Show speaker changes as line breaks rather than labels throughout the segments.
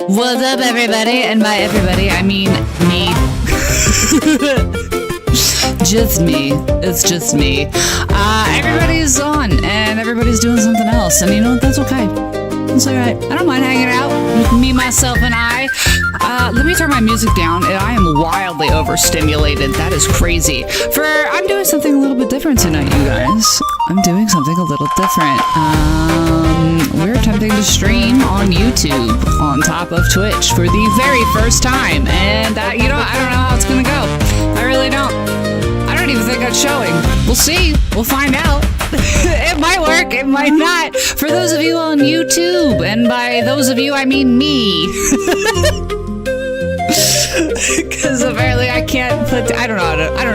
What's up, everybody? And by everybody, I mean me. Just me. It's just me. Everybody's on, and everybody's doing something else. And you know what? That's okay. It's alright. I don't mind hanging out with me, myself, and I. Let me turn my music down. I am wildly overstimulated. That is crazy. I'm doing something a little bit different tonight, you guys. I'm doing something a little different. We're attempting to stream on YouTube on top of Twitch for the very first time. And, I don't know how it's gonna go. I really don't. I don't even think it's showing. We'll see. We'll find out. It might work. It might not. For those of you on YouTube, and by those of you, I mean me. Because apparently I can't put... I don't know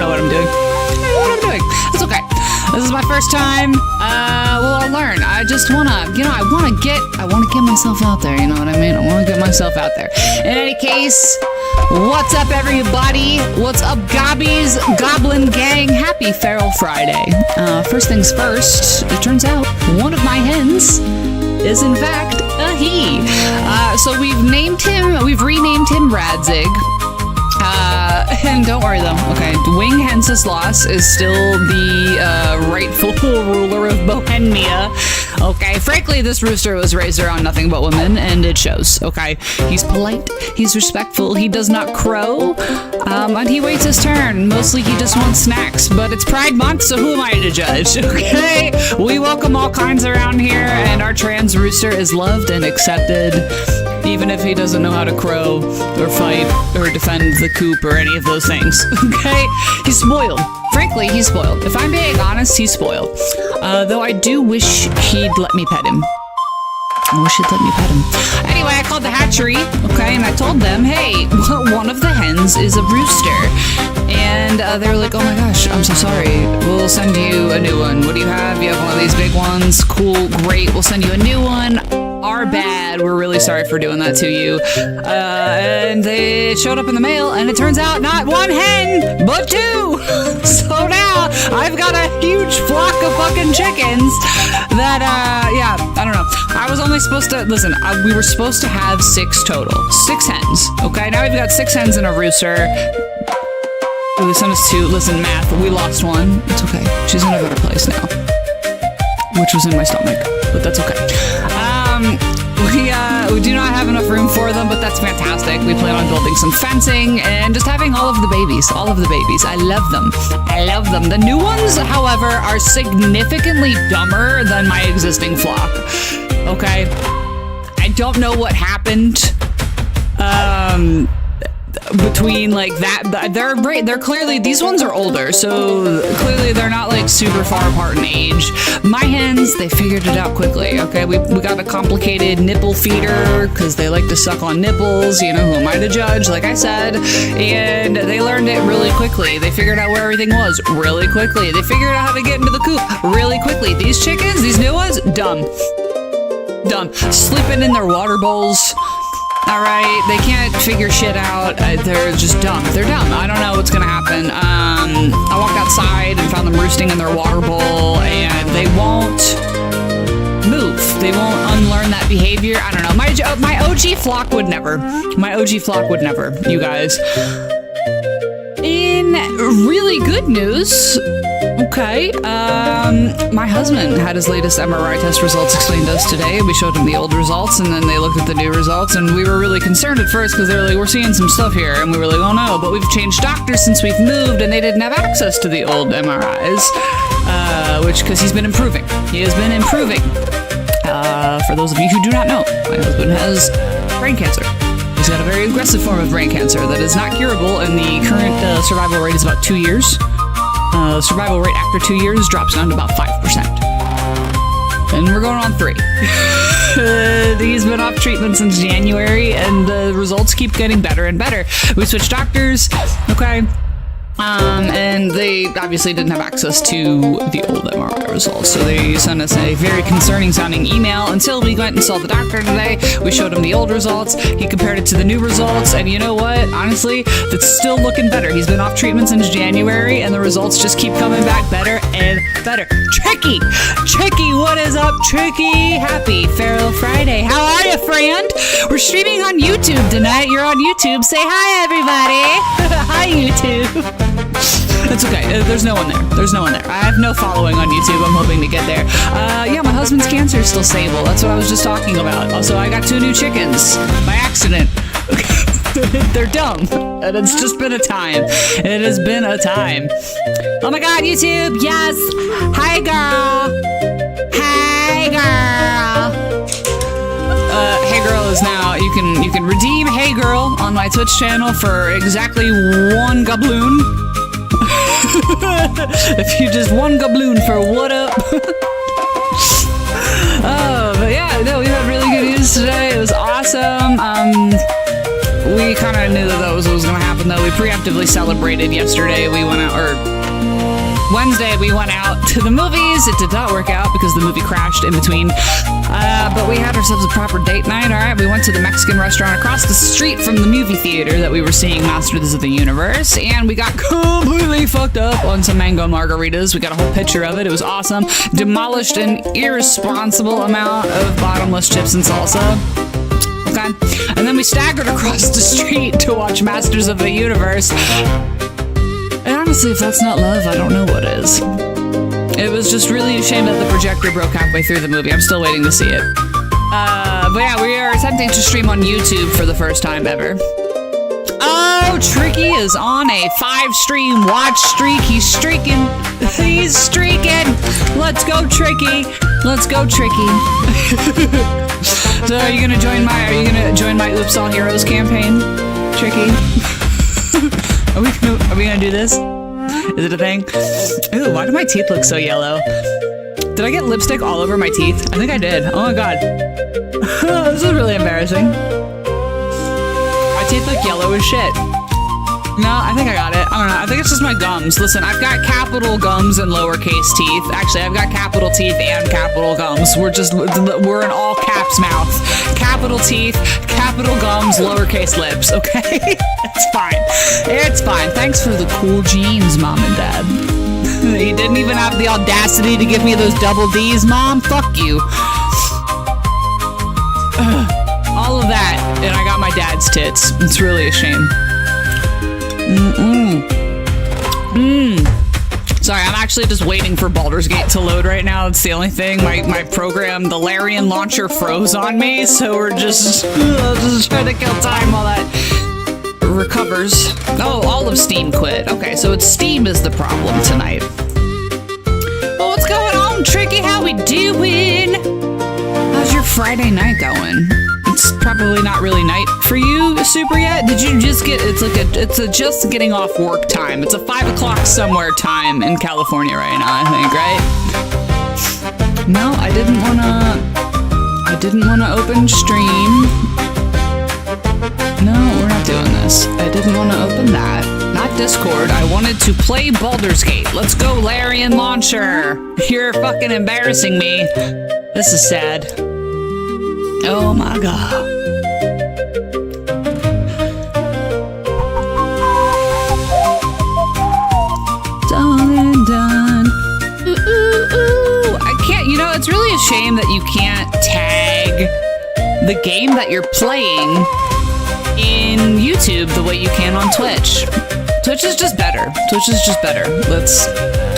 what I'm doing. I don't know what I'm doing. It's okay. This is my first time. Well, I'll learn. I just wanna, I wanna get myself out there. You know what I mean? I wanna get myself out there. In any case, what's up, everybody? What's up, gobbies? Goblin gang. Happy Feral Friday. First things first, it turns out one of my hens is in fact a he. So we've renamed him Radzig. And don't worry though, okay, Wing Henceslas is still the rightful ruler of Bohemia. Okay, frankly, this rooster was raised around nothing but women, and it shows, okay? He's polite, he's respectful, he does not crow, and he waits his turn. Mostly he just wants snacks, but it's Pride Month, so who am I to judge, okay? We welcome all kinds around here, and our trans rooster is loved and accepted, even if he doesn't know how to crow, or fight, or defend the coop, or any of those things, okay? He's spoiled. Frankly, he's spoiled. If I'm being honest, he's spoiled. Though I do wish he'd let me pet him. I wish he'd let me pet him. Anyway, I called the hatchery, okay, and I told them, hey, one of the hens is a rooster. And they were like, oh my gosh, I'm so sorry. We'll send you a new one. What do you have? You have one of these big ones? Cool, great. We'll send you a new one. Our bad. We're really sorry for doing that to you. And they showed up in the mail, and it turns out not one hen, but two. So now I've got a huge flock of fucking chickens that, I don't know. I was only supposed to, listen, we were supposed to have 6 total. 6 hens, okay? Now we've got 6 hens and a rooster. They sent us 2. Listen, math, we lost one. It's okay. She's in a better place now. Which was in my stomach, but that's okay. We do not have enough room for them, but that's fantastic. We plan on building some fencing and just having all of the babies. I love them. The new ones, however, are significantly dumber than my existing flock. Okay? I don't know what happened. Between like that, they're clearly, these ones are older, so clearly they're not like super far apart in age. My hens, they figured it out quickly, okay? We got a complicated nipple feeder because they like to suck on nipples, who am I to judge, like I said, and they learned it really quickly. They figured out where everything was really quickly. They figured out how to get into the coop really quickly. These chickens, these new ones, dumb, sleeping in their water bowls. Alright, they can't figure shit out. They're just dumb. They're dumb. I don't know what's gonna happen. I walked outside and found them roosting in their water bowl, and they won't move. They won't unlearn that behavior. I don't know. My OG flock would never. You guys. In really good news, okay, my husband had his latest MRI test results explained to us today. We showed him the old results, and then they looked at the new results, and we were really concerned at first because they were like, we're seeing some stuff here, and we were like, oh no, but we've changed doctors since we've moved, and they didn't have access to the old MRIs, because he's been improving. He has been improving. For those of you who do not know, my husband has brain cancer. He's got a very aggressive form of brain cancer that is not curable, and the current survival rate is about 2 years. Survival rate after 2 years drops down to about 5%. And we're going on 3. He's been off treatment since January, and the results keep getting better and better. We switched doctors, okay? And they obviously didn't have access to the old MRI results, so they sent us a very concerning sounding email until we went and saw the doctor today. We showed him the old results, he compared it to the new results, and you know what? Honestly, that's still looking better. He's been off treatment since January, and the results just keep coming back better and better. Tricky! Tricky, what is up, Tricky? Happy Feral Friday. How are you, friend? We're streaming on YouTube tonight. You're on YouTube. Say hi, everybody. Hi, YouTube. It's okay. There's no one there. There's no one there. I have no following on YouTube. I'm hoping to get there. Yeah, my husband's cancer is still stable. That's what I was just talking about. Also, I got 2 new chickens by accident. They're dumb. And it's just been a time. It has been a time. Oh my God, YouTube. Yes. Hi, girl. Hey, girl. Hey Girl is now, you can redeem Hey Girl on my Twitch channel for exactly 1 gabloon. If you just 1 gabloon for what up? Oh, but yeah, no, we had really good news today. It was awesome. We kind of knew that was what was going to happen, though. We preemptively celebrated yesterday. We went out, or Wednesday, we went out to the movies. It did not work out because the movie crashed in between. But we had ourselves a proper date night, all right? We went to the Mexican restaurant across the street from the movie theater that we were seeing Masters of the Universe, and we got completely fucked up on some mango margaritas. We got a whole picture of it. It was awesome. Demolished an irresponsible amount of bottomless chips and salsa. Okay. And then we staggered across the street to watch Masters of the Universe. And honestly, if that's not love, I don't know what is. It was just really a shame that the projector broke halfway through the movie. I'm still waiting to see it. But yeah, we are attempting to stream on YouTube for the first time ever. Oh, Tricky is on a 5-stream watch streak. He's streaking. He's streaking. Let's go, Tricky. Let's go, Tricky. So are you gonna join my Oops All Heroes campaign, Tricky? Are we gonna do this? Is it a thing? Ooh, why do my teeth look so yellow? Did I get lipstick all over my teeth? I think I did. Oh my God. This is really embarrassing. My teeth look yellow as shit. No, I think I got it. I don't know. I think it's just my gums. Listen, I've got capital gums and lowercase teeth. Actually, I've got capital teeth and capital gums. We're in all caps mouth. Capital teeth, capital gums, lowercase lips, okay? It's fine. It's fine. Thanks for the cool jeans, Mom and Dad. You didn't even have the audacity to give me those double Ds, Mom? Fuck you. All of that, and I got my dad's tits. It's really a shame. Sorry, I'm actually just waiting for Baldur's Gate to load right now. It's the only thing. My program, the Larian launcher, froze on me, so we're just trying to kill time while that recovers. Oh, all of Steam quit. Okay, so it's Steam is the problem tonight. Well, what's going on, Tricky? How we doing? How's your Friday night going? It's probably not really night for you super yet. Did you just get, it's a just getting off work time. It's a 5 o'clock somewhere time in California right now, I think, right? No, I didn't wanna open stream. No, we're not doing this. I didn't want to open that. Not Discord. I wanted to play Baldur's Gate. Let's go, Larian launcher. You're fucking embarrassing me. This is sad. Oh my God. Done and done. Ooh, ooh, ooh. I can't, it's really a shame that you can't tag the game that you're playing in YouTube the way you can on Twitch. Twitch is just better.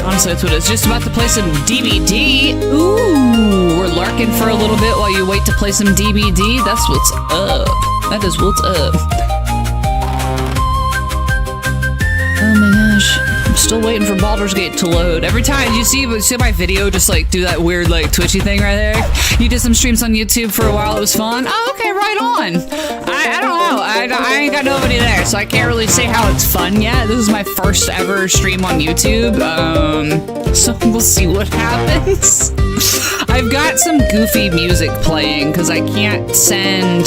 Honestly, that's what it's just about to play some DBD. Ooh, we're lurking for a little bit while you wait to play some DBD. That's what's up. That is what's up. Oh my gosh. I'm still waiting for Baldur's Gate to load. Every time you see my video just like do that weird like twitchy thing right there. You did some streams on YouTube for a while. It was fun. Oh, okay, right on. I don't know. I ain't got nobody there, so I can't really say how it's fun yet. This is my first ever stream on YouTube. So we'll see what happens. I've got some goofy music playing because I can't send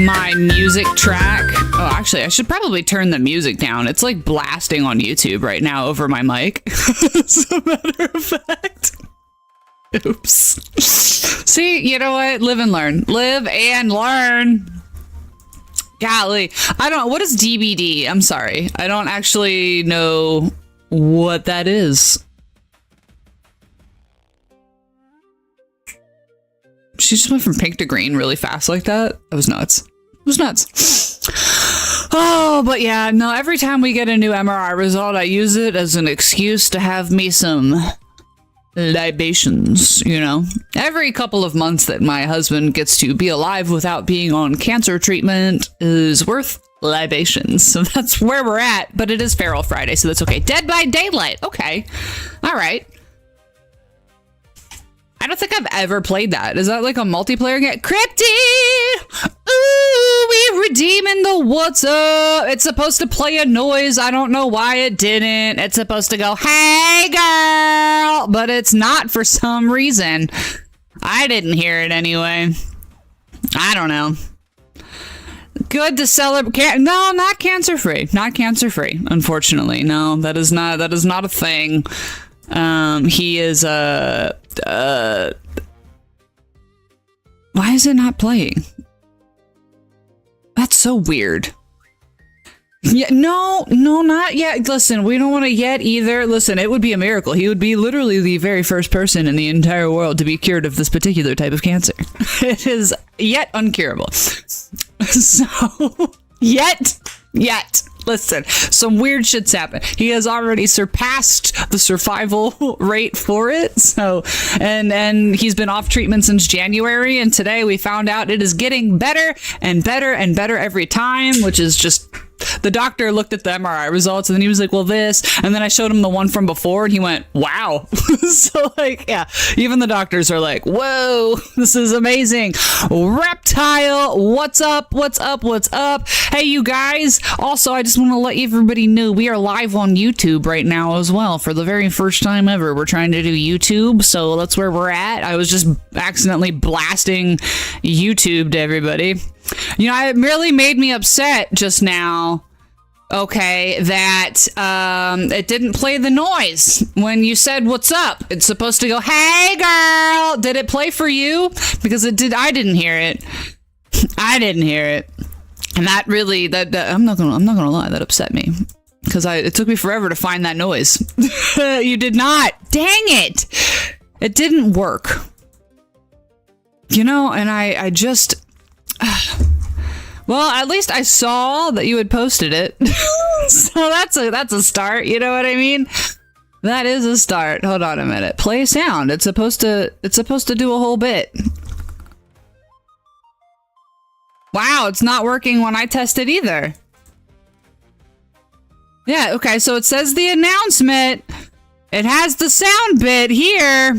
my music track Oh, actually, I should probably turn the music down. It's like blasting on YouTube right now over my mic. As a matter of fact. Oops. See, you know what? Live and learn. Live and learn. Golly. I don't, what is DBD? I'm sorry. I don't actually know what that is. She just went from pink to green really fast like that. That was nuts. It was nuts. Oh, but yeah, no, every time we get a new MRI result, I use it as an excuse to have me some libations, you know? Every couple of months that my husband gets to be alive without being on cancer treatment is worth libations. So that's where we're at, but it is Feral Friday, so that's okay. Dead by Daylight. Okay. All right. I don't think I've ever played that. Is that like a multiplayer game? Cryptid! Ooh, we redeeming the what's up. It's supposed to play a noise. I don't know why it didn't. It's supposed to go, hey girl, but it's not for some reason. I didn't hear it anyway. I don't know. Good to celebrate. No, not cancer-free. Not cancer-free, unfortunately. No, that is not a thing. He is why is it not playing? That's so weird. Yeah, no, not yet. Listen, we don't want to yet either. Listen, it would be a miracle. He would be literally the very first person in the entire world to be cured of this particular type of cancer. It is yet uncurable. So, yet. Listen, some weird shit's happened. He has already surpassed the survival rate for it. So, and he's been off treatment since January. And today we found out it is getting better and better and better every time, which is just, the doctor looked at the MRI results and then he was like, well, this, and then I showed him the one from before and he went, wow. So like, yeah, even the doctors are like, whoa, this is amazing. Reptile, what's up? Hey, you guys. Also, I just want to let everybody know we are live on YouTube right now as well for the very first time ever. We're trying to do YouTube, so that's where we're at. I was just accidentally blasting YouTube to everybody. You know, it really made me upset just now, okay, that it didn't play the noise when you said, what's up? It's supposed to go, hey, girl. Did it play for you? Because it did. I didn't hear it. And that really, I'm not gonna lie, that upset me. Because it took me forever to find that noise. You did not. Dang it. It didn't work. You know, and I just... Well, at least I saw that you had posted it. So that's a start, you know what I mean? That is a start. Hold on a minute. Play sound. It's supposed to do a whole bit. Wow, it's not working when I test it either. Yeah, okay, so it says the announcement. It has the sound bit here.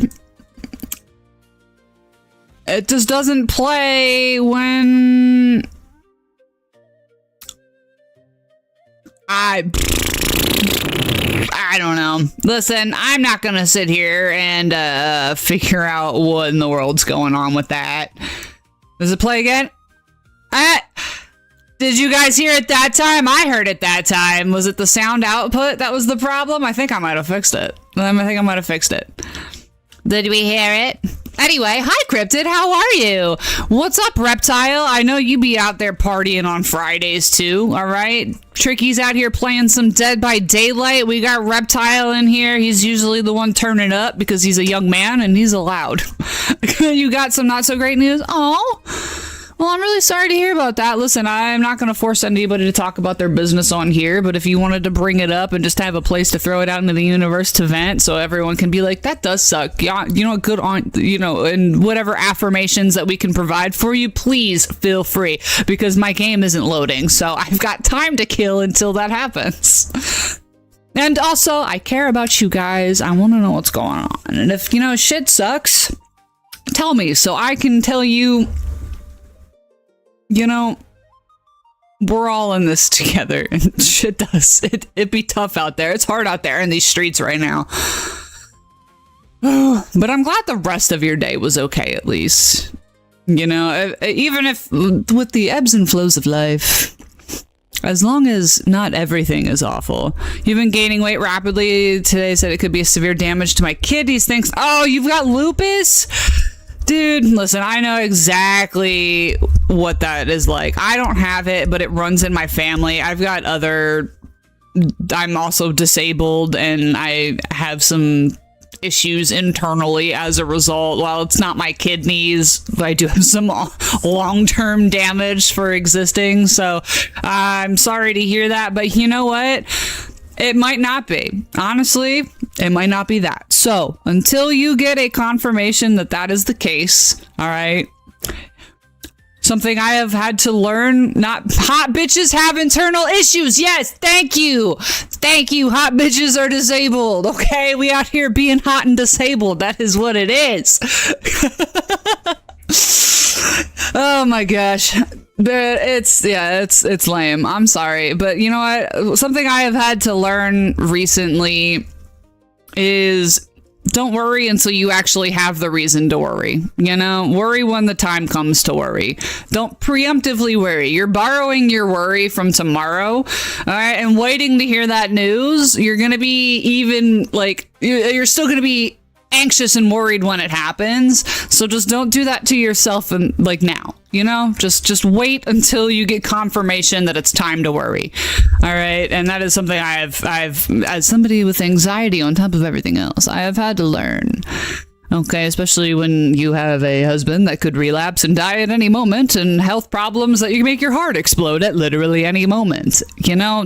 It just doesn't play when... I don't know. Listen, I'm not gonna sit here and figure out what in the world's going on with that. Does it play again? Did you guys hear it that time? I heard it that time. Was it the sound output that was the problem? I think I might have fixed it. Did we hear it? Anyway, hi Cryptid, how are you? What's up, Reptile? I know you be out there partying on Fridays too, alright? Tricky's out here playing some Dead by Daylight. We got Reptile in here. He's usually the one turning up because he's a young man and he's allowed. You got some not so great news? Oh. Well, I'm really sorry to hear about that. Listen, I'm not going to force anybody to talk about their business on here, but if you wanted to bring it up and just have a place to throw it out into the universe to vent so everyone can be like, that does suck. Yeah, you know, good on, you know, and whatever affirmations that we can provide for you, please feel free because my game isn't loading. So I've got time to kill until that happens. And also, I care about you guys. I want to know what's going on. And if, you know, shit sucks, tell me so I can tell you. You know, we're all in this together, and shit does. It'd be tough out there. It's hard out there in these streets right now. But I'm glad the rest of your day was okay, at least. You know, even if with the ebbs and flows of life, as long as not everything is awful. You've been gaining weight rapidly. Today said it could be a severe damage to my kidneys. Thanks. Oh, you've got lupus? Dude, listen, I know exactly what that is like. I don't have it, but it runs in my family. I'm also disabled, and I have some issues internally as a result. While it's not my kidneys, I do have some long-term damage for existing. So I'm sorry to hear that, but you know what? It might not be. Honestly, it might not be that. So until you get a confirmation that that is the case, all right, something I have had to learn, not hot bitches have internal issues. Yes, thank you. Thank you. Hot bitches are disabled. Okay, we out here being hot and disabled. That is what it is. Oh my gosh. It's lame. I'm sorry. But you know what? Something I have had to learn recently is don't worry until you actually have the reason to worry. You know, worry when the time comes to worry. Don't preemptively worry. You're borrowing your worry from tomorrow, all right, and waiting to hear that news. You're going to be you're still going to be anxious and worried when it happens. So just don't do that to yourself and now, you know, just wait until you get confirmation that it's time to worry. All right. And that is something I've as somebody with anxiety on top of everything else, I have had to learn. Okay, especially when you have a husband that could relapse and die at any moment, and health problems that you can make your heart explode at literally any moment. You know,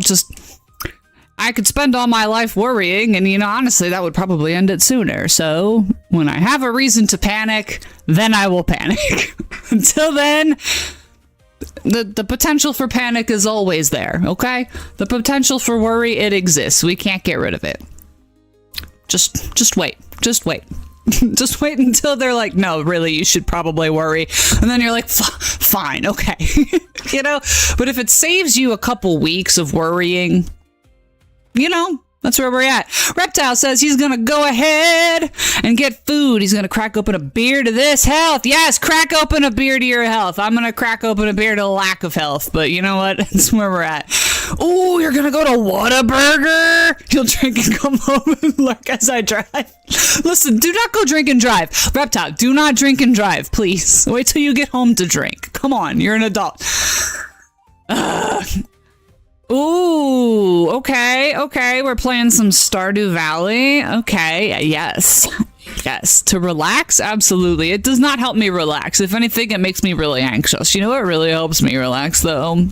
I could spend all my life worrying, and, you know, honestly, that would probably end it sooner. So when I have a reason to panic, then I will panic. Until then, the potential for panic is always there, okay? The potential for worry, it exists. We can't get rid of it. Just wait. Just wait. Just wait until they're like, no, really, you should probably worry. And then you're like, fine, okay. You know? But if it saves you a couple weeks of worrying, you know, that's where we're at. Reptile says he's going to go ahead and get food. He's going to crack open a beer to this health. Yes, crack open a beer to your health. I'm going to crack open a beer to lack of health. But you know what? That's where we're at. Oh, you're going to go to Whataburger? You'll drink and come home and lurk as I drive. Listen, do not go drink and drive. Reptile, do not drink and drive, please. Wait till you get home to drink. Come on, you're an adult. Ooh, okay, we're playing some Stardew Valley. Okay, yes, to relax, absolutely. It does not help me relax. If anything, it makes me really anxious. You know what really helps me relax, though?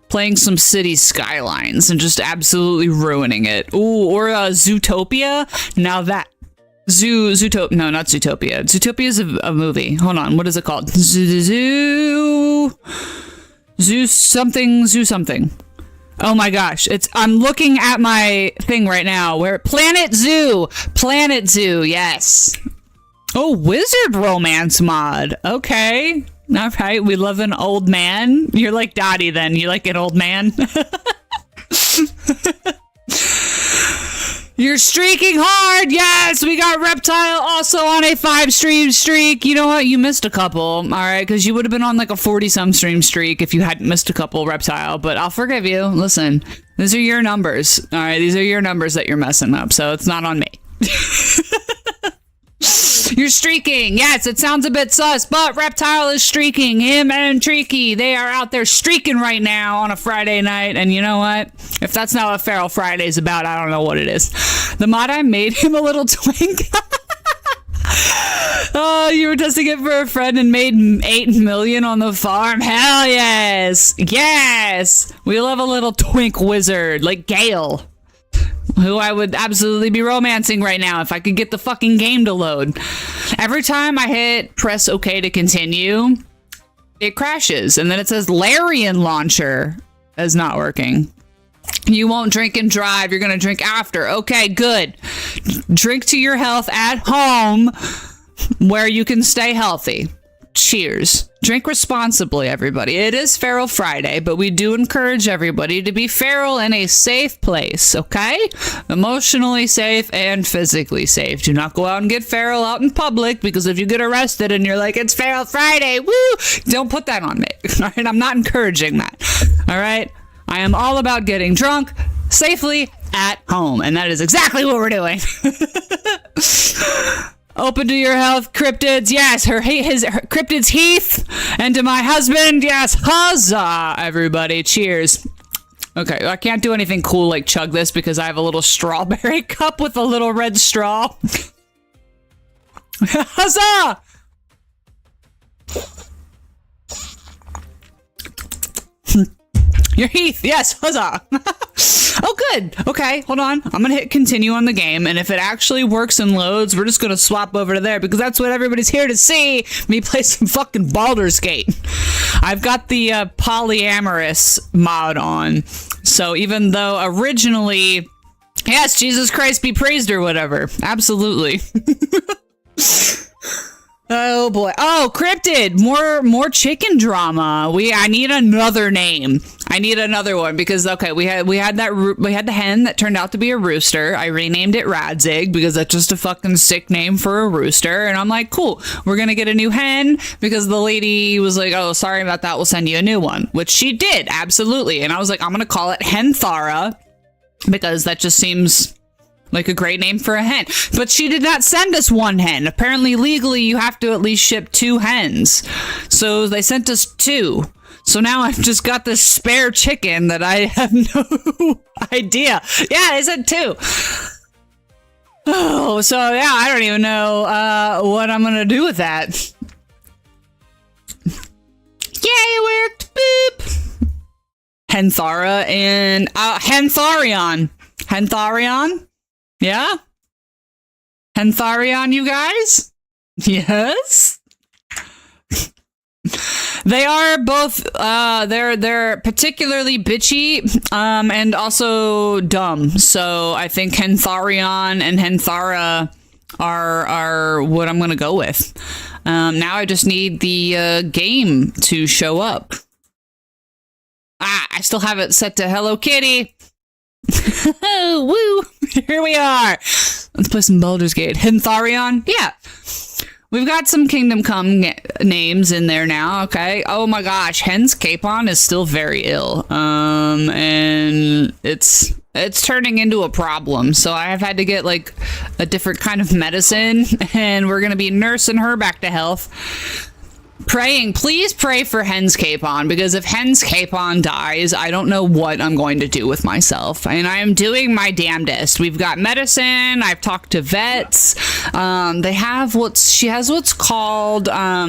Playing some City Skylines and just absolutely ruining it. Ooh, or Zootopia. Now that... No, not Zootopia. Zootopia is a movie. Hold on, what is it called? Zoo something. Oh my gosh, I'm looking at my thing right now where Planet Zoo, yes. Oh, Wizard Romance mod. Okay. All right, we love an old man. You're like Dottie then. You like an old man? You're streaking hard. Yes, we got Reptile also on a 5-stream streak. You know what? You missed a couple. All right, because you would have been on like a 40-some stream streak if you hadn't missed a couple, Reptile. But I'll forgive you. Listen, these are your numbers. All right, these are your numbers that you're messing up, so it's not on me. You're streaking. Yes, it sounds a bit sus, but Reptile is streaking. Him and Treaky, they are out there streaking right now on a Friday night. And you know what? If that's not what Feral Friday's about, I don't know what it is. The mod I made him a little twink. Oh, you were testing it for a friend and made 8 million on the farm? Hell yes. Yes. We love a little twink wizard like Gale, who I would absolutely be romancing right now if I could get the fucking game to load. Every time I hit press OK to continue, it crashes. And then it says Larian Launcher is not working. You won't drink and drive. You're going to drink after. Okay, good. Drink to your health at home where you can stay healthy. Cheers. Drink responsibly, everybody. It is Feral Friday, but we do encourage everybody to be feral in a safe place, okay? Emotionally safe and physically safe. Do not go out and get feral out in public, because if you get arrested and you're like, it's Feral Friday, woo! Don't put that on me, all right? I'm not encouraging that, all right? I am all about getting drunk safely at home, and that is exactly what we're doing. Open to your health, cryptids. Yes, her cryptids Heath, and to my husband. Yes, huzzah, everybody. Cheers. Okay, I can't do anything cool like chug this because I have a little strawberry cup with a little red straw. Huzzah! You're Heath, yes, huzzah! Oh, good. Okay, hold on. I'm gonna hit continue on the game, and if it actually works and loads, we're just gonna swap over to there because that's what everybody's here to see. Me play some fucking Baldur's Gate. I've got the polyamorous mod on, so even though originally, yes, Jesus Christ be praised or whatever, absolutely. Oh boy. Oh, cryptid. More chicken drama. I need another name. I need another one because okay, we had the hen that turned out to be a rooster. I renamed it Radzig because that's just a fucking sick name for a rooster. And I'm like, cool. We're going to get a new hen because the lady was like, "Oh, sorry about that. We'll send you a new one." Which she did. Absolutely. And I was like, "I'm going to call it Henthara because that just seems like a great name for a hen." But she did not send us one hen. Apparently, legally, you have to at least ship 2 hens. So they sent us 2. So now I've just got this spare chicken that I have no idea. Yeah, they said 2. Oh, so yeah, I don't even know what I'm gonna do with that. Yay, it worked! Boop! Henthara and Hentharion. Hentharion? Yeah? Hentharion, you guys? Yes? They are both, they're particularly bitchy, and also dumb. So I think Hentharion and Henthara are what I'm gonna go with. Now I just need the, game to show up. Ah, I still have it set to Hello Kitty. Woo! Here we are. Let's play some Baldur's Gate. Hentharion? Yeah. We've got some Kingdom Come names in there now, okay? Oh my gosh, Hen's Capon is still very ill. And it's turning into a problem. So I have had to get like a different kind of medicine and we're gonna be nursing her back to health. Please pray for Hen's Capon, because if Hen's Capon dies, I don't know what I'm going to do with myself. And I am doing my damnedest. We've got medicine. I've talked to vets. She has what's called, oh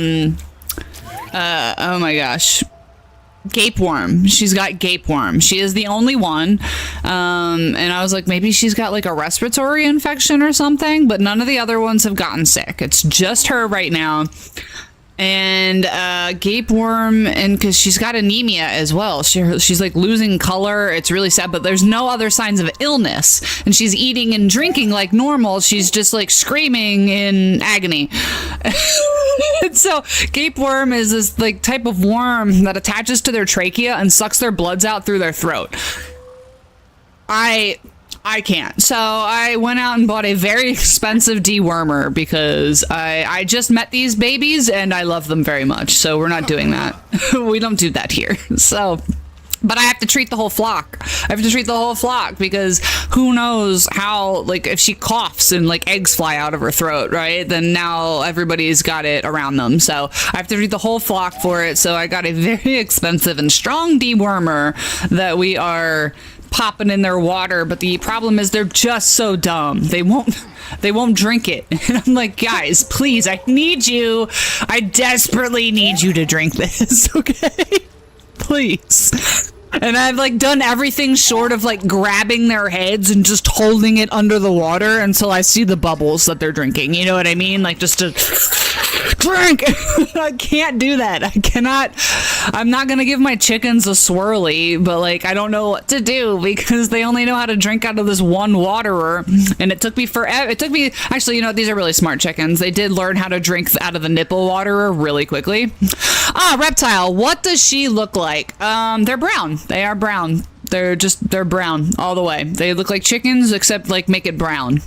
my gosh, gapeworm. She's got gapeworm. She is the only one. And I was like, maybe she's got like a respiratory infection or something, but none of the other ones have gotten sick. It's just her right now. And gapeworm, and because she's got anemia as well, she's like losing color. It's really sad, but there's no other signs of illness, and she's eating and drinking like normal. She's just like screaming in agony. And so gapeworm is this like type of worm that attaches to their trachea and sucks their bloods out through their throat. I can't. So I went out and bought a very expensive dewormer because I just met these babies and I love them very much. So we're not doing that. We don't do that here. So, but I have to treat the whole flock. I have to treat the whole flock because who knows how, like if she coughs and like eggs fly out of her throat, right? Then now everybody's got it around them. So I have to treat the whole flock for it. So I got a very expensive and strong dewormer that we are popping in their water, but the problem is they're just so dumb. They won't drink it. And I'm like, guys, please, I need you. I desperately need you to drink this, okay? Please. And I've like done everything short of like grabbing their heads and just holding it under the water until I see the bubbles that they're drinking. You know what I mean? Like just to drink. I can't do that. I cannot. I'm not going to give my chickens a swirly, but like I don't know what to do because they only know how to drink out of this one waterer. And it took me forever. It took me, actually, you know, these are really smart chickens. They did learn how to drink out of the nipple waterer really quickly. Ah, Reptile. What does she look like? They're brown. They are brown. They're brown all the way. They look like chickens, except like make it brown.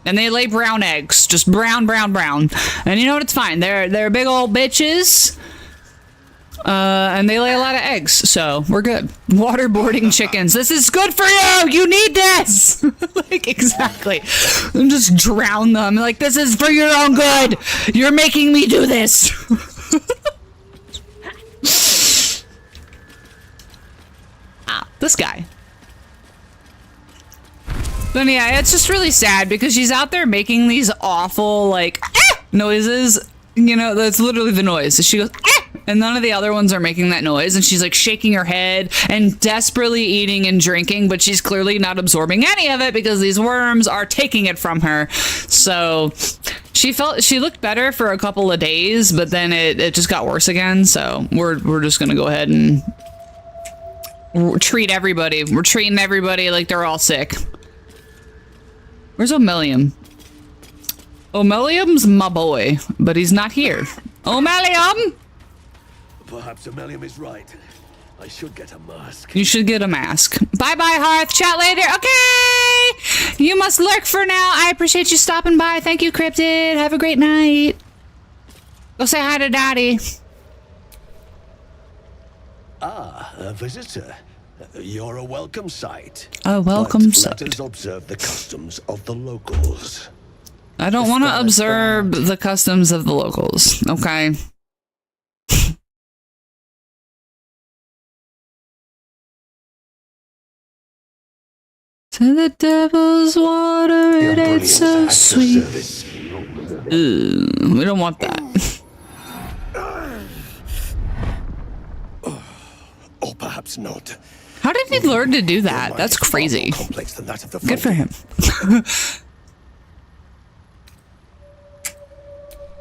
And they lay brown eggs. Just brown, brown, brown. And you know what? It's fine. They're big old bitches. And they lay a lot of eggs, so we're good. Waterboarding chickens. This is good for you! You need this! Like, exactly. And just drown them. Like, this is for your own good! You're making me do this! This guy. But yeah, it's just really sad because she's out there making these awful, like, noises. You know, that's literally the noise. She goes, and none of the other ones are making that noise. And she's like shaking her head and desperately eating and drinking, but she's clearly not absorbing any of it because these worms are taking it from her. So she looked better for a couple of days, but then it just got worse again. So we're just going to go ahead and treat everybody. We're treating everybody like they're all sick. Where's Omelium? Omelium's my boy, but he's not here. Omelium!
Perhaps Omelium is right. I should get a mask.
You should get a mask. Bye-bye, Hearth. Chat later. Okay! You must lurk for now. I appreciate you stopping by. Thank you, Cryptid. Have a great night. Go say hi to Daddy.
Ah, a visitor. You're a welcome sight.
A welcome
sight. Let us observe the customs of the locals.
I don't want to observe the customs of the locals. Okay. To the devil's water, it ain't so sweet. We don't want that.
Or perhaps not.
How did he learn to do that? That's crazy. Good for him.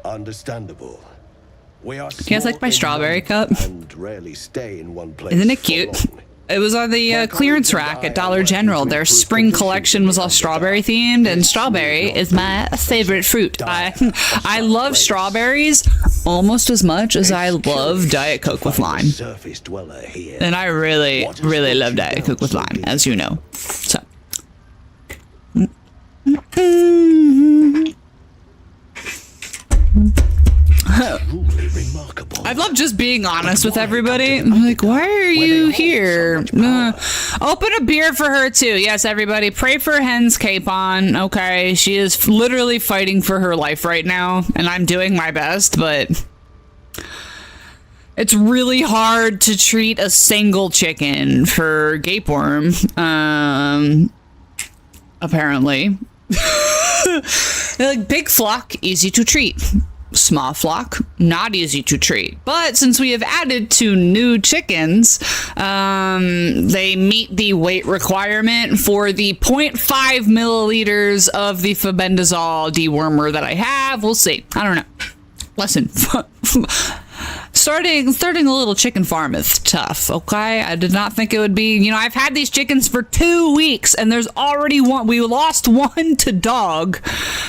Understandable. We are.
He has like my strawberry cup.
And rarely stay in one place.
Isn't it cute? It was on the clearance rack at Dollar General. Their spring collection was all strawberry themed, and strawberry is my favorite fruit. I love strawberries almost as much as I love Diet Coke with lime. And I really, really love Diet Coke with lime, as you know. So. I love just being honest with everybody. I'm like, why are you here? Open a beer for her too. Yes, everybody, pray for Hen's Capon. Okay, she is literally fighting for her life right now, and I'm doing my best, but it's really hard to treat a single chicken for gapeworm. Apparently. Like, big flock, easy to treat. Small flock, not easy to treat. But since we have added 2 new chickens, they meet the weight requirement for the 0.5 milliliters of the febendazole dewormer that I have. We'll see. I don't know. Listen, starting a little chicken farm is tough, okay? I did not think it would be, you know, I've had these chickens for 2 weeks and there's already one. We lost one to dog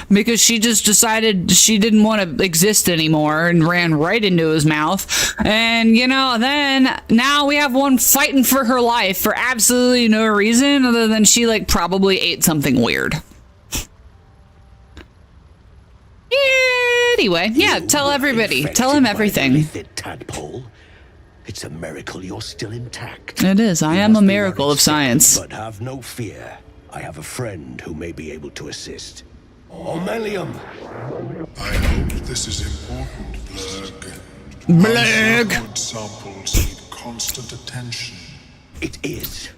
because she just decided she didn't want to exist anymore and ran right into his mouth. And, you know, then now we have one fighting for her life for absolutely no reason other than she, like, probably ate something weird. Anyway, yeah, tell everybody. Tell him everything.
Tadpole. It's a miracle you're still intact.
It is. I am a miracle of science.
But have no fear. I have a friend who may be able to assist. Omelium.
I hope this is important, Blurg.
Blurg.
Samples need constant attention.
It is.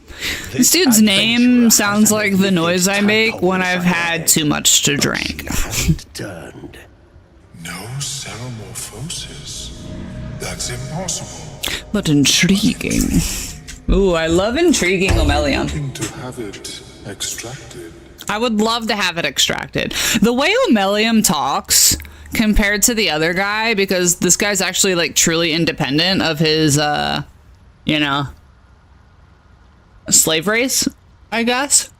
This dude's name sounds like the noise I make when I've had too much to drink.
No ceremorphosis. That's impossible.
But intriguing. Ooh, I love intriguing Omelium.
Looking to have it extracted.
I would love to have it extracted. The way Omelium talks compared to the other guy, because this guy's actually like truly independent of his, you know, slave race, I guess.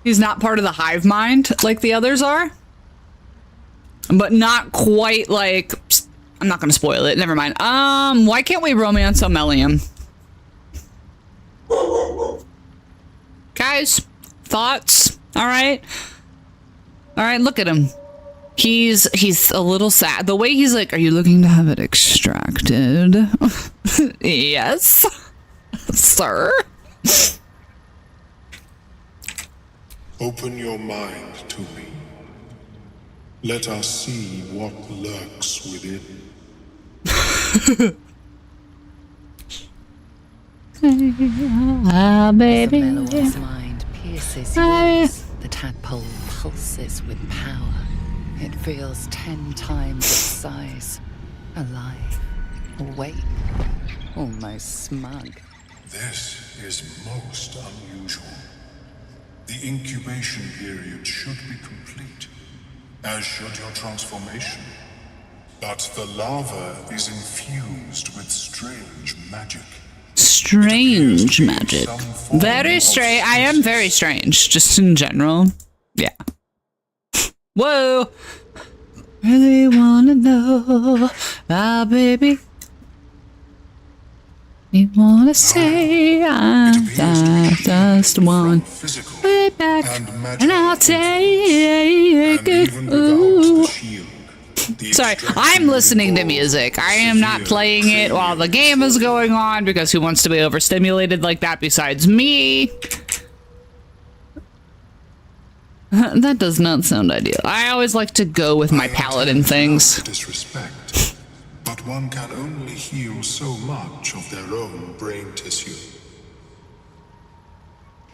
He's not part of the hive mind like the others are. But not quite like... I'm not going to spoil it. Never mind. Why can't we romance Omelium? Guys, thoughts? All right. All right, look at him. He's a little sad. The way he's like, "Are you looking to have it extracted?" Yes, sir.
Open your mind to me. Let us see what lurks within.
Baby.
The Meloir's mind pierces yours. The tadpole pulses with power. It feels 10 times its size. Alive, awake, almost smug.
This is most unusual. The incubation period should be complete, as should your transformation. But the larva is infused with strange magic.
Strange magic. Very strange. I am very strange, just in general. Yeah. Whoa. Really wanna know, baby. You wanna say I'm just one way back, and I'll take it. Ooh. Sorry, I'm listening to music. I am not playing it while the game is going on, because who wants to be overstimulated like that besides me? That does not sound ideal. I always like to go with my paladin things.
Disrespect, but one can only heal so much of their own brain tissue.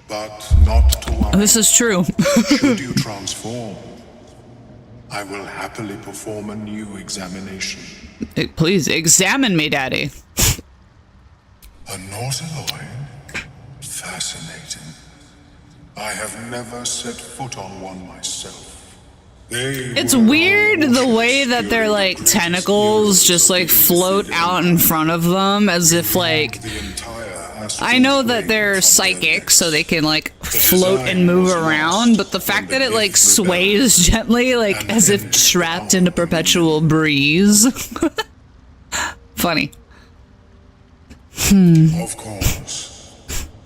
But not to worry.
This is true.
Should you transform, I will happily perform a new examination.
Please examine me, Daddy.
A nautiloid? Fascinating. I have never set foot on one myself.
It's weird the way that their like tentacles just like float out in front of them as if like, I know that they're psychic so they can like float and move around, but the fact that it like sways gently like as if trapped in a perpetual breeze. Funny.
Of course.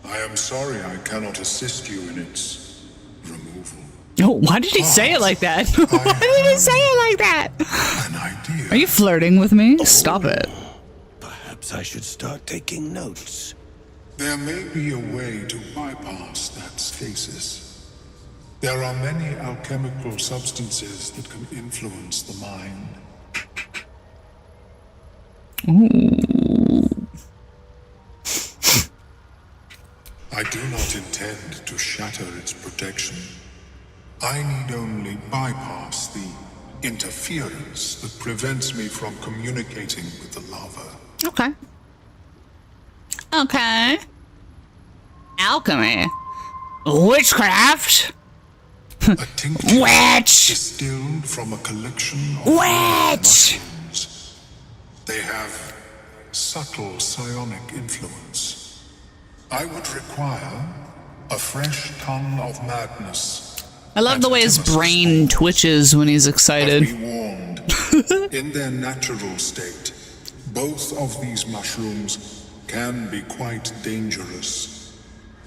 I am sorry I cannot assist you in its removal.
Oh, why did he say it like that? Why did he say it like that?
An idea.
Are you flirting with me? Stop it.
Perhaps I should start taking notes.
There may be a way to bypass that stasis. There are many alchemical substances that can influence the mind.
Ooh.
I do not intend to shatter its protection. I need only bypass the interference that prevents me from communicating with the larva.
Okay. Okay. Alchemy. Witchcraft.
A tincture
Witch.
distilled from a collection of
Witch.
mushrooms. They have subtle psionic influence. I would require a fresh ton of madness.
I love the way his brain twitches when he's excited.
Be warned, in their natural state, both of these mushrooms can be quite dangerous.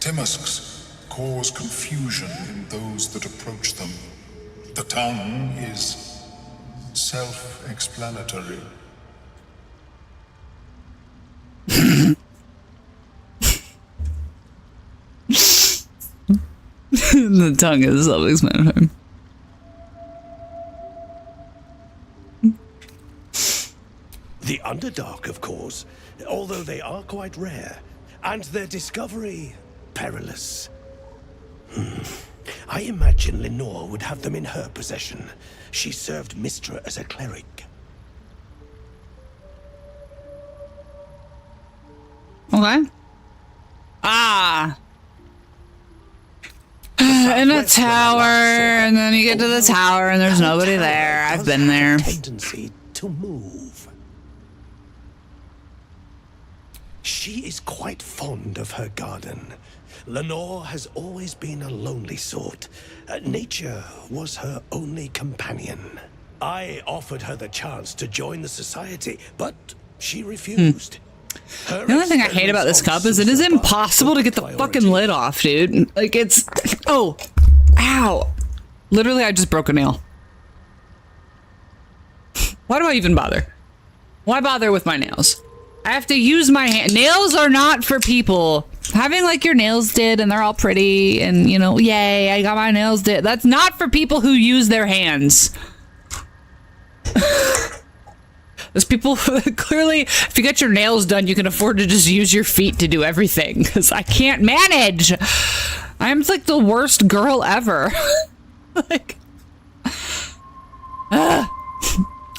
Timusks cause confusion in those that approach them. The tongue is self-explanatory.
The tongue is self-explanatory.
The Underdark, of course, although they are quite rare, and their discovery perilous. I imagine Lenore would have them in her possession. She served Mistra as a cleric.
Okay. Ah. In a tower, and then you get to the tower, and there's nobody there. I've been there.
Tendency to move. She is quite fond of her garden. Lenore has always been a lonely sort. Nature was her only companion. I offered her the chance to join the society, but she refused.
The only thing I hate about this cup is it is impossible to get the fucking lid off, dude. Like, it's... Oh. Ow. Literally, I just broke a nail. Why do I even bother? Why bother with my nails? I have to use my hand. Nails are not for people. Having like your nails did and they're all pretty and, you know, yay, I got my nails did. That's not for people who use their hands. There's people who, clearly, if you get your nails done, you can afford to just use your feet to do everything. Because I can't manage. I'm like the worst girl ever. Like,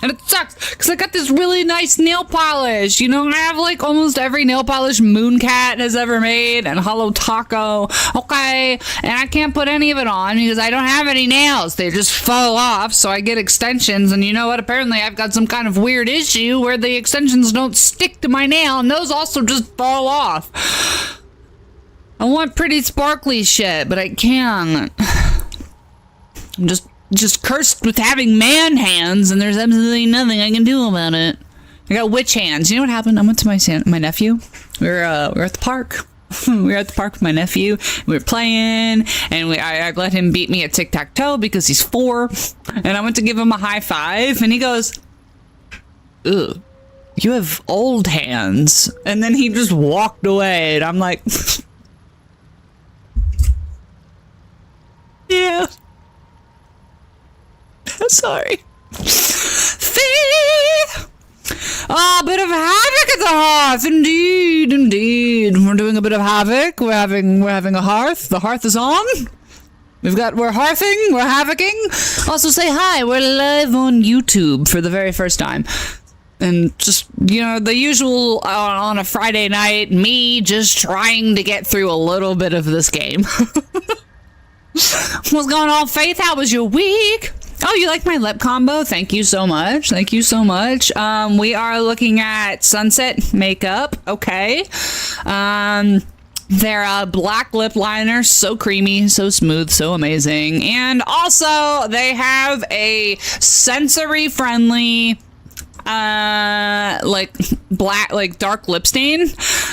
and it sucks because I got this really nice nail polish. You know, I have like almost every nail polish Mooncat has ever made and Hollow Taco. Okay. And I can't put any of it on because I don't have any nails. They just fall off. So I get extensions. And you know what? Apparently I've got some kind of weird issue where the extensions don't stick to my nail and those also just fall off. I want pretty sparkly shit, but I can't. I'm just cursed with having man hands, and there's absolutely nothing I can do about it. I got witch hands. You know what happened? I went to my nephew. We were at the park. We were at the park with my nephew. We were playing, and I let him beat me at tic-tac-toe because he's 4. And I went to give him a high five, and he goes, "Ugh, you have old hands." And then he just walked away, and I'm like, yeah. Sorry. Fee! A bit of havoc at the hearth, indeed, indeed. We're doing a bit of havoc. We're having a hearth. The hearth is on. We're hearthing, we're havocing. Also say hi, we're live on YouTube for the very first time. And just, you know, the usual on a Friday night, me just trying to get through a little bit of this game. What's going on, Faith? How was your week? Oh, you like my lip combo? Thank you so much. Thank you so much. We are looking at Sunset Makeup. Okay. They're black lip liners, so creamy, so smooth, so amazing. And also, they have a sensory friendly like black, like dark lip stain.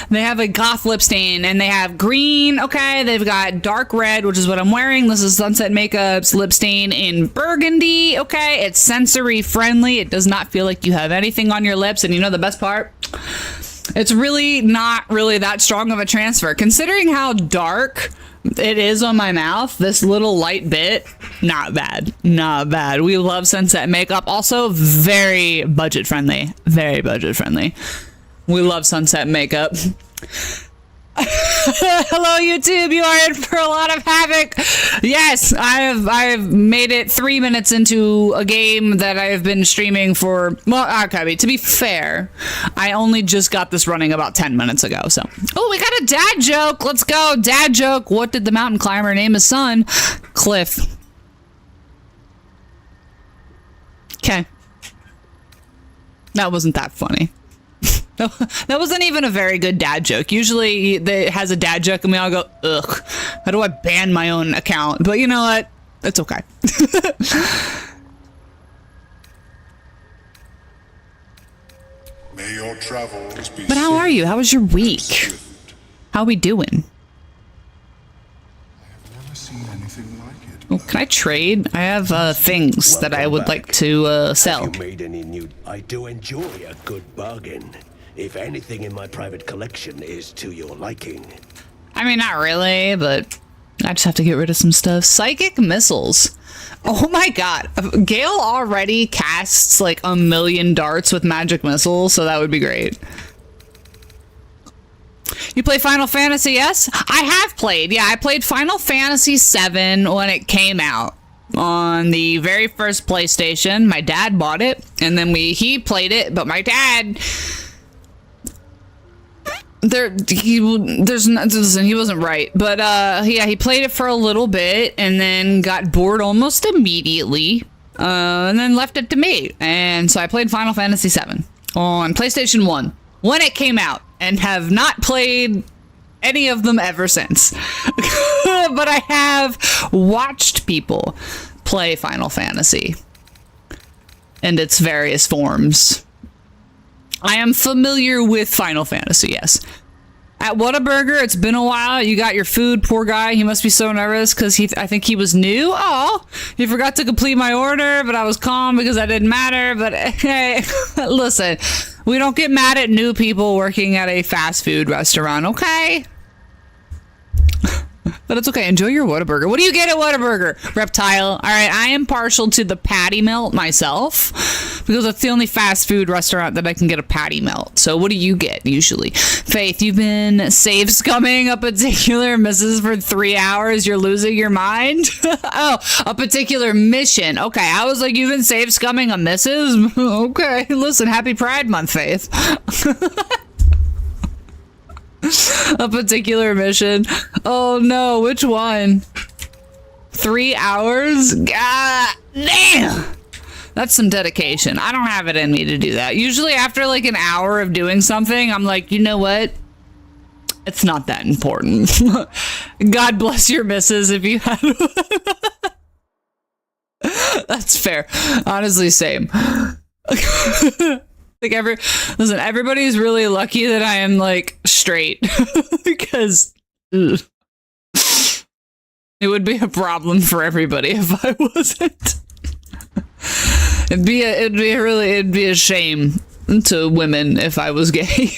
They have a goth lip stain, and they have green. Okay, they've got dark red, which is what I'm wearing. This is Sunset Makeup's lip stain in burgundy. Okay, it's sensory friendly. It does not feel like you have anything on your lips. And you know the best part? It's really not really that strong of a transfer, considering how dark it is on my mouth. This little light bit, not bad, not bad. We love Sunset Makeup. Also very budget friendly, very budget friendly. We love Sunset Makeup. Hello YouTube, you are in for a lot of havoc. Yes, I have made it 3 minutes into a game that I have been streaming for, well, okay, to be fair, I only just got this running about 10 minutes ago, so. Oh, we got a dad joke. Let's go. Dad joke. What did the mountain climber name his son? Cliff. Okay. That wasn't that funny. That wasn't even a very good dad joke. Usually it has a dad joke and we all go, ugh, how do I ban my own account? But you know what? It's okay.
May your travels be
But how are you? How was your week? How are we doing?
I've never seen anything like it.
Oh, can I trade? I have things that I would like to sell.
Have you made any new? I do enjoy a good bargain. If anything in my private collection is to your liking.
I mean, not really, but I just have to get rid of some stuff. Psychic missiles. Oh my god. Gale already casts like 1,000,000 darts with magic missiles, so that would be great. You play Final Fantasy, yes? I have played. Yeah, I played Final Fantasy VII when it came out. On the very first PlayStation. My dad bought it, and then he played it, but my dad... he wasn't right, but yeah, he played it for a little bit and then got bored almost immediately, and then left it to me. And so I played Final Fantasy VII on PlayStation 1 when it came out, and have not played any of them ever since. But I have watched people play Final Fantasy and its various forms. I am familiar with Final Fantasy, yes. At Whataburger, it's been a while. You got your food. Poor guy. He must be so nervous because I think he was new. Oh, he forgot to complete my order, but I was calm because I didn't matter. But hey, listen, we don't get mad at new people working at a fast food restaurant, okay? But it's okay. Enjoy your Whataburger. What do you get at Whataburger? Reptile. All right, I am partial to the patty melt myself because it's the only fast food restaurant that I can get a patty melt. So what do you get usually? Faith, you've been save scumming a particular missus for 3 hours. You're losing your mind? Oh, a particular mission. Okay, I was like, you've been save scumming a missus? Okay, listen, happy Pride Month, Faith. A particular mission. Oh no, which one? 3 hours? God damn! That's some dedication. I don't have it in me to do that. Usually after like an hour of doing something, I'm like, you know what? It's not that important. God bless your missus if you had one. That's fair. Honestly, same. Like listen, everybody's really lucky that I am like straight because it would be a problem for everybody if I wasn't. It'd be a shame to women if I was gay.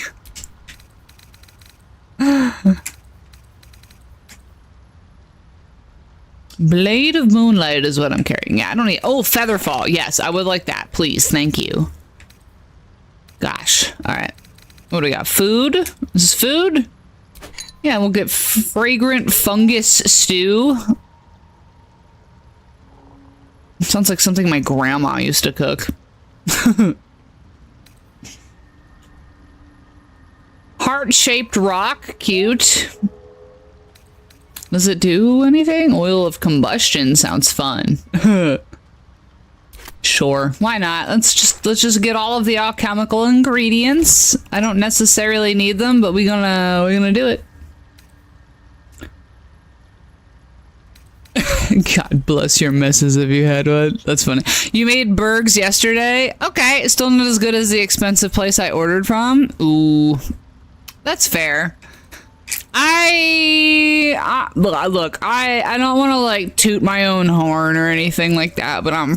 Blade of Moonlight is what I'm carrying. Yeah, I don't need. Oh, Featherfall. Yes, I would like that, please. Thank you. Gosh. All right. What do we got? Food? Is this food? Yeah, we'll get fragrant fungus stew. Sounds like something my grandma used to cook. Heart-shaped rock. Cute. Does it do anything? Oil of combustion sounds fun. Sure, why not? Let's just get all of the alchemical ingredients. I don't necessarily need them, but we're gonna do it. God bless your missus if you had one. That's funny. You made burgers yesterday? Okay, still not as good as the expensive place I ordered from. Ooh, that's fair. Look, I don't want to like toot my own horn or anything like that, but I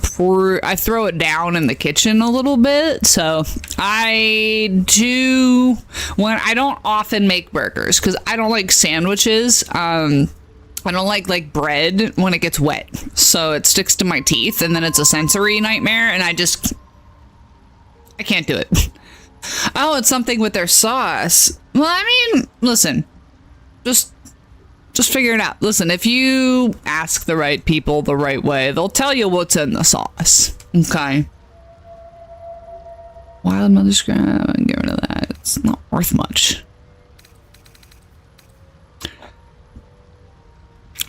throw it down in the kitchen a little bit. So I don't often make burgers because I don't like sandwiches. I don't like bread when it gets wet, so it sticks to my teeth and then it's a sensory nightmare and I can't do it. Oh, it's something with their sauce. Well, I mean, listen. Just figure it out. Listen, if you ask the right people the right way, they'll tell you what's in the sauce. Okay. Wild mother's crab. Get rid of that. It's not worth much.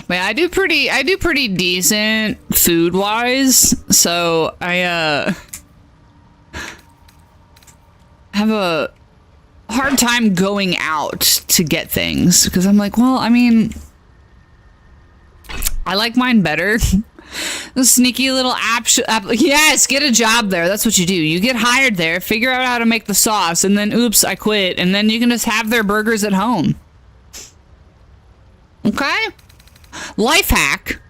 But yeah, I do pretty decent food wise. So I have a hard time going out to get things because I'm like, well, I mean, I like mine better. The sneaky little app. Yes, get a job there. That's what you do. You get hired there, figure out how to make the sauce, and then oops, I quit. And then you can just have their burgers at home. Okay? Life hack.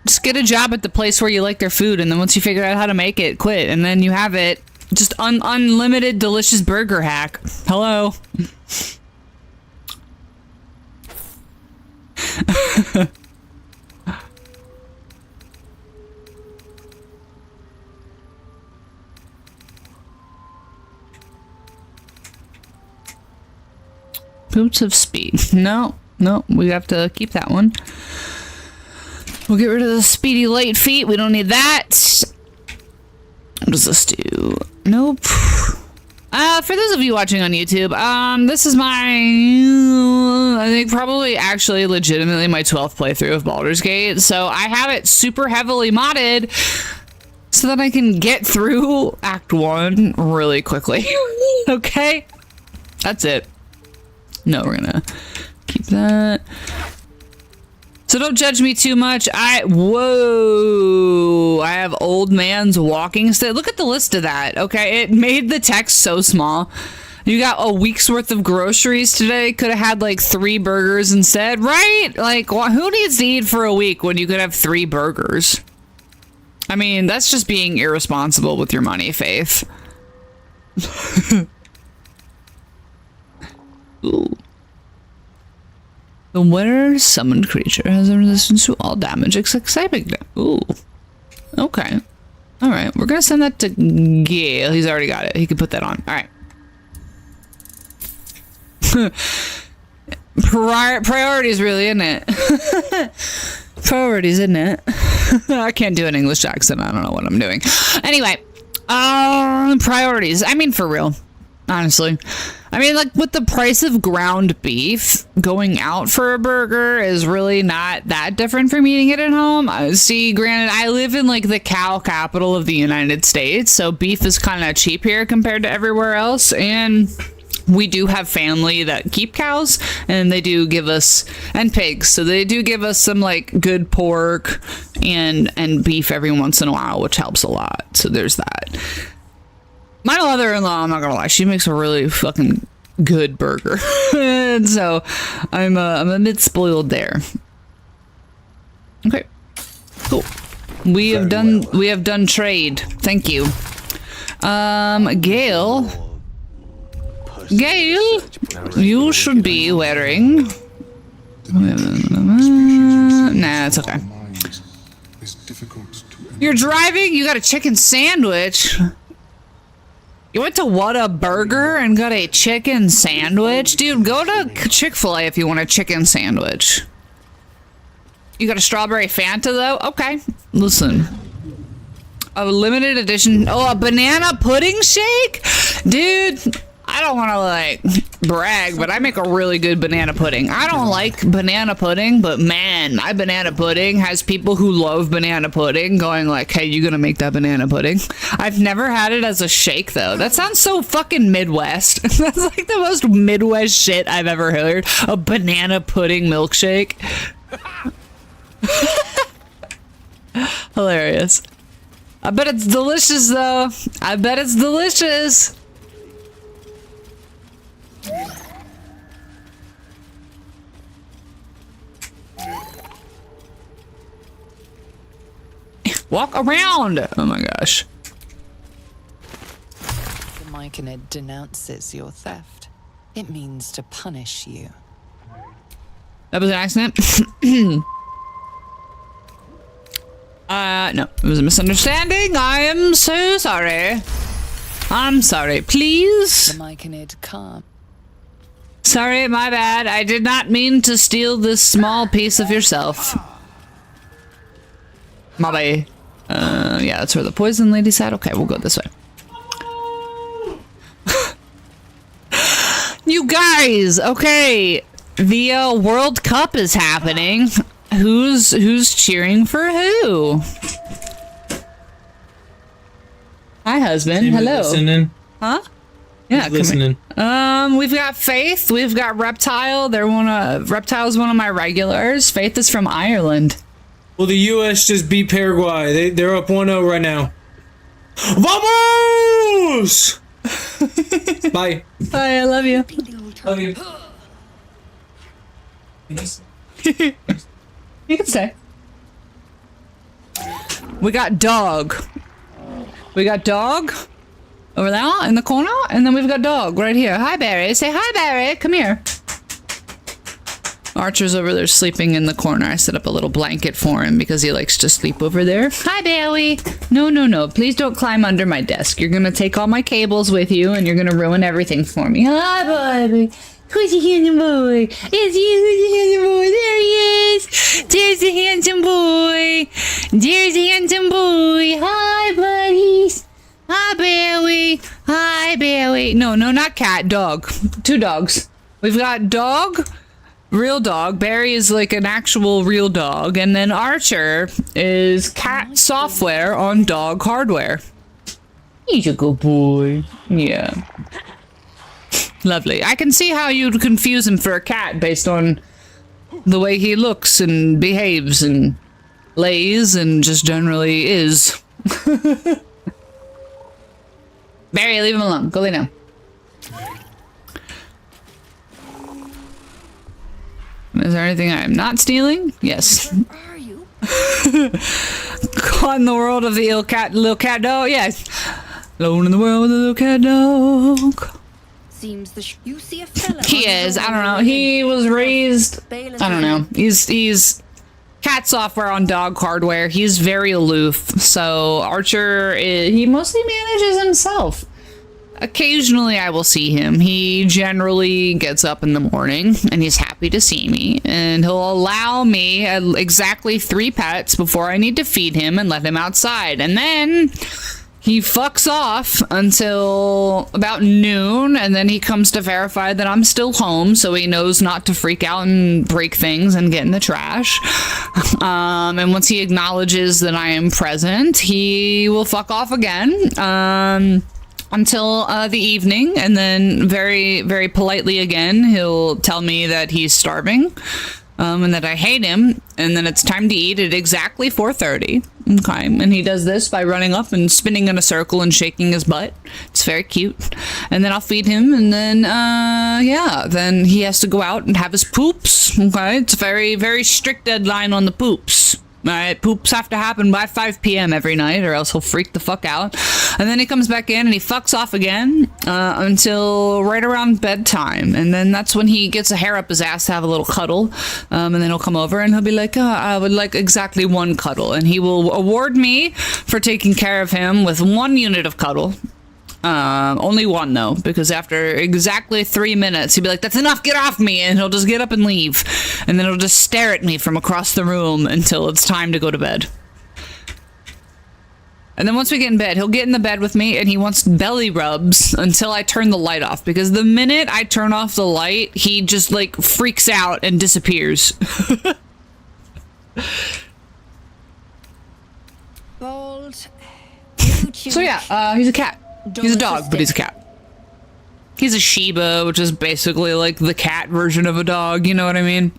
Just get a job at the place where you like their food, and then once you figure out how to make it, quit. And then you have it. Just unlimited delicious burger hack. Hello. Boots of speed. No, we have to keep that one. We'll get rid of the speedy late feet. We don't need that. What does this do? Nope. For those of you watching on YouTube, this is I think probably actually legitimately my 12th playthrough of Baldur's Gate. So I have it super heavily modded so that I can get through Act 1 really quickly. Okay? That's it. No, we're gonna keep that. So don't judge me too much. Whoa, I have old man's walking stick. Look at the list of that. Okay, it made the text so small. You got a week's worth of groceries today. Could have had like 3 burgers instead, right? Like, who needs to eat for a week when you could have 3 burgers? I mean, that's just being irresponsible with your money, Faith. Ooh. The winner summoned creature has a resistance to all damage except psychic damage. Ooh. Okay. Alright, we're gonna send that to Gale. He's already got it. He can put that on. Alright. Priorities, really, isn't it? Priorities, isn't it? I can't do an English accent. I don't know what I'm doing. Anyway, priorities. I mean, for real. Honestly. I mean, like, with the price of ground beef, going out for a burger is really not that different from eating it at home. See, granted, I live in, like, the cow capital of the United States, so beef is kind of cheap here compared to everywhere else, and we do have family that keep cows, and they do give us, and pigs, so they do give us some, like, good pork and beef every once in a while, which helps a lot, so there's that. My mother-in-law, I'm not gonna lie, she makes a really fucking good burger. And so I'm a bit spoiled there. Okay. Cool. We have done trade. Thank you. Gale, you should be wearing nah, it's okay. You're driving? You got a chicken sandwich? You went to Whataburger and got a chicken sandwich? Dude, go to Chick-fil-A if you want a chicken sandwich. You got a strawberry Fanta, though? Okay. Listen. A limited edition... Oh, a banana pudding shake? Dude, I don't want to, like, brag, but I make a really good banana pudding. I don't like banana pudding, but man, my banana pudding has people who love banana pudding going like, hey, you gonna make that banana pudding? I've never had it as a shake, though. That sounds so fucking Midwest. That's like the most Midwest shit I've ever heard. A banana pudding milkshake. Hilarious. I bet it's delicious, though. I bet it's delicious. Walk around! Oh my gosh.
The Myconid denounces your theft. It means to punish you.
That was an accident? No. It was a misunderstanding. I am so sorry. I'm sorry. Please?
The Myconid can't.
Sorry, my bad. I did not mean to steal this small piece of yourself. My bad. Yeah, that's where the poison lady sat. Okay, we'll go this way. You guys, okay. The World Cup is happening. Who's cheering for who? Hi, husband. Hello.
Listening.
Huh? Yeah,
listening.
We've got Faith. We've got Reptile. Reptile's one of my regulars. Faith is from Ireland.
Well, the U.S. just beat Paraguay. They're up 1-0 right now. Vamos! Bye.
Bye. I love you.
Love you.
You can stay. We got dog. We got dog over there in the corner, and then we've got dog right here. Hi, Barry. Say hi, Barry. Come here. Archer's over there sleeping in the corner. I set up a little blanket for him because he likes to sleep over there. Hi, Barry. No. Please don't climb under my desk. You're going to take all my cables with you, and you're going to ruin everything for me. Hi, baby. Who's the handsome boy? Is he? Who's the handsome boy? There he is. There's the handsome boy. There's the handsome boy. Hi, buddies. Hi, Barry. Hi, Barry. No, not cat. Dog. 2 dogs. We've got dog, real dog. Barry is like an actual real dog. And then Archer is cat software on dog hardware. He's a good boy. Yeah. Lovely. I can see how you'd confuse him for a cat based on the way he looks and behaves and lays and just generally is. Barry, leave him alone. Go lay down. Is there anything I'm not stealing? Yes.
Where are you?
Caught in the world of the little cat dog? Yes. Alone in the world with a little cat dog.
Seems you see a fella.
He is. I don't know. He was raised. I don't know. He's cat software on dog hardware. He's very aloof. So Archer, he mostly manages himself. Occasionally I will see him. He generally gets up in the morning and he's happy to see me, and he'll allow me exactly 3 pets before I need to feed him and let him outside. And then he fucks off until about noon, and then he comes to verify that I'm still home, so he knows not to freak out and break things and get in the trash. And once he acknowledges that I am present, he will fuck off again. Until the evening, and then very, very politely again, he'll tell me that he's starving, and that I hate him, and then it's time to eat at exactly 4:30. Okay, and he does this by running up and spinning in a circle and shaking his butt. It's very cute. And then I'll feed him, and then, yeah, then he has to go out and have his poops. Okay, it's a very, very strict deadline on the poops. Alright, poops have to happen by 5 p.m. every night, or else he'll freak the fuck out. And then he comes back in and he fucks off again until right around bedtime. And then that's when he gets a hair up his ass to have a little cuddle. And then he'll come over and he'll be like, I would like exactly 1 cuddle. And he will award me for taking care of him with 1 unit of cuddle. Only 1 though, because after exactly 3 minutes, he'll be like, that's enough, get off me, and he'll just get up and leave. And then he'll just stare at me from across the room until it's time to go to bed. And then once we get in bed, he'll get in the bed with me and he wants belly rubs until I turn the light off, because the minute I turn off the light, he just like freaks out and disappears.
Bold.
So yeah, he's a cat. He's a dog, but he's a cat. He's a Shiba, which is basically like the cat version of a dog, you know what I mean?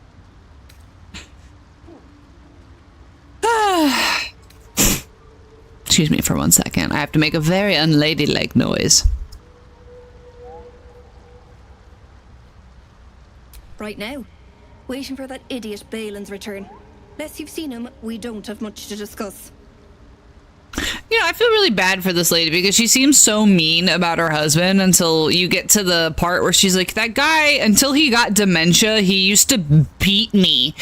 Excuse me for 1 second. I have to make a very unladylike noise.
Right now. Waiting for that idiot Balin's return. Unless you've seen him, we don't have much to discuss.
You know, I feel really bad for this lady because she seems so mean about her husband until you get to the part where she's like, that guy, until he got dementia, he used to beat me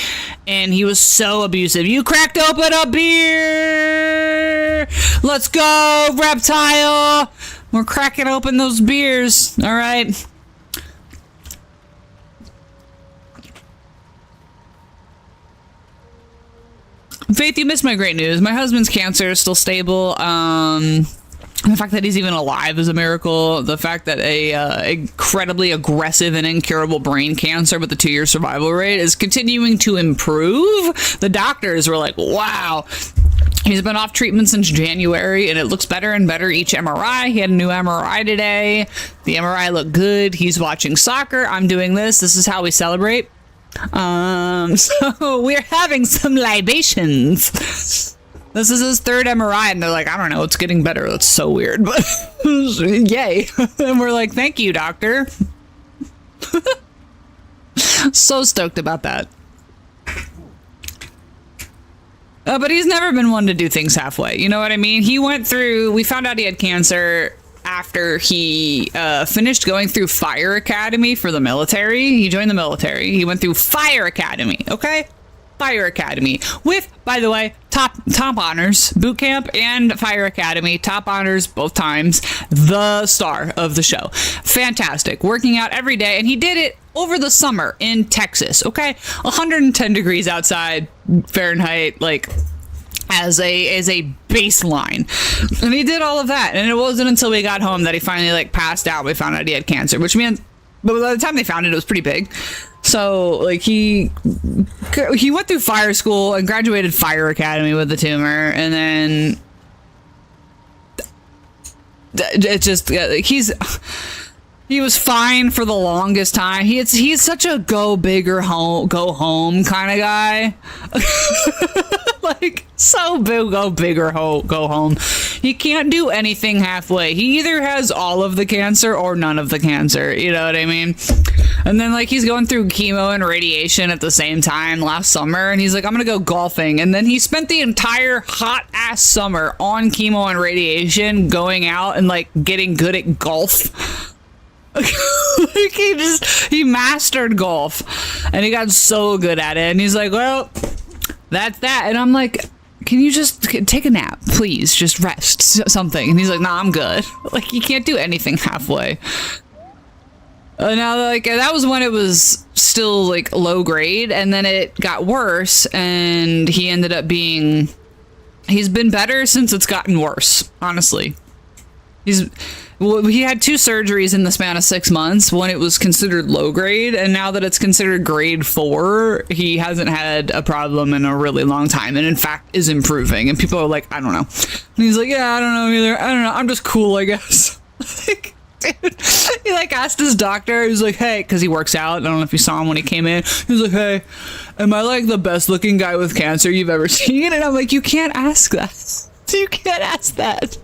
and he was so abusive. You cracked open a beer! Let's go, reptile! We're cracking open those beers, all right? Faith, you missed my great news. My husband's cancer is still stable. The fact that he's even alive is a miracle. The fact that a incredibly aggressive and incurable brain cancer with a 2-year survival rate is continuing to improve. The doctors were like, wow. He's been off treatment since January, and it looks better and better each MRI. He had a new MRI today. The MRI looked good. He's watching soccer. I'm doing this. This is how we celebrate. So we're having some libations. This is his 3rd MRI, and they're like, I don't know, it's getting better. That's so weird, but yay. And we're like, thank you, doctor. So stoked about that. But he's never been one to do things halfway. You know what I mean? We found out he had cancer after he finished going through Fire Academy for the military. He joined the military. He went through Fire Academy, okay? Fire Academy with, by the way, top honors, boot camp and Fire Academy, top honors both times, the star of the show. Fantastic, working out every day, and he did it over the summer in Texas, okay? 110 degrees outside Fahrenheit, like as a baseline, and he did all of that, and it wasn't until we got home that he finally like passed out. We found out he had cancer, which means, but by the time they found it, it was pretty big. So like he went through fire school and graduated Fire Academy with the tumor, and then it just he was fine for the longest time. He's such a go big or go home kind of guy. Like, so big, go big or go home. He can't do anything halfway. He either has all of the cancer or none of the cancer. You know what I mean? And then, like, he's going through chemo and radiation at the same time last summer. And he's like, I'm going to go golfing. And then he spent the entire hot-ass summer on chemo and radiation going out and, like, getting good at golf. Like, he mastered golf. And he got so good at it. And he's like, well, that's that. And I'm like, can you just take a nap, please? Just rest, something. And he's like, nah, I'm good. Like, you can't do anything halfway. Now, like, that was when it was still, like, low grade, and then it got worse, and he ended up being... He's been better since it's gotten worse, honestly. He had 2 surgeries in the span of 6 months when it was considered low grade, and now that it's considered grade 4, he hasn't had a problem in a really long time, and in fact is improving. And people are like, I don't know. And he's like, yeah, I don't know either. I don't know. I'm just cool, I guess. Like, dude, he like asked his doctor, he was like, hey, because he works out, I don't know if you saw him when he came in, he was like, hey, am I like the best looking guy with cancer you've ever seen? And I'm like, you can't ask that. You can't ask that.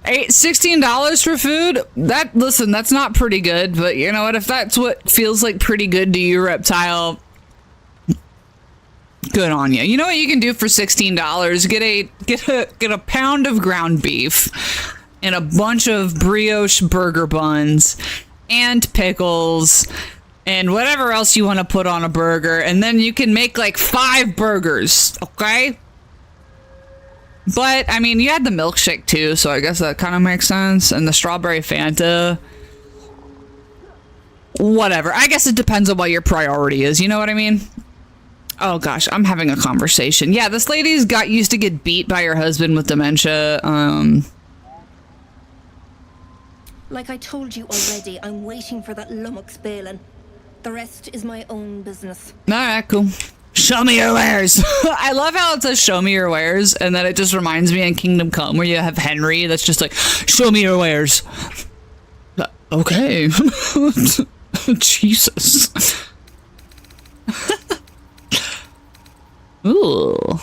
$16 for food? Listen, that's not pretty good, but you know what, if that's what feels like pretty good to you, Reptile, good on you. You know what you can do for $16? Get a pound of ground beef and a bunch of brioche burger buns and pickles and whatever else you want to put on a burger, and then you can make like 5 burgers, okay? But I mean, you had the milkshake too, so I guess that kind of makes sense, and the strawberry Fanta. Whatever. I guess it depends on what your priority is, you know what I mean? Oh gosh, I'm having a conversation. Yeah, this lady's got used to get beat by her husband with dementia.
Like I told you already, I'm waiting for that lummox Balin. The rest is my own business.
Alright, cool. Show me your wares. I love how it says show me your wares, and then it just reminds me in Kingdom Come where you have Henry that's just like, show me your wares. Okay. Jesus. Ooh.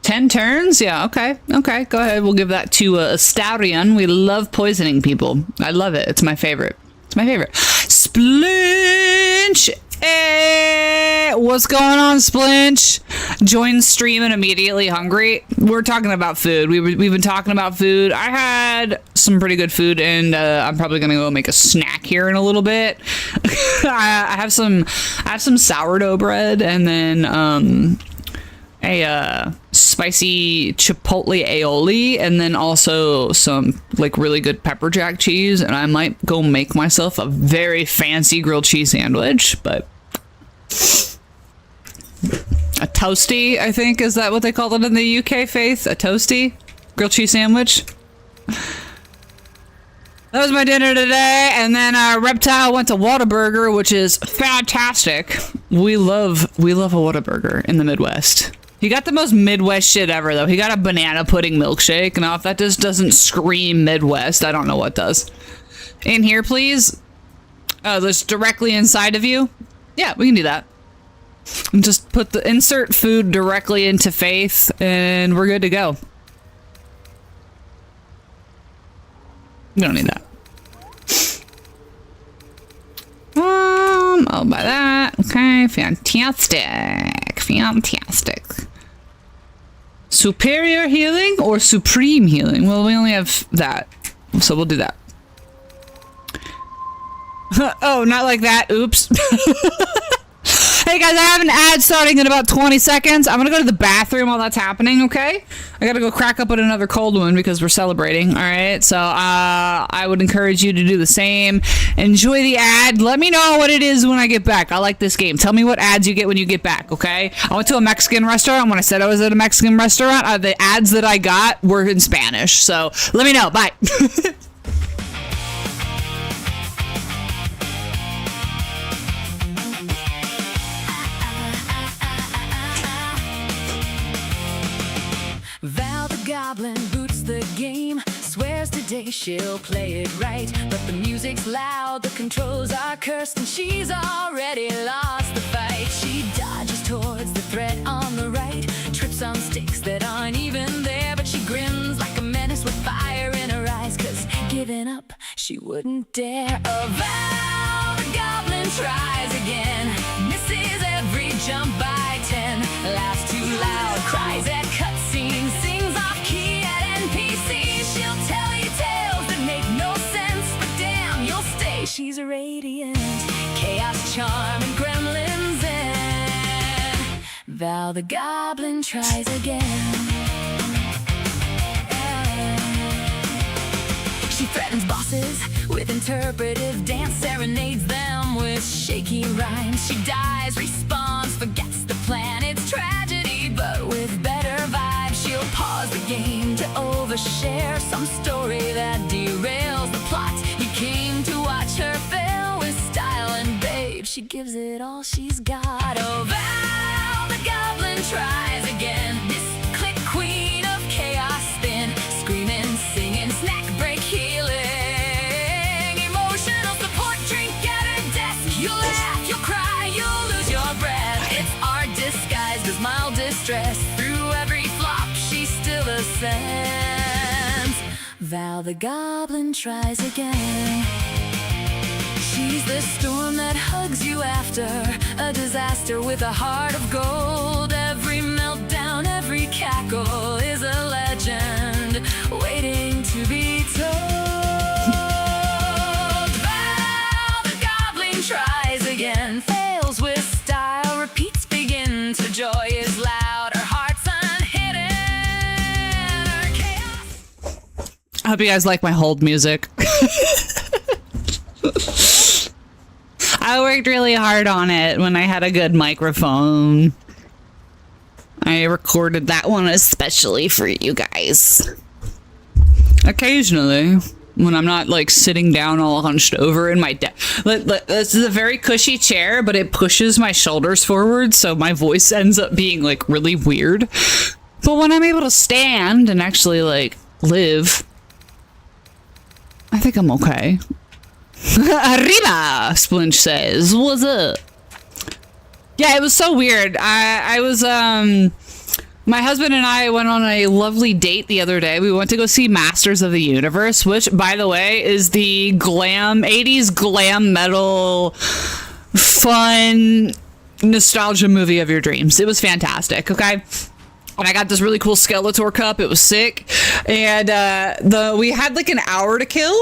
10 turns? Yeah, okay. Okay, go ahead. We'll give that to Astarion. We love poisoning people. I love it. It's my favorite. It's my favorite. Splinch! Hey! What's going on, Splinch? Join stream and immediately hungry. We're talking about food. We've been talking about food. I had some pretty good food, and I'm probably gonna go make a snack here in a little bit. I have some sourdough bread, and then a spicy chipotle aioli, and then also some like really good pepper jack cheese, and I might go make myself a very fancy grilled cheese sandwich, but a toasty, I think, is that what they call it in the UK, Faith? A toasty grilled cheese sandwich. That was my dinner today, and then Reptile went to Whataburger, which is fantastic. We love a Whataburger in the Midwest. He got the most Midwest shit ever, though. He got a banana pudding milkshake. Now, if that just doesn't scream Midwest, I don't know what does. In here, please. Oh, that's directly inside of you? Yeah, we can do that. And just put the insert food directly into Faith, and we're good to go. We don't need that. I'll buy that. Okay, fantastic. Fantastic. Superior healing or supreme healing? Well, we only have that, so we'll do that. Oh, not like that. Oops. Hey guys, I have an ad starting in about 20 seconds. I'm gonna go to the bathroom while that's happening, okay? I gotta go crack up with another cold one because we're celebrating, alright? So, I would encourage you to do the same. Enjoy the ad. Let me know what it is when I get back. I like this game. Tell me what ads you get when you get back, okay? I went to a Mexican restaurant. When I said I was at a Mexican restaurant, the ads that I got were in Spanish. So, let me know. Bye.
Val the Goblin boots the game, swears today she'll play it right. But the music's loud, the controls are cursed, and she's already lost the fight. She dodges towards the threat on the right, trips on sticks that aren't even there, but she grins like a menace with fire in her eyes, 'cause giving up she wouldn't dare. Oh, Val the goblin tries again, misses every jump by 10, laughs too loud, cries at cutscenes, sings off key at NPCs. She'll tell you tales that make no sense, but damn, you'll stay. She's radiant, chaos, charm, and gremlins in. Val the goblin tries again. She threatens bosses with interpretive dance, serenades them with shaky rhymes. She dies, respawns, forgets the plan. It's tragedy, but with better vibes. She'll pause the game to overshare some story that derails the plot. You came to watch her fail with style, and babe, she gives it all she's got. Oh, Val the goblin tries again. This click queen of chaos spin, screaming, singing, snack break, healing, emotional support, drink at her desk. You'll laugh, you'll cry, you'll lose your breath. It's art disguised as mild distress. Through every flop, she's still ascends. Val the goblin tries again. She's the storm that hugs you after a disaster with a heart of gold. Every meltdown, every cackle is a legend waiting to be told. Val the goblin tries again, fails with style, repeats begin to joy is loud, her heart's unhidden, her chaos.
I hope you guys like my hold music. I worked really hard on it when I had a good microphone. I recorded that one especially for you guys. Occasionally, when I'm not like sitting down all hunched over in my desk. This is a very cushy chair, but it pushes my shoulders forward, so my voice ends up being like really weird. But when I'm able to stand and actually like live, I think I'm okay. Arriba, Splinch says. What's up? Yeah, it was so weird. I was, my husband and I went on a lovely date the other day. We went to go see Masters of the Universe, which, by the way, is the 80s glam metal, fun, nostalgia movie of your dreams. It was fantastic, okay? And I got this really cool Skeletor cup. It was sick. And we had like an hour to kill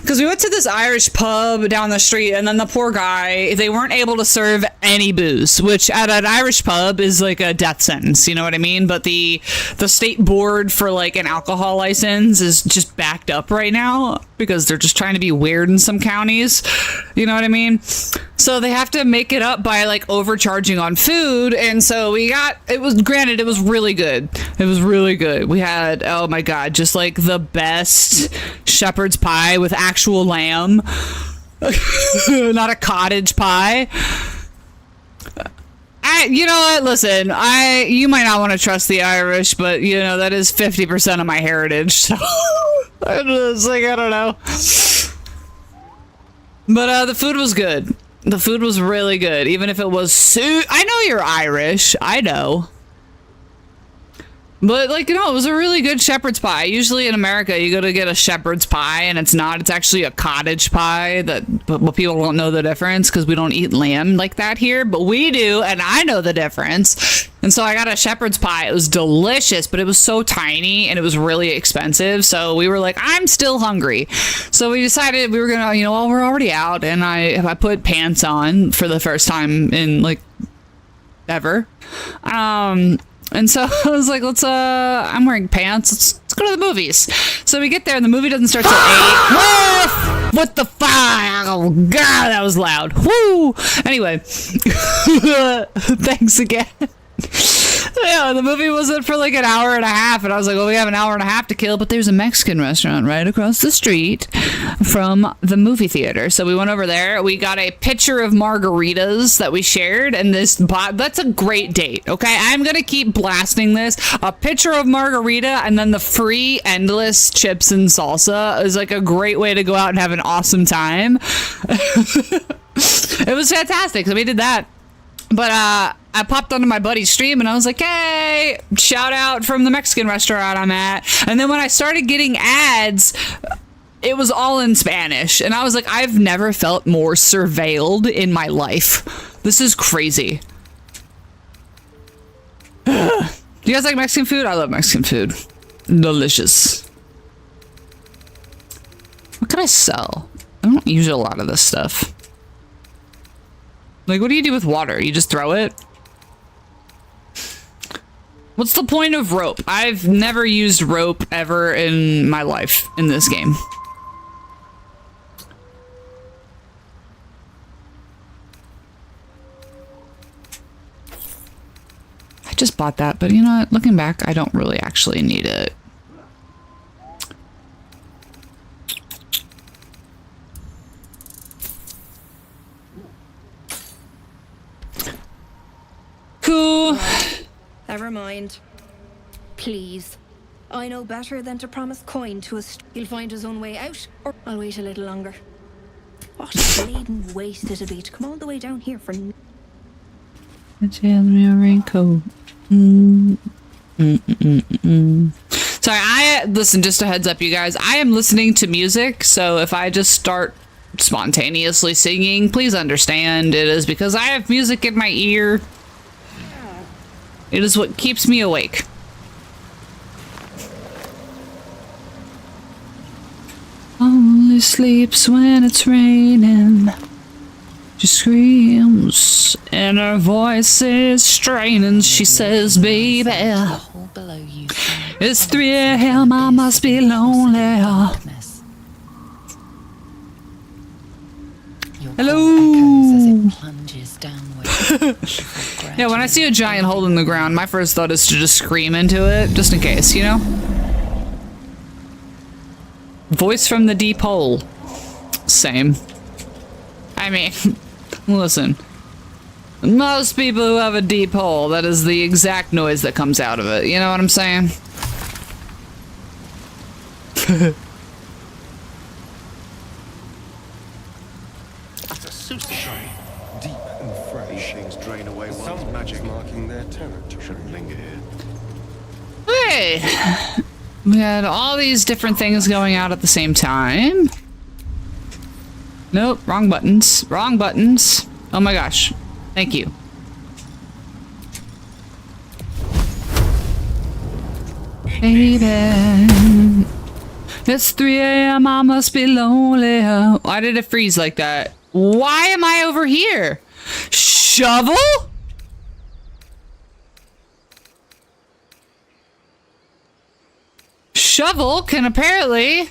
because we went to this Irish pub down the street, and then the poor guy, they weren't able to serve any booze, which at an Irish pub is like a death sentence, you know what I mean? But the state board for like an alcohol license is just backed up right now because they're just trying to be weird in some counties, you know what I mean? So they have to make it up by like overcharging on food. And so it was really good. It was really good. We had, oh my God, just like the best shepherd's pie with actual lamb, not a cottage pie. You know what? Listen, you might not want to trust the Irish, but you know, that is 50% of my heritage. So I don't know. But the food was good. The food was really good, even if it was I know you're Irish. I know. But, like, it was a really good shepherd's pie. Usually in America, you go to get a shepherd's pie, and it's actually a cottage pie. But people don't know the difference because we don't eat lamb like that here. But we do, and I know the difference. And so I got a shepherd's pie. It was delicious, but it was so tiny, and it was really expensive. So we were like, I'm still hungry. So we decided we were going to, well, we're already out. And I put pants on for the first time in, like, ever. And so I was like, I'm wearing pants. Let's go to the movies. So we get there and the movie doesn't start till 8. What the fuck? Oh, God, that was loud. Woo! Anyway, thanks again. Yeah, the movie wasn't for like an hour and a half, and I was like, well, we have an hour and a half to kill, but there's a Mexican restaurant right across the street from the movie theater. So we went over there. We got a pitcher of margaritas that we shared, and that's a great date, okay? I'm gonna keep blasting this. A pitcher of margarita and then the free endless chips and salsa is like a great way to go out and have an awesome time. It was fantastic. So we did that. But I popped onto my buddy's stream and I was like, hey, shout out from the Mexican restaurant I'm at. And then when I started getting ads, it was all in Spanish. And I was like, I've never felt more surveilled in my life. This is crazy. Do you guys like Mexican food? I love Mexican food. Delicious. What can I sell? I don't use a lot of this stuff. Like, what do you do with water? You just throw it? What's the point of rope? I've never used rope ever in my life in this game. I just bought that, but you know what? Looking back, I don't really actually need it. Cool.
Never mind. Please. I know better than to promise coin to us. He'll find his own way out, or I'll wait a little longer. What a bleeding waste it'll be to come all the way down here for...
Sorry, listen, just a heads up, you guys. I am listening to music, so if I just start spontaneously singing, please understand it is because I have music in my ear. It is what keeps me awake. Only sleeps when it's raining. She screams and her voice is straining. She says, baby, it's 3 a.m. I must be lonely. Hello. Yeah, when I see a giant hole in the ground, my first thought is to just scream into it, just in case, you know? Voice from the deep hole. Same. I mean, listen. Most people who have a deep hole, that is the exact noise that comes out of it. You know what I'm saying?
Deep and fresh. Things drain away one's magic, marking their territory. Shouldn't linger here.
Hey! We had all these different things going out at the same time. Nope, wrong buttons. Wrong buttons. Oh my gosh. Thank you. Baby, it's 3 a.m. I must be lonely. Why did it freeze like that? Why am I over here? Shovel? Shovel can apparently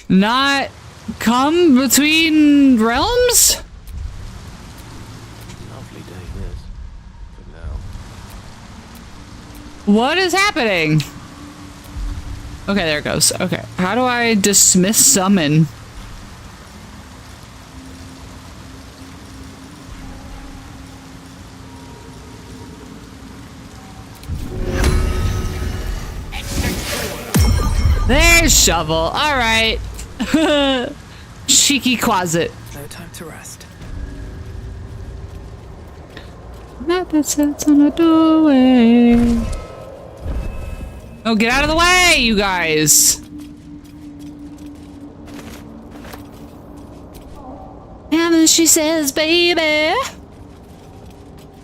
not come between realms?
Lovely day this. For now.
What is happening? Okay, there it goes. Okay, how do I dismiss summon? There's Shovel. All right. Cheeky closet.
No time to rest.
Not that sits on the doorway. Oh, get out of the way, you guys. And then she says, baby,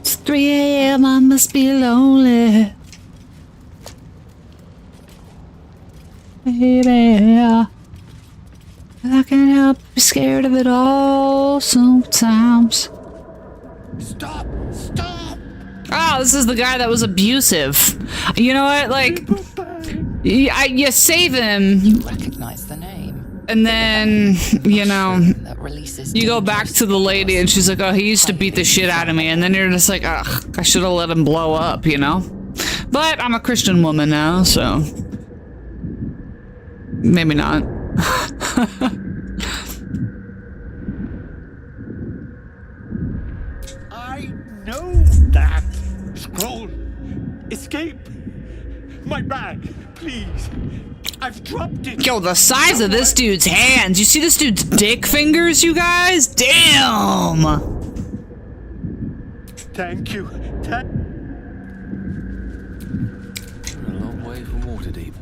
it's 3 a.m. I must be lonely. Baby, I can't help be scared of it all sometimes.
Stop! Stop!
Oh, this is the guy that was abusive. You know what? Like, you save him.
You recognize the name.
And then, you know,
that releases
you go back to the lady and she's like, oh, he used to beat the shit out of me. And then you're just like, ugh, I should have let him blow up, you know? But I'm a Christian woman now, so maybe not.
I know that. Scroll. Escape. My bag, please. I've dropped it.
Yo, the size of this dude's hands. You see this dude's dick fingers, you guys? Damn.
Thank you.
We're a long way from Waterdeep.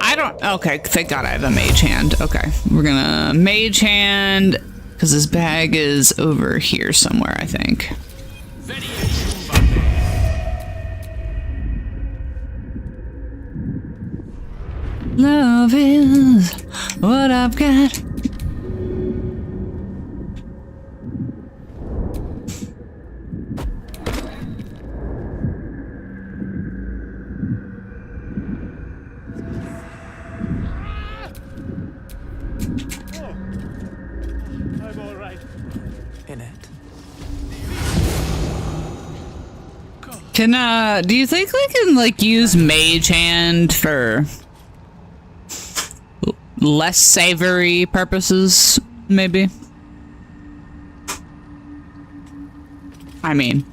I don't... Okay, thank God I have a mage hand. Okay, we're gonna mage hand, because his bag is over here somewhere, I think. Love is what I've got.
I'm all right.
In it.
Can, do you think we can, like, use mage hand for less savory purposes, maybe? I mean,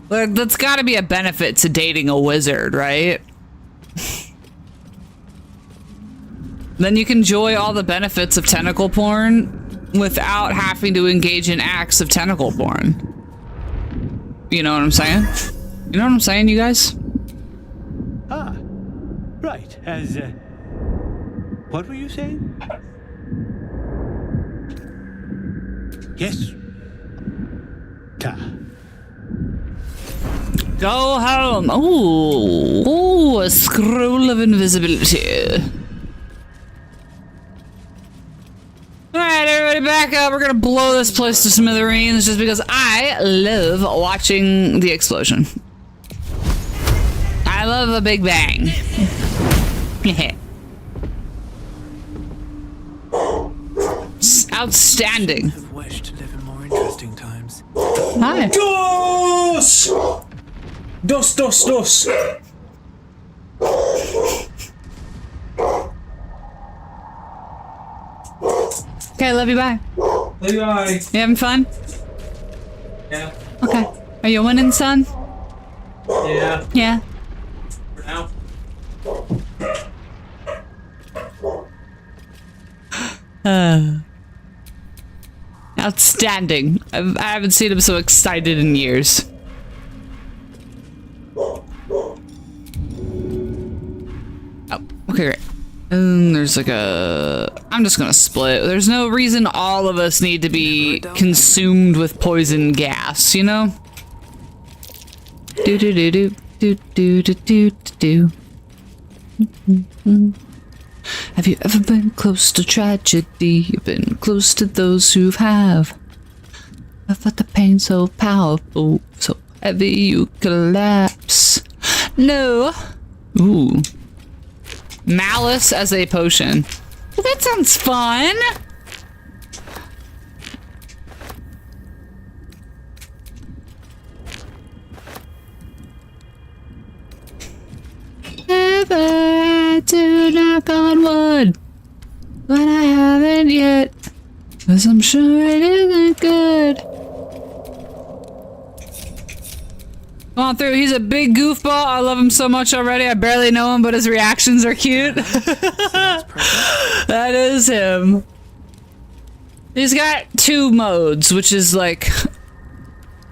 that's gotta be a benefit to dating a wizard, right? Then you can enjoy all the benefits of tentacle porn without having to engage in acts of tentacle porn. You know what I'm saying? You know what I'm saying, you guys?
Ah, right. As, what were you saying? Yes. Ta.
Go home. Ooh, a scroll of invisibility. Alright, everybody back up. We're gonna blow this place to smithereens just because I love watching the explosion. I love a big bang. Outstanding.
I've wished to live in more interesting times.
Hi.
Dos! Dos, dos, dos.
Okay, love you, bye.
Bye.
You having fun?
Yeah.
Okay. Are you winning, son?
Yeah.
Yeah.
For now.
Outstanding. I haven't seen him so excited in years. Oh, okay, great. And there's like a... I'm just gonna split. There's no reason all of us need to be consumed with poison gas, you know? Do do do do do do do do do. Have you ever been close to tragedy? You've been close to those who have. I felt the pain so powerful, so heavy you collapse. No. Ooh. Malice as a potion. Well, that sounds fun. Never had to knock on wood, but I haven't yet, 'cause I'm sure it isn't good. Come on through. He's a big goofball. I love him so much already. I barely know him, but his reactions are cute. That is him. He's got two modes, which is like,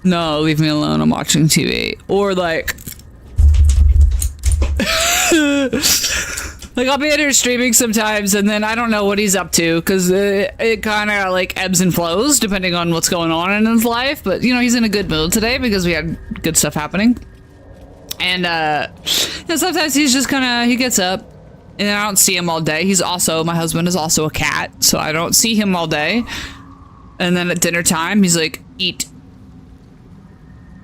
no, leave me alone, I'm watching TV. Or like, like I'll be in here streaming sometimes and then I don't know what he's up to because it kind of like ebbs and flows depending on what's going on in his life. But you know, he's in a good mood today because we had good stuff happening. And you know, sometimes he's just kind of, he gets up and I don't see him all day. He's also, my husband is also a cat, so I don't see him all day. And then at dinner time, he's like, eat.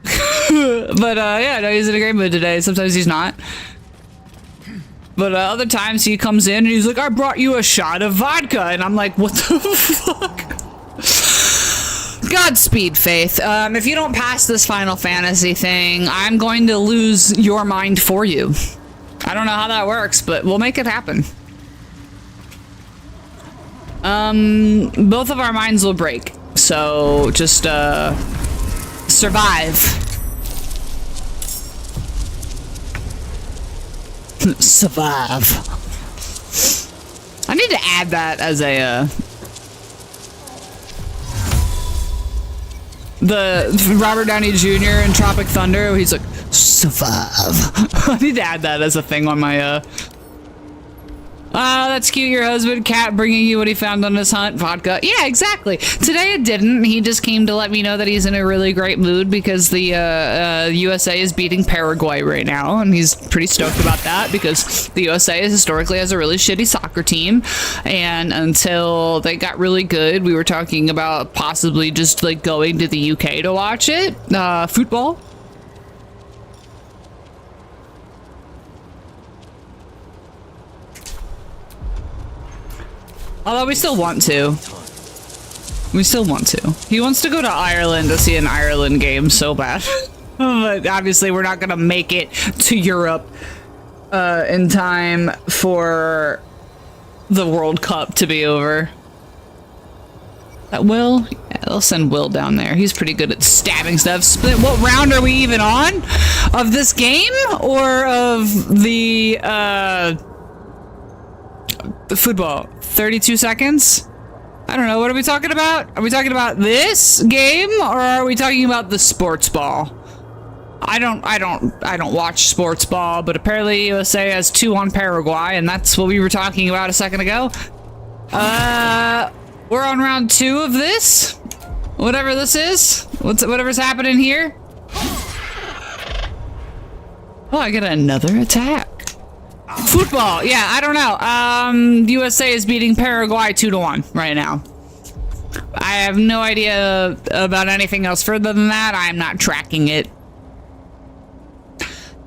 But yeah, no, he's in a great mood today. Sometimes he's not. But other times he comes in and he's like, I brought you a shot of vodka. And I'm like, what the fuck? Godspeed, Faith. If you don't pass this Final Fantasy thing, I'm going to lose your mind for you. I don't know how that works, but we'll make it happen. Both of our minds will break. So just, survive. Survive. I need to add that as a, the Robert Downey Jr. in Tropic Thunder, he's like, survive. I need to add that as a thing on my, that's cute, your husband, Cat, bringing you what he found on his hunt, vodka. Yeah, exactly. Today it didn't. He just came to let me know that he's in a really great mood because the USA is beating Paraguay right now, and he's pretty stoked about that because the USA historically has a really shitty soccer team, and until they got really good, we were talking about possibly just like going to the UK to watch it. Football. Although we still want to. We still want to. He wants to go to Ireland to see an Ireland game so bad. But obviously we're not gonna make it to Europe in time for the World Cup to be over. Will? Yeah, they'll send Will down there. He's pretty good at stabbing stuff. Split. What round are we even on? Of this game? Or of the football? 32 seconds? I don't know. What are we talking about? Are we talking about this game or are we talking about the sports ball? I don't watch sports ball, but apparently USA has 2 on Paraguay, and that's what we were talking about a second ago. We're on round 2 of this. Whatever this is. Whatever's happening here. Oh, I get another attack. Football, yeah, I don't know. USA is beating Paraguay 2-1 right now. I have no idea about anything else further than that. I'm not tracking it.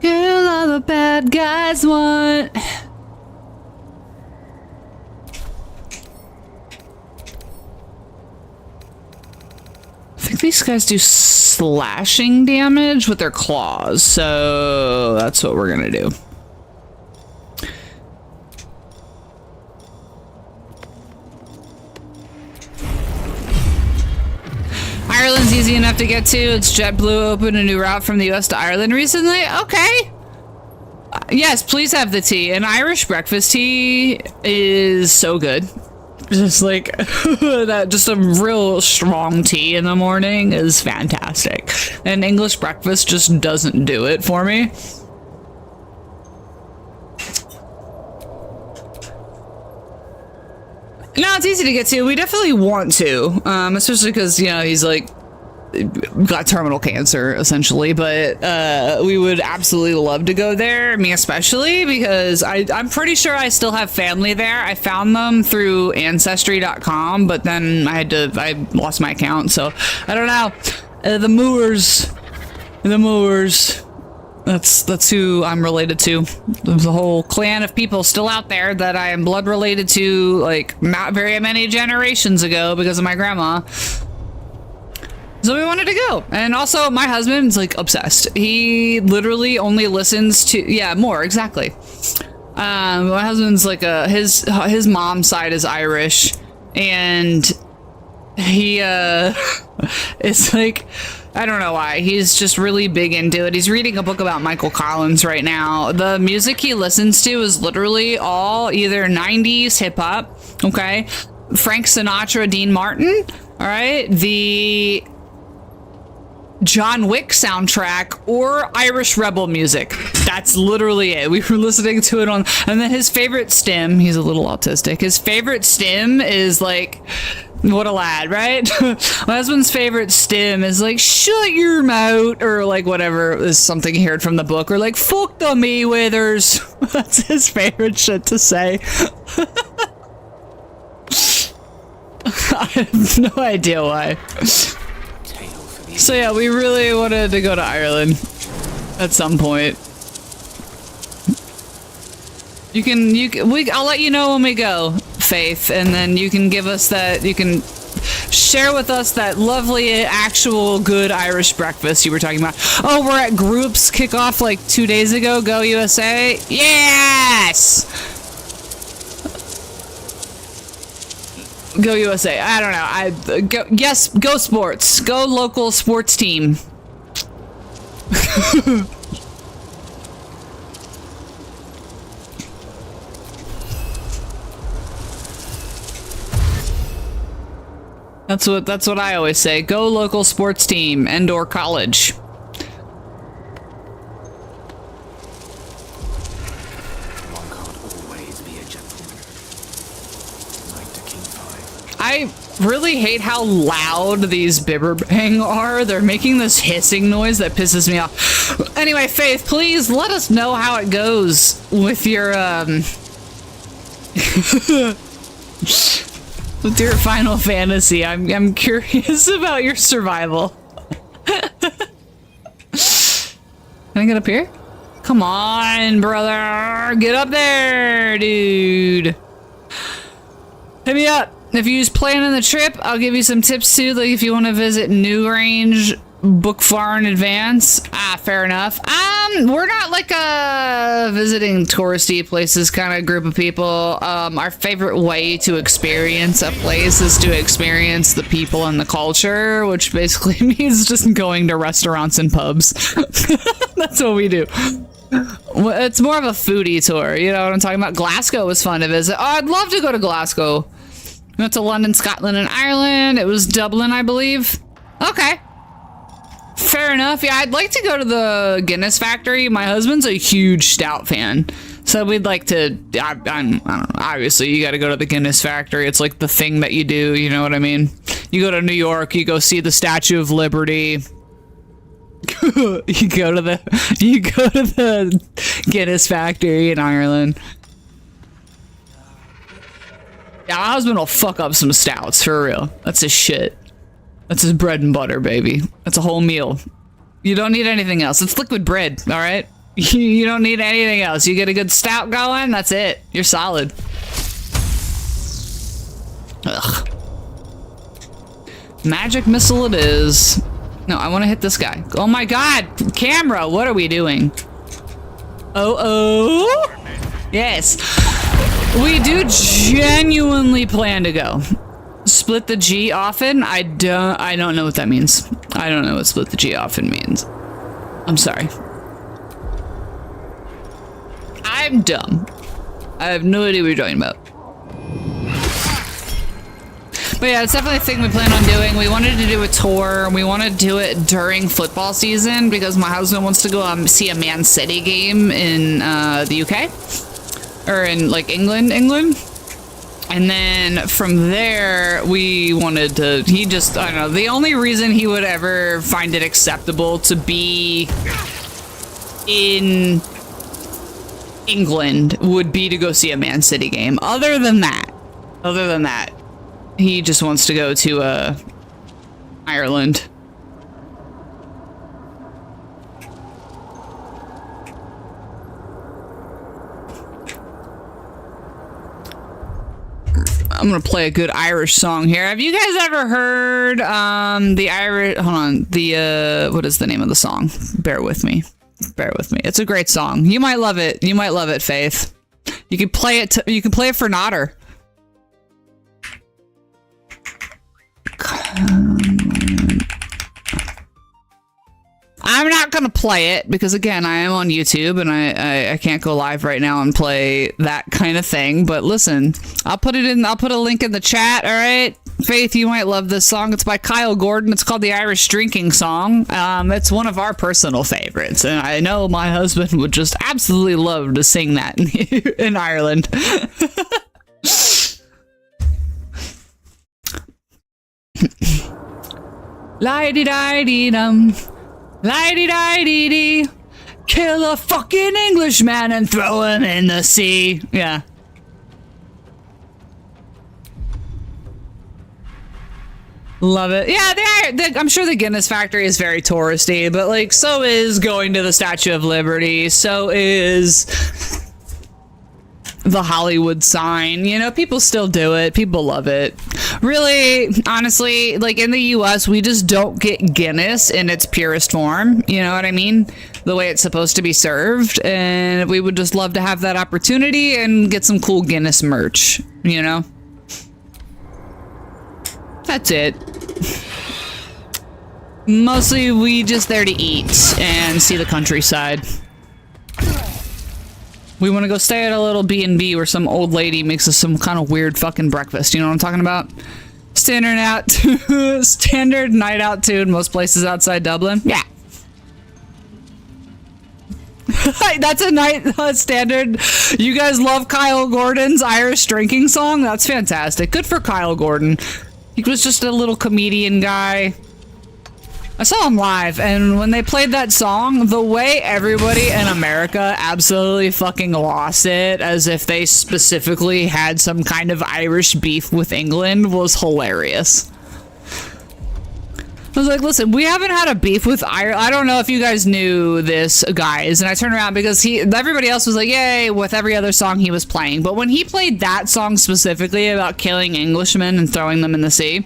Girl, all the bad guys want. I think these guys do slashing damage with their claws, so that's what we're gonna do. Ireland's easy enough to get to. It's JetBlue opened a new route from the US to Ireland recently. Okay. Yes, please have the tea. An Irish breakfast tea is so good. Just like that, just a real strong tea in the morning is fantastic. An English breakfast just doesn't do it for me. No, it's easy to get to. We definitely want to, especially because, you know, he's like got terminal cancer essentially, but we would absolutely love to go there. Me especially because I'm pretty sure I still have family there. I found them through ancestry.com, but then I lost my account, so I don't know. The Moors. That's who I'm related to. There's a whole clan of people still out there that I am blood related to, like, not very many generations ago because of my grandma. So we wanted to go. And also, my husband's, like, obsessed. He literally only listens to... Yeah, more, exactly. My husband's, like, his mom's side is Irish. And he, it's like... I don't know why. He's just really big into it. He's reading a book about Michael Collins right now. The music he listens to is literally all either 90s hip-hop, okay? Frank Sinatra, Dean Martin, all right? The John Wick soundtrack or Irish rebel music. That's literally it. We were listening to it on... And then his favorite stim, he's a little autistic, his favorite stim is like... What a lad, right? My husband's favorite stim is like, shut your mouth, or like whatever is something he heard from the book, or like, fuck the Mayweathers. That's his favorite shit to say. I have no idea why. So yeah, we really wanted to go to Ireland at some point. I'll let you know when we go, Faith, and then you can give us that. You can share with us that lovely, actual, good Irish breakfast you were talking about. Oh, we're at groups kickoff like 2 days ago. Go USA! Yes! Go USA. I don't know. Yes, go sports. Go local sports team. That's what I always say. Go local sports team and or college.
One can't always be a gentleman. Knight to King 5.
I really hate how loud these bibberbang are. They're making this hissing noise that pisses me off. Anyway, Faith, please let us know how it goes with your with your Final Fantasy. I'm curious about your survival. Can I get up here? Come on, brother. Get up there, dude. Hit me up. If you're just planning the trip, I'll give you some tips too, like if you want to visit New Range, book far in advance. Fair enough. We're not like a visiting touristy places kind of group of people. Our favorite way to experience a place is to experience the people and the culture, which basically means just going to restaurants and pubs. That's what we do. It's more of a foodie tour, you know what I'm talking about? Glasgow was fun to visit. Oh, I'd love to go to Glasgow. We went to London, Scotland, and Ireland. It was Dublin, I believe. Okay. Fair enough. Yeah, I'd like to go to the Guinness factory. My husband's a huge stout fan. So we'd like to, I don't know, obviously you got to go to the Guinness factory. It's like the thing that you do, you know what I mean? You go to New York, you go see the Statue of Liberty. you go to the Guinness factory in Ireland. Yeah, my husband will fuck up some stouts, for real. That's his shit. That's his bread and butter, baby. That's a whole meal. You don't need anything else. It's liquid bread, all right? You don't need anything else. You get a good stout going, that's it. You're solid. Ugh. Magic missile it is. No, I want to hit this guy. Oh my god! Camera, what are we doing? Oh. Yes. We do genuinely plan to go. Split the G often? I don't know what that means. I don't know what split the G often means. I'm sorry. I'm dumb. I have no idea what you're talking about. But yeah, it's definitely a thing we plan on doing. We wanted to do a tour. We want to do it during football season because my husband wants to go see a Man City game in the UK. Or in like England. And then from there, we wanted to, I don't know, the only reason he would ever find it acceptable to be in England would be to go see a Man City game. Other than that, he just wants to go to Ireland. I'm gonna play a good Irish song here. Have you guys ever heard the Irish? Hold on, what is the name of the song? Bear with me. It's a great song. You might love it. Faith. You can play it. You can play it for Nodder. I'm not gonna play it because again, I am on YouTube and I can't go live right now and play that kind of thing. But listen, I'll put a link in the chat. All right, Faith, you might love this song. It's by Kyle Gordon. It's called the Irish Drinking Song. It's one of our personal favorites, and I know my husband would just absolutely love to sing that in Ireland. La-di-di-di-dum. La-di-di-di-di. Kill a fucking Englishman and throw him in the sea. Yeah. Love it. Yeah, I'm sure the Guinness factory is very touristy, but like, so is going to the Statue of Liberty. So is the Hollywood sign. You know, people still do it. People love it. Really, honestly, like in the US, we just don't get Guinness in its purest form. You know what I mean? The way it's supposed to be served. And we would just love to have that opportunity and get some cool Guinness merch, you know? That's it. Mostly we just there to eat and see the countryside. We want to go stay at a little B&B where some old lady makes us some kind of weird fucking breakfast. You know what I'm talking about? Standard night out too in most places outside Dublin. Yeah. That's a night standard. You guys love Kyle Gordon's Irish drinking song? That's fantastic. Good for Kyle Gordon. He was just a little comedian guy. I saw him live, and when they played that song, the way everybody in America absolutely fucking lost it, as if they specifically had some kind of Irish beef with England, was hilarious. I was like, listen, we haven't had a beef with Ireland. I don't know if you guys knew this, guys. And I turned around because everybody else was like, yay, with every other song he was playing. But when he played that song specifically about killing Englishmen and throwing them in the sea,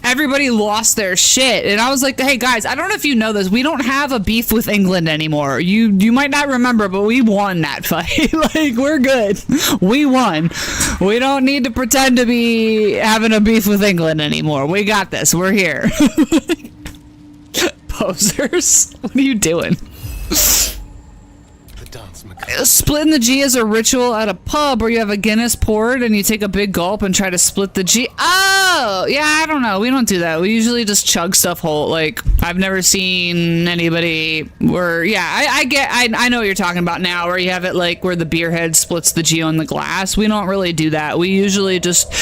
everybody lost their shit. And I was like, hey, guys, I don't know if you know this. We don't have a beef with England anymore. You might not remember, but we won that fight. Like, we're good. We won. We don't need to pretend to be having a beef with England anymore. We got this. We're here. Posers. What are you doing?
The dance
Splitting the G is a ritual at a pub where you have a Guinness poured and you take a big gulp and try to split the G. Oh, yeah, I don't know. We don't do that. We usually just chug stuff whole. Like, I've never seen anybody where, yeah, I know what you're talking about now, where you have it like where the beer head splits the G on the glass. We don't really do that. We usually just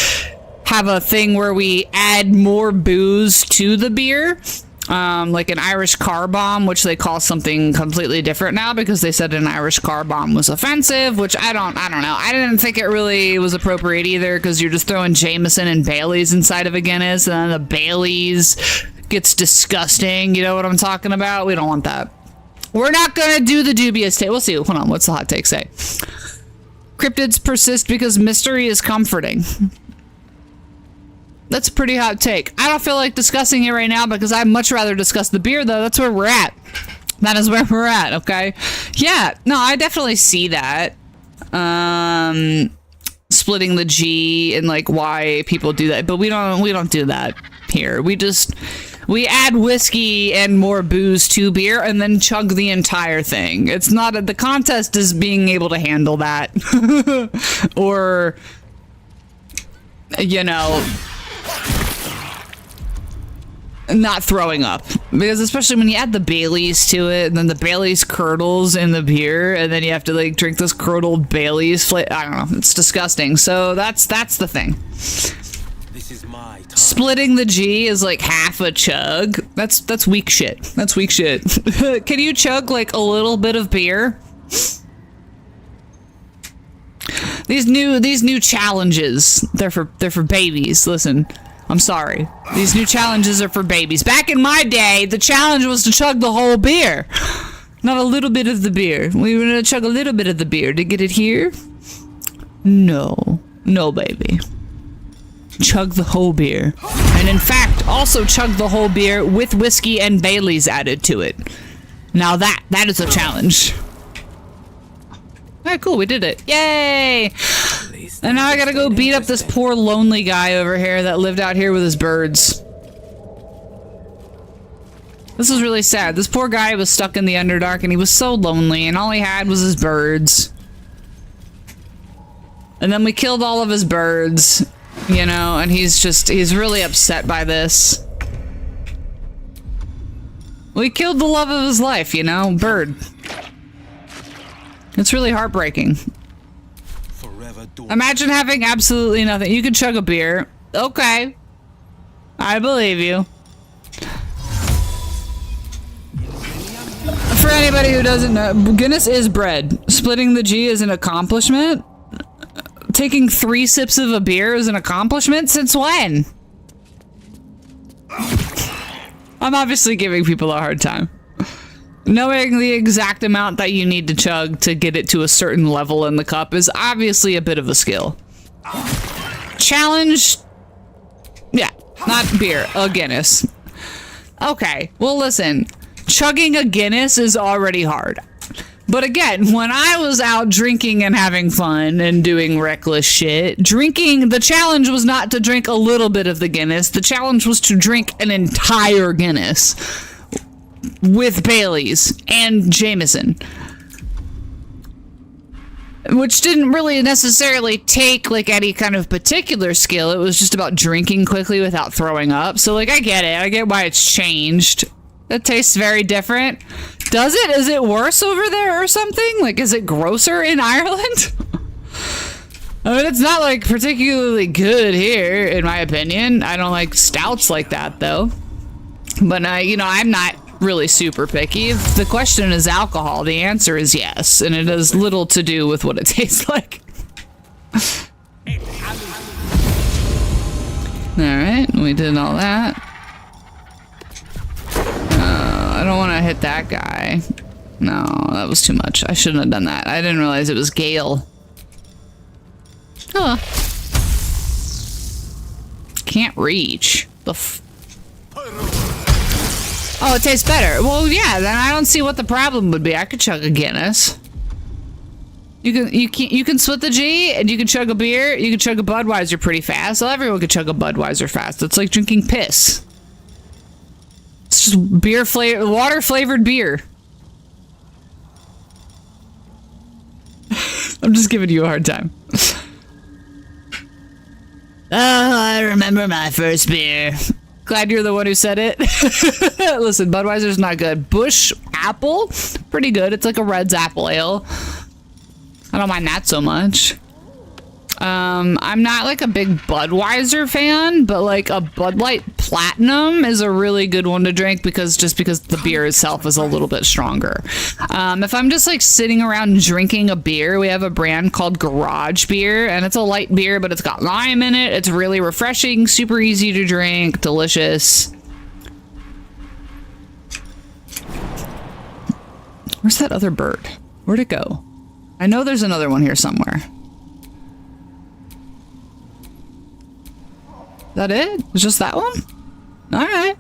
have a thing where we add more booze to the beer. Like an Irish car bomb, which they call something completely different now because they said an Irish car bomb was offensive, which I don't know. I didn't think it really was appropriate either because you're just throwing Jameson and Bailey's inside of a Guinness, and then the Bailey's gets disgusting. You know what I'm talking about? We don't want that. We're not gonna do the dubious take. We'll see. Hold on. What's the hot take say? Cryptids persist because mystery is comforting. That's a pretty hot take. I don't feel like discussing it right now because I'd much rather discuss the beer, though. That's where we're at. That is where we're at, okay? Yeah, no, I definitely see that. Splitting the G and like why people do that, but we don't do that here. We add whiskey and more booze to beer and then chug the entire thing. It's not the contest is being able to handle that. Or, you know, not throwing up, because especially when you add the Baileys to it and then the Baileys curdles in the beer and then you have to like drink this curdled Baileys I don't know, it's disgusting. So that's the thing.
This is my time.
Splitting the G is like half a chug. That's weak shit. That's weak shit. Can you chug like a little bit of beer? These new challenges, they're for babies. Listen, I'm sorry. These new challenges are for babies. Back in my day, the challenge was to chug the whole beer. Not a little bit of the beer. We were gonna chug a little bit of the beer to get it here. No, baby. Chug the whole beer. And in fact, also chug the whole beer with whiskey and Bailey's added to it. Now that is a challenge. Alright, cool, we did it. Yay! And now I gotta go beat up this poor lonely guy over here that lived out here with his birds. This is really sad. This poor guy was stuck in the Underdark and he was so lonely and all he had was his birds. And then we killed all of his birds, you know, and he's really upset by this. We killed the love of his life, you know, bird. It's really heartbreaking. Imagine having absolutely nothing. You could chug a beer. Okay. I believe you. For anybody who doesn't know, Guinness is bread. Splitting the G is an accomplishment. Taking 3 sips of a beer is an accomplishment? Since when? I'm obviously giving people a hard time. Knowing the exact amount that you need to chug to get it to a certain level in the cup is obviously a bit of a skill. Challenge. Yeah, not beer, a Guinness. Okay, well listen, chugging a Guinness is already hard. But again, when I was out drinking and having fun and doing reckless shit, the challenge was not to drink a little bit of the Guinness. The challenge was to drink an entire Guinness with Baileys and Jameson. Which didn't really necessarily take like any kind of particular skill. It was just about drinking quickly without throwing up. So like, I get it. I get why it's changed. It tastes very different. Does it? Is it worse over there or something? Like, is it grosser in Ireland? I mean, it's not like particularly good here, in my opinion. I don't like stouts like that though. But you know, I'm not really super picky. If the question is alcohol, the answer is yes, and it has little to do with what it tastes like. Alright, we did all that. I don't want to hit that guy. No, that was too much. I shouldn't have done that. I didn't realize it was Gale. Huh. Can't reach. Oh, it tastes better. Well, yeah, then I don't see what the problem would be. I could chug a Guinness. You can split the G and you can chug a beer. You can chug a Budweiser pretty fast. Well, everyone can chug a Budweiser fast. It's like drinking piss. It's just beer flavor, water flavored beer. I'm just giving you a hard time. Oh, I remember my first beer. Glad you're the one who said it. Listen, Budweiser's not good. Bush Apple, pretty good. It's like a Red's Apple Ale. I don't mind that so much. I'm not like a big Budweiser fan, but like a Bud Light Platinum is a really good one to drink because the beer itself is a little bit stronger. If I'm just like sitting around drinking a beer, we have a brand called Garage Beer, and it's a light beer, but it's got lime in it. It's really refreshing, super easy to drink, delicious. Where's that other bird? Where'd it go? I know there's another one here somewhere. Is that it? It's just that one? Alright.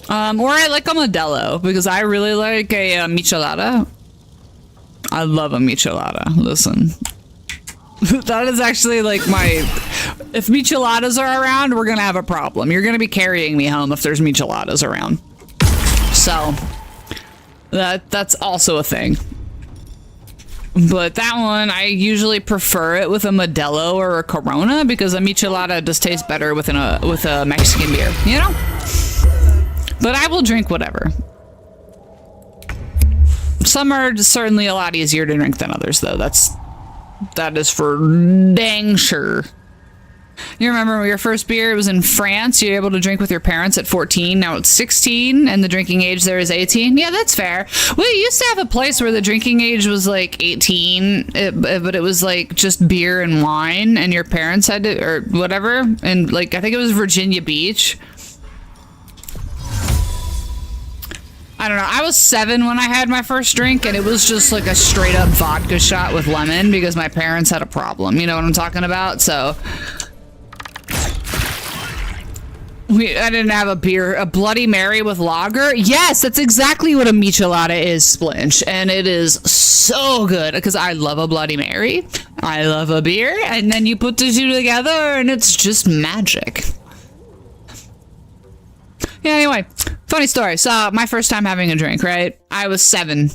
Or I like a Modelo, because I really like a michelada. I love a michelada. Listen. That is actually like if micheladas are around, we're gonna have a problem. You're gonna be carrying me home if there's micheladas around. So, that's also a thing. But that one, I usually prefer it with a Modelo or a Corona because a michelada just tastes better with a Mexican beer, you know? But I will drink whatever. Some are certainly a lot easier to drink than others, though. That is for dang sure. You remember your first beer? It was in France. You were able to drink with your parents at 14. Now it's 16, and the drinking age there is 18. Yeah, that's fair. We used to have a place where the drinking age was like 18, but it was like just beer and wine, and your parents had to, or whatever. And like, I think it was Virginia Beach. I don't know. I was 7 when I had my first drink, and it was just like a straight up vodka shot with lemon because my parents had a problem. You know what I'm talking about? So I didn't have a beer, a Bloody Mary with lager. Yes, that's exactly what a michelada is, Splinch. And it is so good because I love a Bloody Mary. I love a beer. And then you put the two together and it's just magic. Yeah, anyway, funny story. So my first time having a drink, right? I was 7.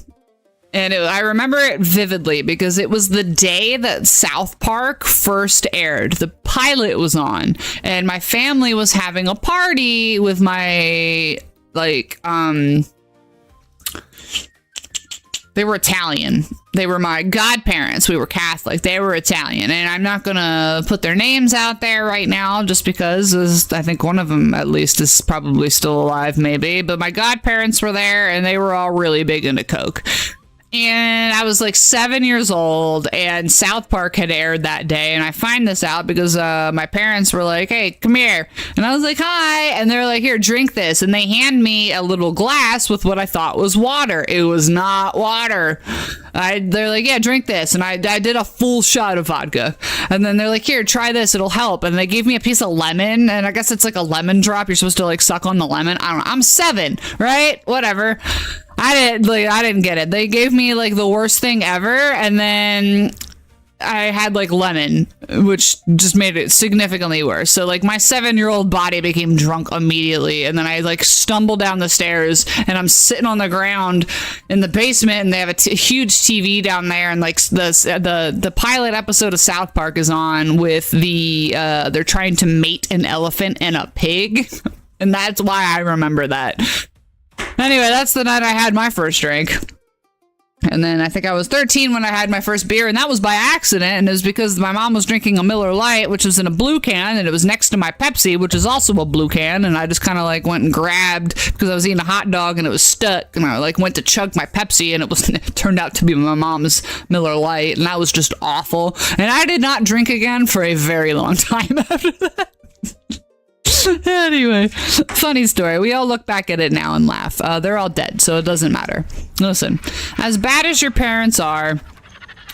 And I remember it vividly because it was the day that South Park first aired. The pilot was on, and my family was having a party with my, like, they were Italian. They were my godparents. We were Catholic. They were Italian. And I'm not going to put their names out there right now just because I think one of them at least is probably still alive, maybe. But my godparents were there, and they were all really big into Coke. And I was like 7 years old, and South Park had aired that day. And I find this out because my parents were like, hey, come here. And I was like, hi. And they're like, here, drink this. And they hand me a little glass with what I thought was water. It was not water. They're like, yeah, drink this. And I did a full shot of vodka. And then they're like, here, try this. It'll help. And they gave me a piece of lemon. And I guess it's like a lemon drop. You're supposed to like suck on the lemon. I don't know. I'm 7, right? Whatever. I didn't get it. They gave me like the worst thing ever, and then I had like lemon, which just made it significantly worse. So like my 7-year-old body became drunk immediately, and then I like stumbled down the stairs, and I'm sitting on the ground in the basement, and they have a huge TV down there, and like the pilot episode of South Park is on with they're trying to mate an elephant and a pig, and that's why I remember that. Anyway, that's the night I had my first drink. And then I think I was 13 when I had my first beer, and that was by accident, and it was because my mom was drinking a Miller Lite, which was in a blue can, and it was next to my Pepsi, which is also a blue can, and I just kind of like went and grabbed, because I was eating a hot dog and it was stuck, and I like went to chug my Pepsi, and it turned out to be my mom's Miller Lite, and that was just awful. And I did not drink again for a very long time after that. Anyway, funny story. We all look back at it now and laugh. They're all dead, so it doesn't matter. Listen, as bad as your parents are,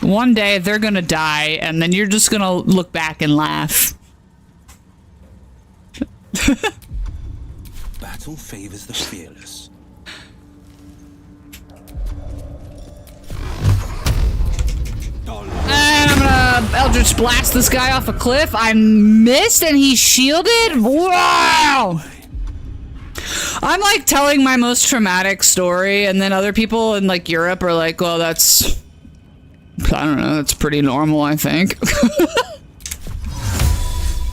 one day they're gonna die, and then you're just gonna look back and laugh.
Battle favors the fearless.
And I'm gonna Eldritch Blast this guy off a cliff. I missed and he shielded? Wow! I'm like telling my most traumatic story, and then other people in like Europe are like, well, that's, I don't know, that's pretty normal, I think.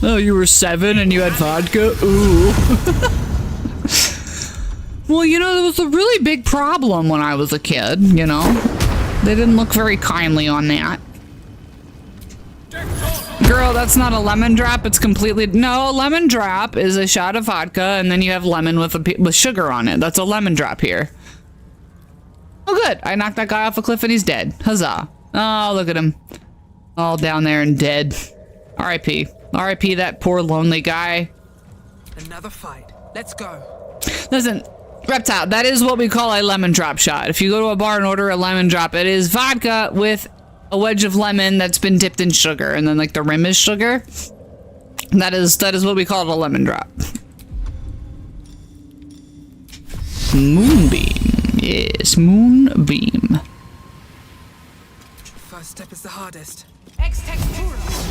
Oh, you were 7 and you had vodka? Ooh. Well, you know, there was a really big problem when I was a kid, you know? They didn't look very kindly on that. Girl, that's not a lemon drop. It's completely... No, a lemon drop is a shot of vodka, and then you have lemon with sugar on it. That's a lemon drop here. Oh, good. I knocked that guy off a cliff, and he's dead. Huzzah. Oh, look at him. All down there and dead. R.I.P. R.I.P. that poor lonely guy.
Another fight. Let's go.
Listen... Reptile, that is what we call a lemon drop shot. If you go to a bar and order a lemon drop, it is vodka with a wedge of lemon that's been dipped in sugar, and then like the rim is sugar. That is what we call it, a lemon drop. Moonbeam. Yes, moonbeam.
First step is the hardest.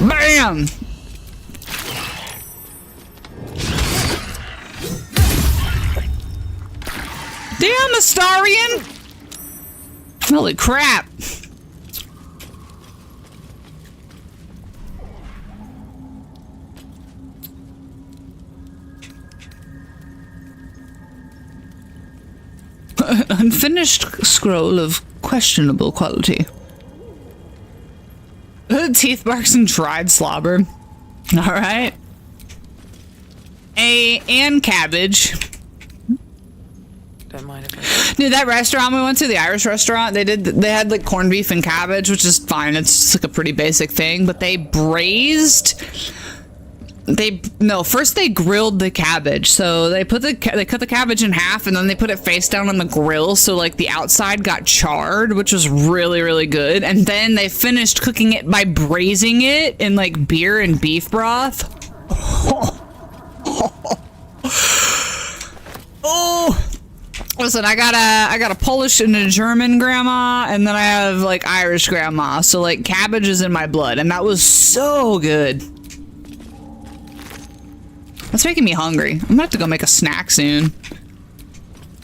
Bam! Damn, Astarion! Holy crap. Unfinished scroll of questionable quality. Teeth marks and dried slobber. Alright. And cabbage.
Don't mind it.
Dude, that restaurant we went to, the Irish restaurant, they had like corned beef and cabbage, which is fine. It's just like a pretty basic thing, but they braised... First they grilled the cabbage. So they cut the cabbage in half, and then they put it face down on the grill, so like the outside got charred, which was really, really good. And then they finished cooking it by braising it in like beer and beef broth. Oh. Listen, I got a Polish and a German grandma, and then I have like Irish grandma. So like cabbage is in my blood, and that was so good. That's making me hungry. I'm gonna have to go make a snack soon.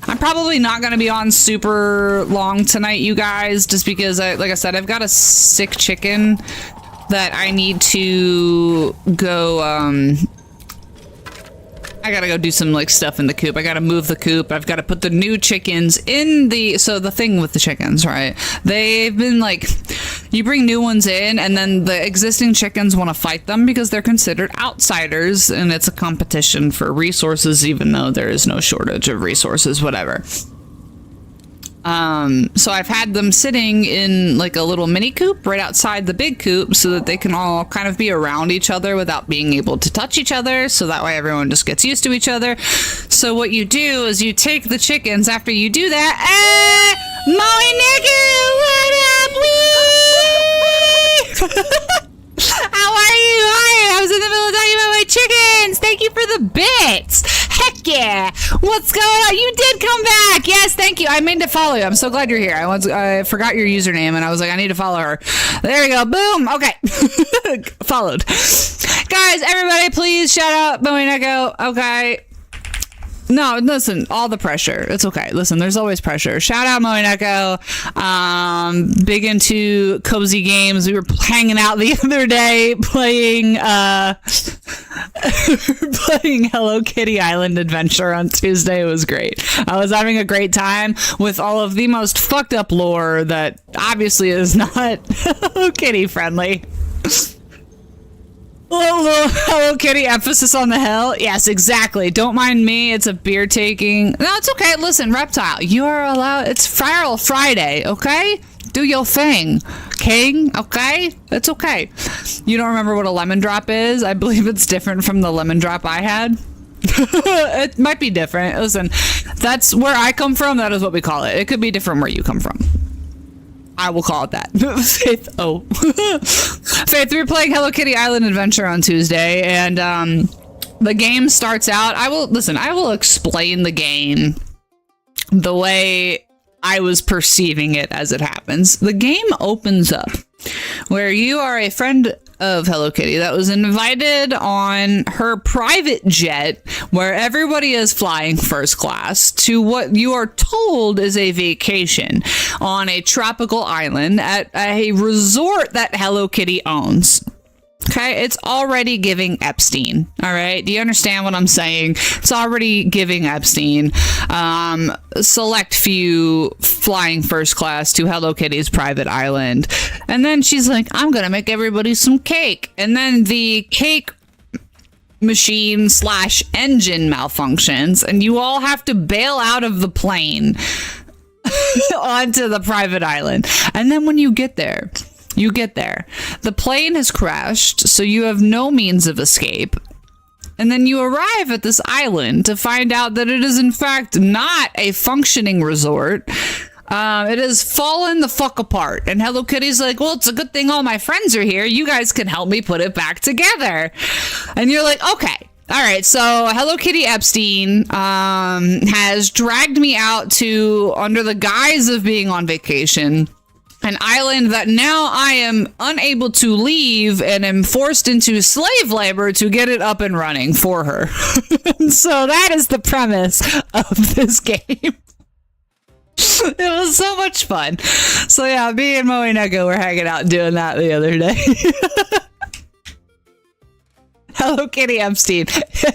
I'm probably not gonna be on super long tonight, you guys, just because like I said, I've got a sick chicken that I need to go, I gotta go do some like stuff in the coop. I gotta move the coop. I've gotta put the new chickens in so the thing with the chickens, right? They've been like, you bring new ones in, and then the existing chickens want to fight them because they're considered outsiders, and it's a competition for resources, even though there is no shortage of resources, whatever. So I've had them sitting in like a little mini coop right outside the big coop so that they can all kind of be around each other without being able to touch each other. So that way everyone just gets used to each other. So what you do is you take the chickens after you do that. Molly Nigger, what up? How are you? Hi, I was in the middle of talking about my chickens. Thank you for the bits. Heck yeah. What's going on? You did come back. Yes, thank you. I meant to follow you. I'm so glad you're here. I forgot your username and I was like, I need to follow her. There we go. Boom. Okay. Followed. Guys, everybody, please shout out Bowie Neko. Okay. No, listen, all the pressure. It's okay. Listen, there's always pressure. Shout out Moe Neko. Big into cozy games. We were hanging out the other day playing playing Hello Kitty Island Adventure on Tuesday. It was great. I was having a great time with all of the most fucked up lore that obviously is not Hello Kitty friendly. Hello Kitty, emphasis on the hell. Yes, exactly. Don't mind me. It's a beer taking. No, it's okay. Listen, Reptile, you are allowed. It's Feral Friday, okay? Do your thing, King, okay? It's okay. You don't remember what a lemon drop is? I believe it's different from the lemon drop I had. It might be different. Listen, that's where I come from. That is what we call it. It could be different where you come from. I will call it that. Faith, Faith, we were playing Hello Kitty Island Adventure on Tuesday, and the game starts out. I will explain the game the way I was perceiving it as it happens. The game opens up where you are a friend of Hello Kitty that was invited on her private jet where everybody is flying first class to what you are told is a vacation on a tropical island at a resort that Hello Kitty owns. Okay, it's already giving Epstein. All right, do you understand what I'm saying? It's already giving Epstein. Select few flying first class to Hello Kitty's private island. And then she's like, I'm gonna make everybody some cake. And then the cake machine / engine malfunctions, and you all have to bail out of the plane onto the private island. And then when you get there, the plane has crashed, so you have no means of escape. And then you arrive at this island to find out that it is in fact not a functioning resort. It has fallen the fuck apart. And Hello Kitty's like, well, it's a good thing all my friends are here. You guys can help me put it back together. And you're like, okay. All right, so Hello Kitty Epstein has dragged me out to, under the guise of being on vacation, an island that now I am unable to leave and am forced into slave labor to get it up and running for her. So that is the premise of this game. It was so much fun. So yeah, me and Moe Neko were hanging out doing that the other day. Hello Kitty Epstein.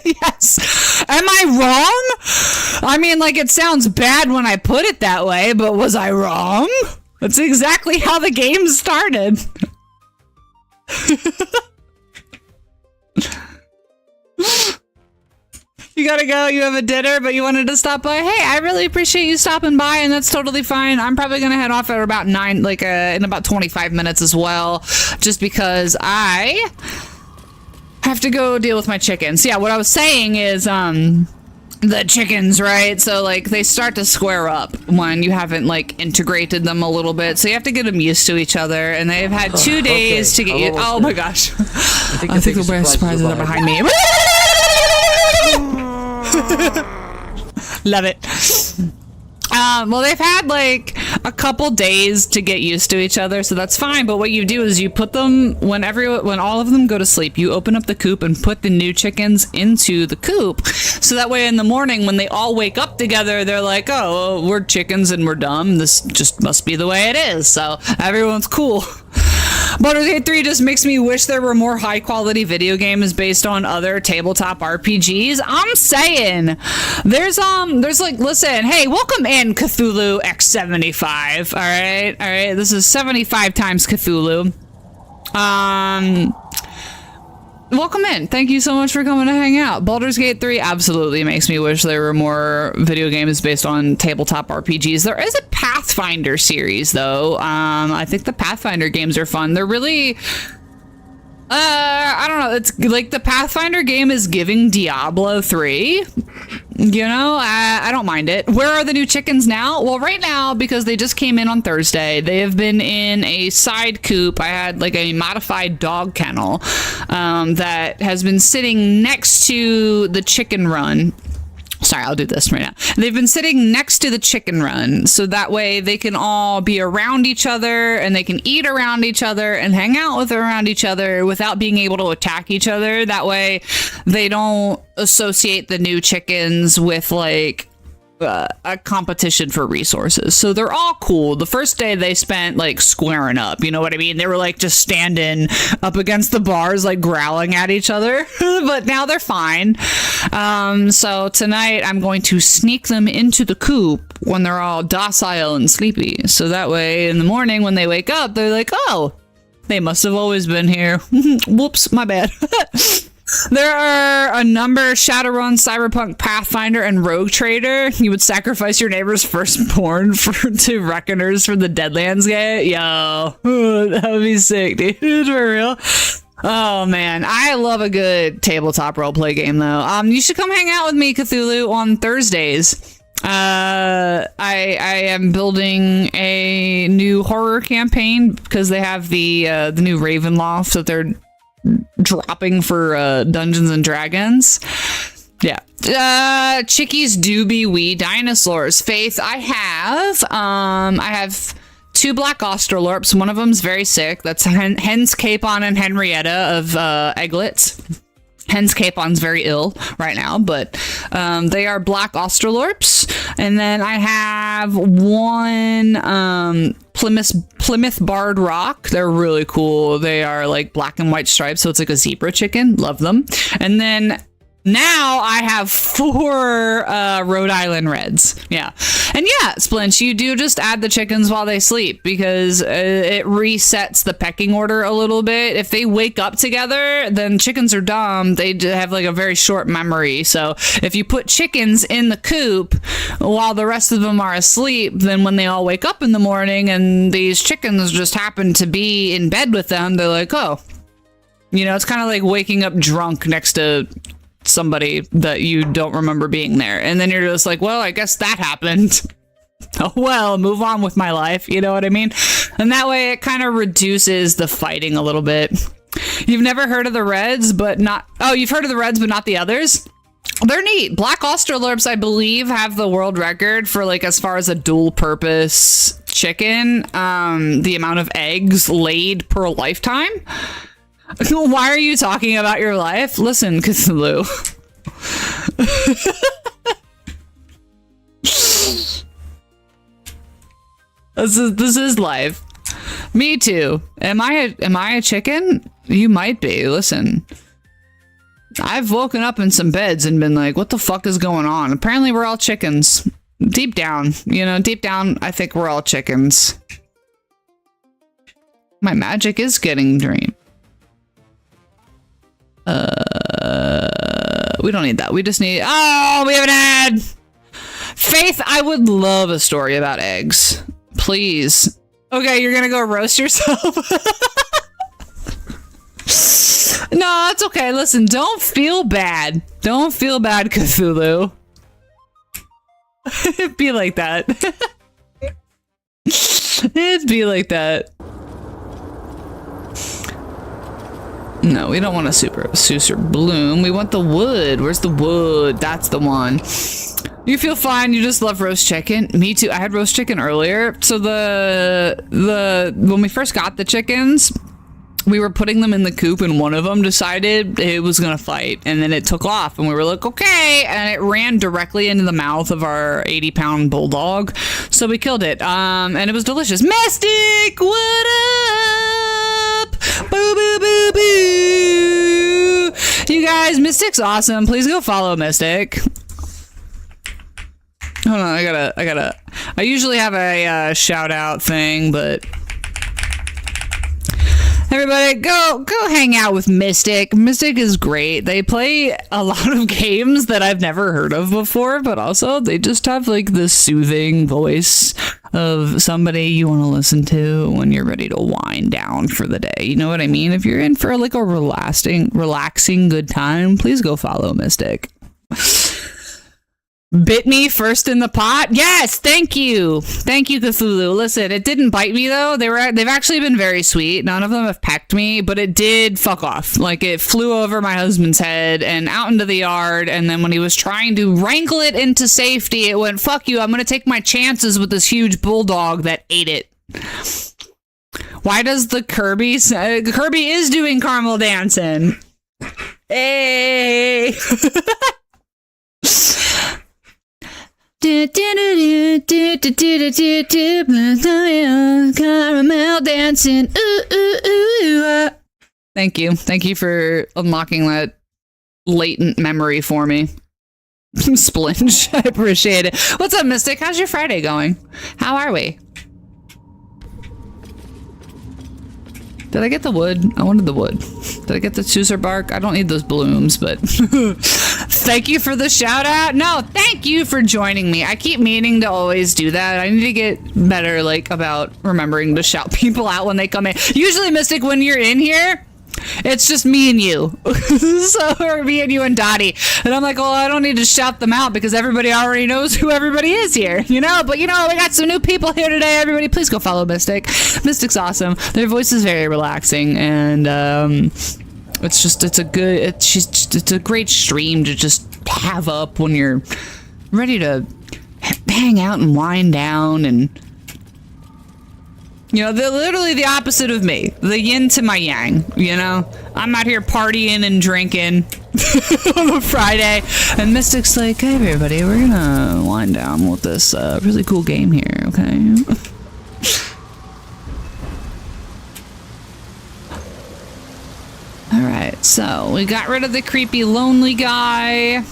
Yes. Am I wrong? I mean, like, it sounds bad when I put it that way, but was I wrong? That's exactly how the game started. You gotta go, you have a dinner, but you wanted to stop by. Hey, I really appreciate you stopping by, and that's totally fine. I'm probably gonna head off at about 9, in about 25 minutes as well, just because I have to go deal with my chickens. Yeah, what I was saying is, the chickens, right? So like they start to square up when you haven't like integrated them a little bit. So you have to get them used to each other, and they've had 2 days to get you. Oh my gosh! I think the biggest surprises are behind me. Love it. Well, they've had like a couple days to get used to each other, so that's fine. But what you do is you put them when all of them go to sleep, you open up the coop and put the new chickens into the coop, so that way in the morning when they all wake up together, they're like, oh, we're chickens and we're dumb. This just must be the way it is. So everyone's cool. Baldur's Gate 3 just makes me wish there were more high quality video games based on other tabletop RPGs. I'm saying there's like, listen, hey, welcome in Cthulhu X75. All right. This is 75 times Cthulhu. welcome in. Thank you so much for coming to hang out. Baldur's Gate 3 absolutely makes me wish there were more video games based on tabletop RPGs. There is a Pathfinder series, though. I think the Pathfinder games are fun. They're really... I don't know. It's like the Pathfinder game is giving Diablo 3. You know, I don't mind it. Where are the new chickens now? Well, right now, because they just came in on Thursday, they have been in a side coop. I had like a modified dog kennel that has been sitting next to the chicken run. Sorry, I'll do this right now. They've been sitting next to the chicken run, so that way they can all be around each other and they can eat around each other and hang out with around each other without being able to attack each other. That way they don't associate the new chickens with like a competition for resources. So they're all cool. The first day they spent like squaring up, you know what I mean? They were like just standing up against the bars, like growling at each other, but now they're fine. So tonight I'm going to sneak them into the coop when they're all docile and sleepy. So that way in the morning when they wake up, they're like, oh, they must have always been here. Whoops, my bad. There are a number: Shadowrun, Cyberpunk, Pathfinder, and Rogue Trader. You would sacrifice your neighbor's firstborn to Reckoners for the Deadlands game. Yo, that would be sick, dude. For real. Oh man, I love a good tabletop roleplay game though. You should come hang out with me, Cthulhu, on Thursdays. I am building a new horror campaign because they have the new Ravenloft that they're dropping for Dungeons and Dragons. Yeah. Chickies do be wee dinosaurs. Faith, I have 2 black Australorps. One of them's very sick. That's Hens Capon and Henrietta of Egglets. Hens Capon's very ill right now, but they are black Australorps. And then I have 1 Plymouth Barred Rock. They're really cool. They are like black and white stripes, so it's like a zebra chicken. Love them. And then now I have 4 Rhode Island Reds. Yeah. And yeah, Splinch, you do just add the chickens while they sleep because it resets the pecking order a little bit. If they wake up together, then chickens are dumb. They have like a very short memory. So if you put chickens in the coop while the rest of them are asleep, then when they all wake up in the morning and these chickens just happen to be in bed with them, they're like, oh, you know, it's kind of like waking up drunk next to somebody that you don't remember being there, and then you're just like, well, I guess that happened. Oh well, move on with my life, you know what I mean? And that way it kind of reduces the fighting a little bit. You've never heard of the Reds, but not... Oh, you've heard of the Reds but not the others? They're neat. Black Australorps, I believe, have the world record for like as far as a dual purpose chicken, the amount of eggs laid per lifetime. Why are you talking about your life? Listen, Cthulhu. This is life. Me too. Am I a chicken? You might be. Listen. I've woken up in some beds and been like, what the fuck is going on? Apparently we're all chickens. Deep down, you know, deep down, I think we're all chickens. My magic is getting dream. We don't need that. We just need... Oh, we have an ad! Faith, I would love a story about eggs. Please. Okay, you're gonna go roast yourself? No, it's okay. Listen, don't feel bad. Don't feel bad, Cthulhu. It'd be like that. It'd be like that. No, we don't want a Super Bloom. We want the wood. Where's the wood? That's the one. You feel fine. You just love roast chicken. Me too. I had roast chicken earlier. So when we first got the chickens, we were putting them in the coop and one of them decided it was gonna fight, and then it took off and we were like, okay, and it ran directly into the mouth of our 80-pound bulldog, so we killed it, and it was delicious. Mystic, what up? Boo boo boo boo. You guys, Mystic's awesome. Please go follow Mystic. Hold on, I usually have a shout out thing, but Everybody, go hang out with Mystic. Mystic is great. They play a lot of games that I've never heard of before, but also they just have like this soothing voice of somebody you want to listen to when you're ready to wind down for the day. You know what I mean? If you're in for like a relaxing good time, please go follow Mystic. Bit me first in the pot. Yes, thank you, Cthulhu. Listen, it didn't bite me though. They've actually been very sweet. None of them have pecked me, but it did fuck off. Like it flew over my husband's head and out into the yard. And then when he was trying to wrangle it into safety, it went, "Fuck you! I'm gonna take my chances with this huge bulldog that ate it." Why does the Kirby is doing caramel dancing? Hey. Caramel dancing. Ooh. Thank you for unlocking that latent memory for me. Splinge, I appreciate it. What's up, Mystic? How's your Friday going? How are we? Did I get the wood? I wanted the wood. Did I get the Suser bark? I don't need those blooms, but thank you for the shout out. No, thank you for joining me. I keep meaning to always do that. I need to get better, like, about remembering to shout people out when they come in. Usually, Mystic, when you're in here, it's just me and you. Or me and you and Dottie. And I'm like, well, I don't need to shout them out because everybody already knows who everybody is here, you know? But, you know, we got some new people here today. Everybody, please go follow Mystic. Mystic's awesome. Their voice is very relaxing. And it's a great stream to just have up when you're ready to hang out and wind down and... You know, they're literally the opposite of me. The yin to my yang, you know? I'm out here partying and drinking on a Friday. And Mystic's like, hey, everybody, we're gonna wind down with this really cool game here, okay? Alright, so we got rid of the creepy lonely guy.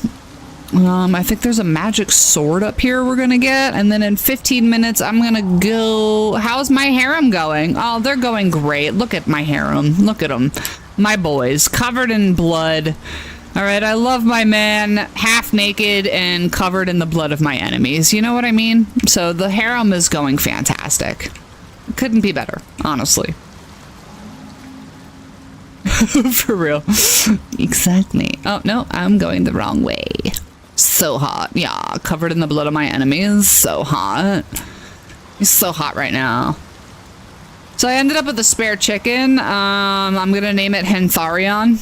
I think there's a magic sword up here we're gonna get, and then in 15 minutes I'm gonna go... How's my harem going? Oh, they're going great. Look at my harem. Look at them. My boys, covered in blood. Alright, I love my man, half naked and covered in the blood of my enemies. You know what I mean? So the harem is going fantastic. Couldn't be better, honestly. For real. Exactly. Oh, no, I'm going the wrong way. So hot. Yeah, covered in the blood of my enemies. So hot. He's so hot right now. So I ended up with a spare chicken. I'm gonna name it Hentharion.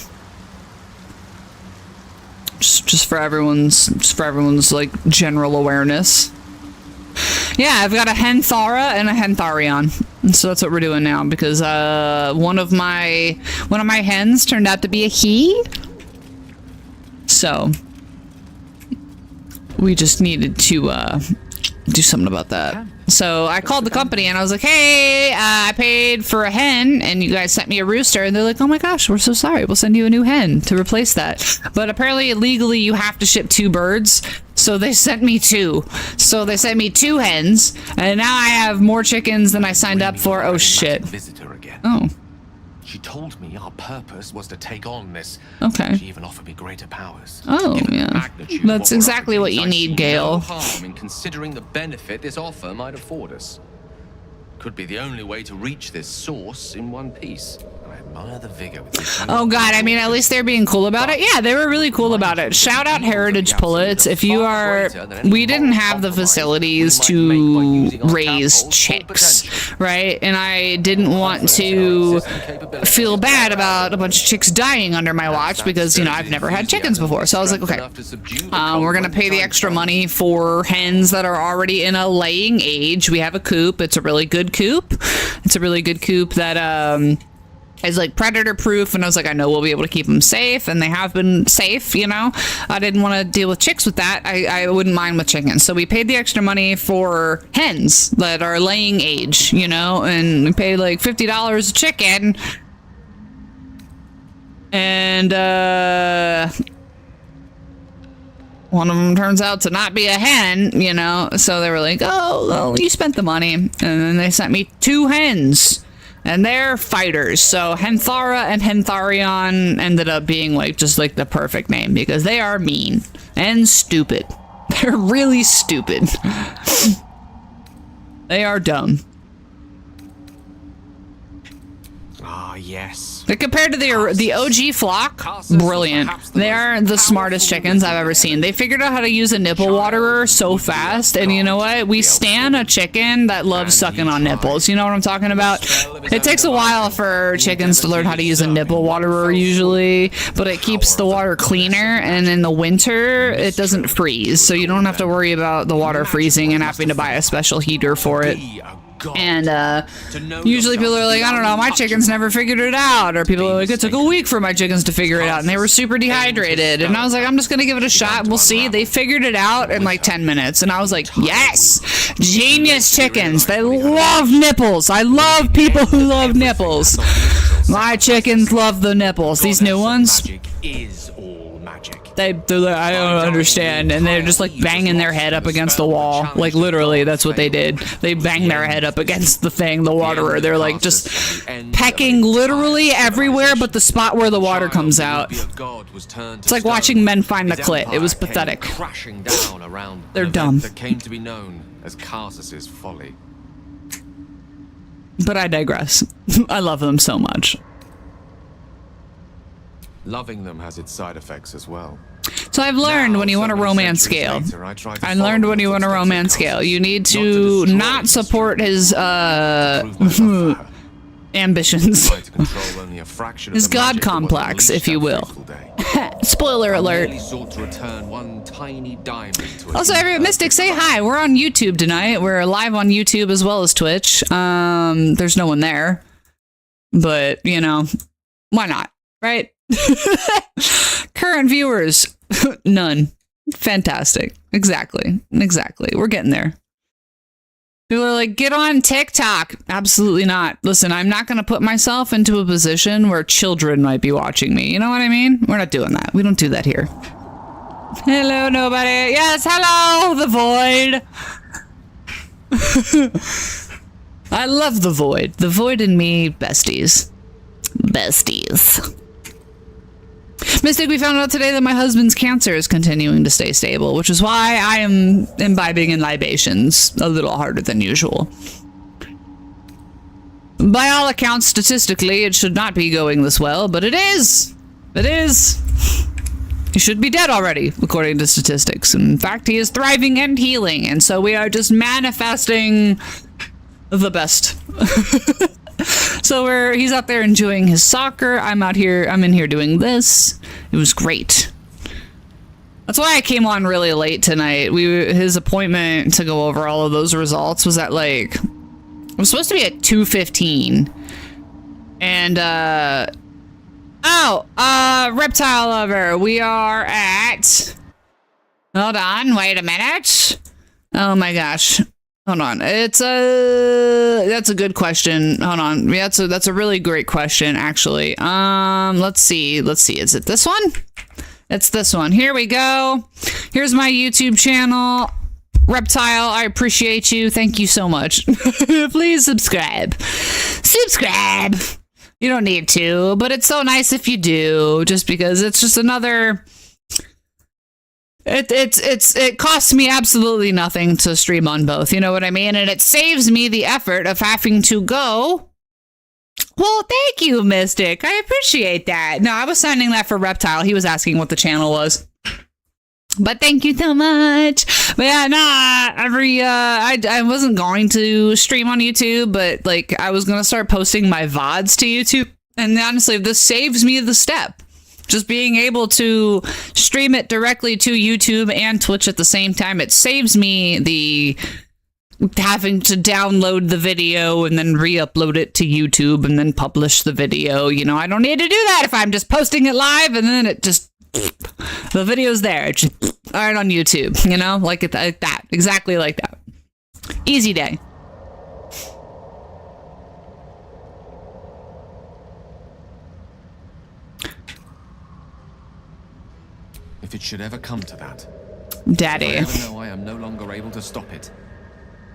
Just for everyone's like general awareness. Yeah, I've got a Henthara and a Hentharion. So that's what we're doing now because one of my hens turned out to be a he. So we just needed to do something about that. So I called the company and I was like, hey, I paid for a hen and you guys sent me a rooster. And they're like, oh my gosh, we're so sorry. We'll send you a new hen to replace that. But apparently legally you have to ship 2 birds. So they sent me 2. So they sent me 2 hens. And now I have more chickens than I signed up for. Oh shit.
Visitor again.
Oh.
She told me our purpose was to take on this.
Okay.
She even offered me greater powers.
Oh, yeah. That's exactly what you need, Gale.
No harm in considering the benefit this offer might afford us. Could be the only way to reach this source in one piece. I admire the vigor with which you...
Oh god, I mean, at least they're being cool about it. Yeah, they were really cool about it. Shout out Heritage Pullets. If you are... We didn't have the facilities to raise chicks, right? And I didn't want to feel bad about a bunch of chicks dying under my watch because, you know, I've never had chickens before. So I was like, okay, we're gonna pay the extra money for hens that are already in a laying age. We have a coop. It's a really good coop. It's a really good coop that, is like predator proof, and I was like, I know we'll be able to keep them safe, and they have been safe, you know. I didn't want to deal with chicks with that. I wouldn't mind with chickens, so we paid the extra money for hens that are laying age, you know, and we paid like $50 a chicken, and one of them turns out to not be a hen, you know, so they were like, oh, well, you spent the money, and then they sent me 2 hens. And they're fighters. So Henthara and Hentharion ended up being like just like the perfect name because they are mean and stupid. They're really stupid. They are dumb.
Ah, yes.
But compared to the OG flock, brilliant. They are the smartest chickens I've ever seen. They figured out how to use a nipple waterer so fast, and you know what? We stan a chicken that loves sucking on nipples. You know what I'm talking about? It takes a while for chickens to learn how to use a nipple waterer usually, but it keeps the water cleaner, and in the winter, it doesn't freeze, so you don't have to worry about the water freezing and having to buy a special heater for it. And usually people are like, I don't know, my chickens never figured it out. Or people are like, it took a week for my chickens to figure it out. And they were super dehydrated. And I was like, I'm just going to give it a shot. We'll see. They figured it out in like 10 minutes. And I was like, yes, genius chickens. They love nipples. I love people who love nipples. My chickens love the nipples. These new ones. They're like, I don't understand, and they're just like banging their head up against the wall. Like literally, that's what they did. They banged their head up against the thing, the waterer. They're like just pecking literally everywhere but the spot where the water comes out. It's like watching men find the clit. It was pathetic. They're dumb.
That came to be known as Karsus's folly.
But I digress. I love them so much.
Loving them has its side effects as well.
So I've learned when you want a romance scale. I learned when you want a romance scale, you need to not support his ambitions. His god complex, if you will. Spoiler alert. Also, every Mystic, say hi. We're on YouTube tonight. We're live on YouTube as well as Twitch. There's no one there, but you know, why not, right? Current viewers, none. Fantastic. Exactly. We're getting there. People are like, get on TikTok. Absolutely not. Listen, I'm not going to put myself into a position where children might be watching me. You know what I mean? We're not doing that. We don't do that here. Hello, nobody. Yes, hello, the void. I love the void. The void and me, besties. Besties. Mystic, we found out today that my husband's cancer is continuing to stay stable, which is why I am imbibing in libations a little harder than usual. By all accounts, statistically, it should not be going this well, but it is. It is. He should be dead already, according to statistics. In fact, he is thriving and healing, and so we are just manifesting the best. So he's out there enjoying his soccer. I'm in here doing this. It was great. That's why I came on really late tonight. His appointment to go over all of those results was at like, it was supposed to be at 2:15. And Reptile Lover, we are at, hold on, wait a minute. Oh my gosh. Hold on. That's a good question. Hold on. Yeah, that's a really great question, actually. Let's see. Is it this one? It's this one. Here we go. Here's my YouTube channel. Reptile, I appreciate you. Thank you so much. Please subscribe. Subscribe. You don't need to, but it's so nice if you do, just because it's just another... It costs me absolutely nothing to stream on both, you know what I mean? And it saves me the effort of having to go. Well, thank you, Mystic. I appreciate that. No, I was signing that for Reptile. He was asking what the channel was. But thank you so much. But yeah, I wasn't going to stream on YouTube, but like I was gonna start posting my VODs to YouTube. And honestly, this saves me the step. Just being able to stream it directly to YouTube and Twitch at the same time, it saves me the having to download the video and then re-upload it to YouTube and then publish the video. You know, I don't need to do that if I'm just posting it live and then it just, the video's there. It's just right on YouTube, you know, like that, exactly like that. Easy day.
If it should ever come to that,
Daddy.
I ever know I am no longer able to stop it.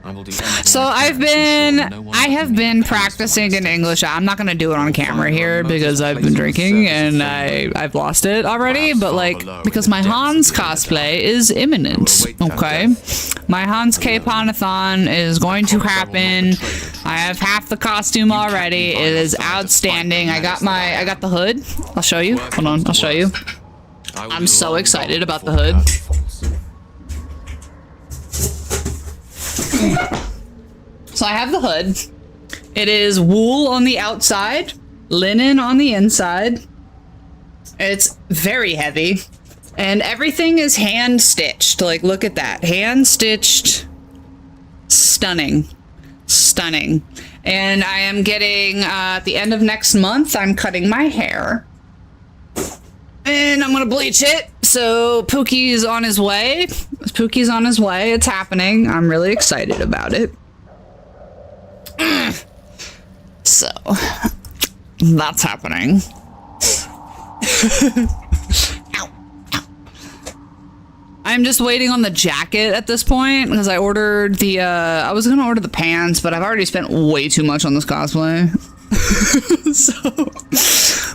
I will do anything
So
I can to ensure no one
I have
can
been
make mistakes
practicing in English. I'm not gonna do it on camera here because I've been drinking and I've lost it already. But like, because my Hans cosplay is imminent. Okay, my Hans K-Ponathon is going to happen. I have half the costume already. It is outstanding. I got the hood. I'll show you. Hold on, I'll show you. I'm so excited about the hood. So I have the hood. It is wool on the outside, linen on the inside. It's very heavy. And everything is hand stitched. Like, look at that. Hand stitched. Stunning. Stunning. And I am getting, at the end of next month, I'm cutting my hair. And I'm gonna bleach it. So Pookie's on his way. Pookie's on his way. It's happening. I'm really excited about it. So that's happening. Ow. Ow. I'm just waiting on the jacket at this point because I ordered the I was gonna order the pants, but I've already spent way too much on this cosplay.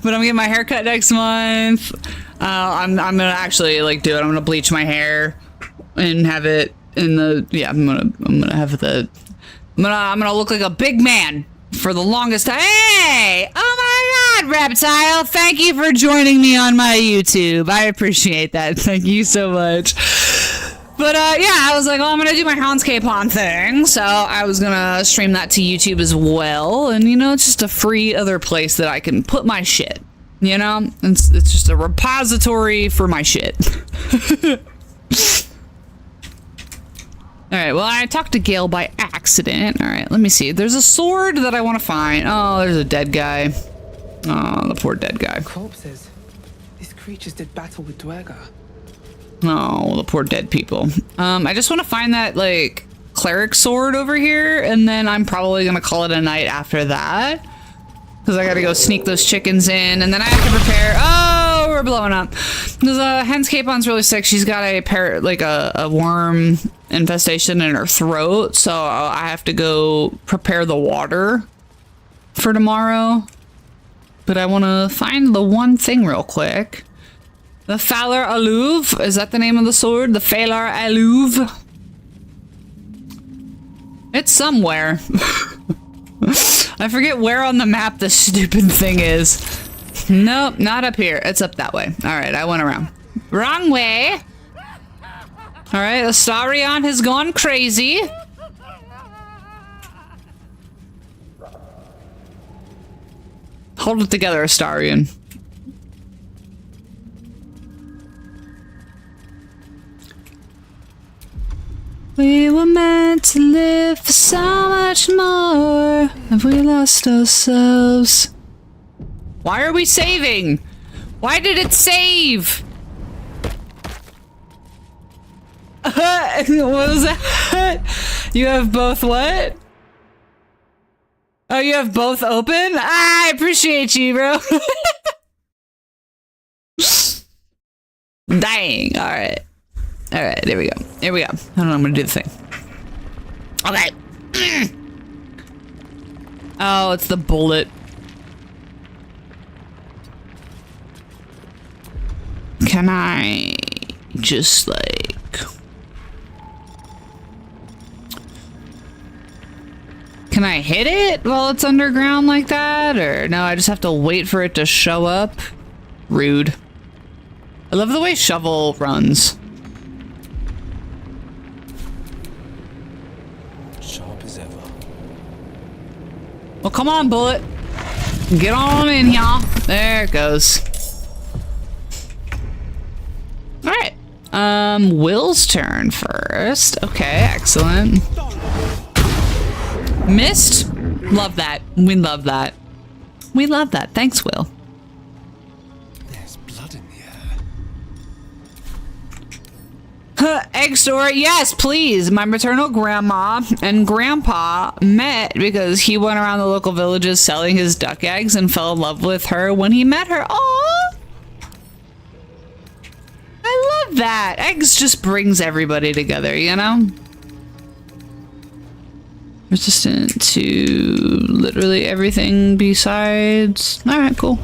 But I'm getting my hair cut next month. I'm gonna actually like do it. I'm gonna bleach my hair and have it in the I'm gonna look like a big man for the longest time. Hey! Oh my god, Reptile! Thank you for joining me on my YouTube. I appreciate that. Thank you so much. But yeah, I was like, I'm gonna do my Hans Capon thing, so I was gonna stream that to YouTube as well. And you know, it's just a free other place that I can put my shit. You know, it's just a repository for my shit. All right, well, I talked to Gale by accident. All right, let me see. There's a sword that I want to find. Oh, there's a dead guy. Oh, the poor dead guy.
Corpses. These creatures did battle with Dwerga.
Oh, the poor dead people. I just want to find that, like, cleric sword over here, and then I'm probably going to call it a night after that. Because I got to go sneak those chickens in, and then I have to prepare. Oh, we're blowing up. Because Hen's Capon's really sick. She's got a worm infestation in her throat, so I have to go prepare the water for tomorrow. But I want to find the one thing real quick. The Falar Aluv. Is that the name of the sword? The Falar Aluv. It's somewhere. I forget where on the map this stupid thing is. Nope, not up here. It's up that way. Alright, I went around. Wrong way! Alright, Astarion has gone crazy. Hold it together, Astarion. We were meant to live for so much more. Have we lost ourselves? Why are we saving? Why did it save? What was that? You have both what? Oh, you have both open? I appreciate you, bro. Dang. All right. All right. There we go. Here we go. I don't know. I'm going to do the thing. Okay. Oh, it's the bullet. Can I just like... Can I hit it while it's underground like that? Or no, I just have to wait for it to show up? Rude. I love the way Shovel runs.
Sharp as ever.
Well, come on, bullet. Get on in, y'all. There it goes. Alright. Will's turn first. Okay, excellent. Missed? Love that. We love that. We love that. Thanks, Will.
There's blood in the air.
Egg story. Yes, please. My maternal grandma and grandpa met because he went around the local villages selling his duck eggs and fell in love with her when he met her. Aww. I love that. Eggs just brings everybody together, you know? Resistant to literally everything besides... Alright, cool.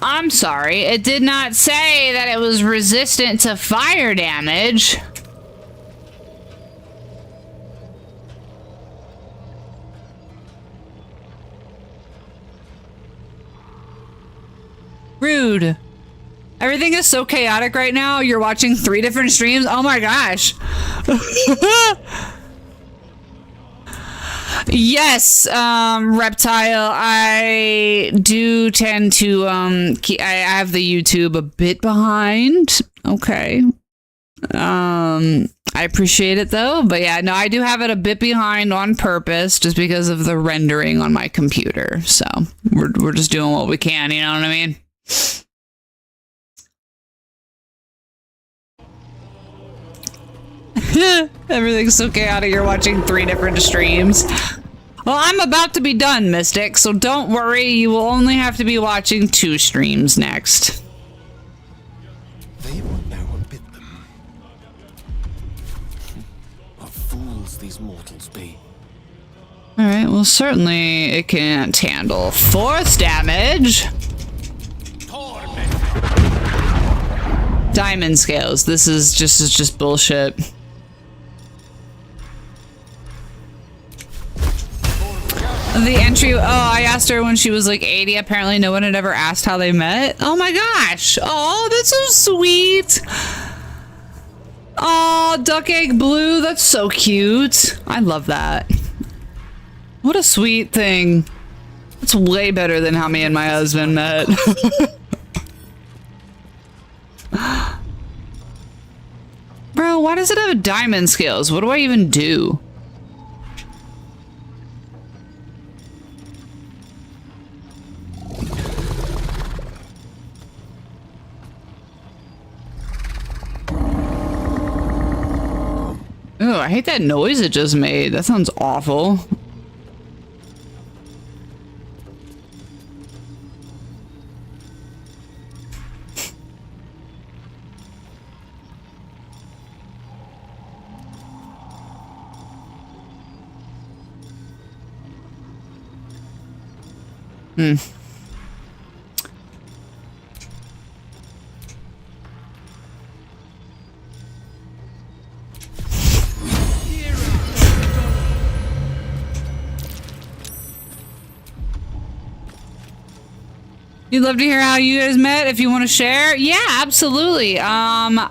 I'm sorry, it did not say that it was resistant to fire damage. Rude. Everything is so chaotic right now. You're watching 3 different streams. Oh my gosh. Yes, Reptile, I do tend to, I have the YouTube a bit behind. Okay. I appreciate it though, but yeah, no, I do have it a bit behind on purpose just because of the rendering on my computer. So we're just doing what we can, you know what I mean? Everything's so chaotic. You're watching 3 different streams. Well, I'm about to be done, Mystic, so don't worry. You will only have to be watching 2 streams next.
They will know what bit them. What fools these mortals be.
Alright, well, certainly it can't handle force damage. Diamond scales. This is just bullshit. The entry, oh, I asked her when she was like 80. Apparently no one had ever asked how they met. Oh my gosh. Oh, that's so sweet. Oh, duck egg blue. That's so cute. I love that. What a sweet thing. That's way better than how me and my husband met. Bro, why does it have diamond scales? What do I even do? Oh, I hate that noise it just made. That sounds awful. You'd love to hear how you guys met if you want to share. Yeah, absolutely. I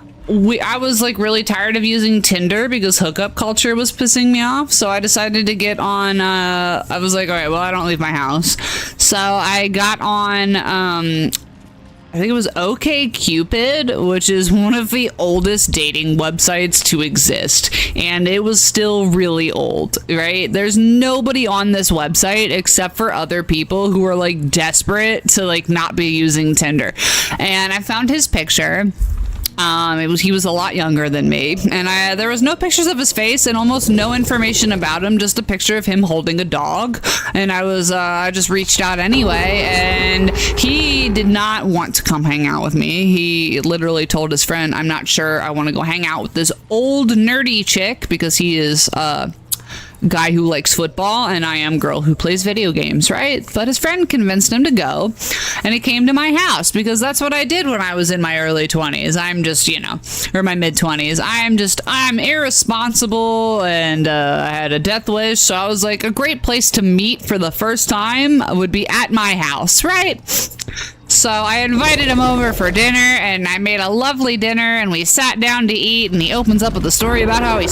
was like really tired of using Tinder because hookup culture was pissing me off. So I decided to get on, I was like, all right, well, I don't leave my house. So I got on, I think it was OkCupid, which is one of the oldest dating websites to exist. And it was still really old, right? There's nobody on this website except for other people who are like desperate to like not be using Tinder. And I found his picture. He was a lot younger than me, and there was no pictures of his face and almost no information about him, just a picture of him holding a dog. And I just reached out anyway, and he did not want to come hang out with me. He literally told his friend, I'm not sure I want to go hang out with this old nerdy chick, because he is guy who likes football and I am girl who plays video games, right? But his friend convinced him to go, and he came to my house because that's what I did when I was in my early 20s. I'm just, you know, or my mid 20s. I'm irresponsible, and I had a death wish, so I was like, a great place to meet for the first time would be at my house, right? So I invited him over for dinner, and I made a lovely dinner, and we sat down to eat, and he opens up with a story about how he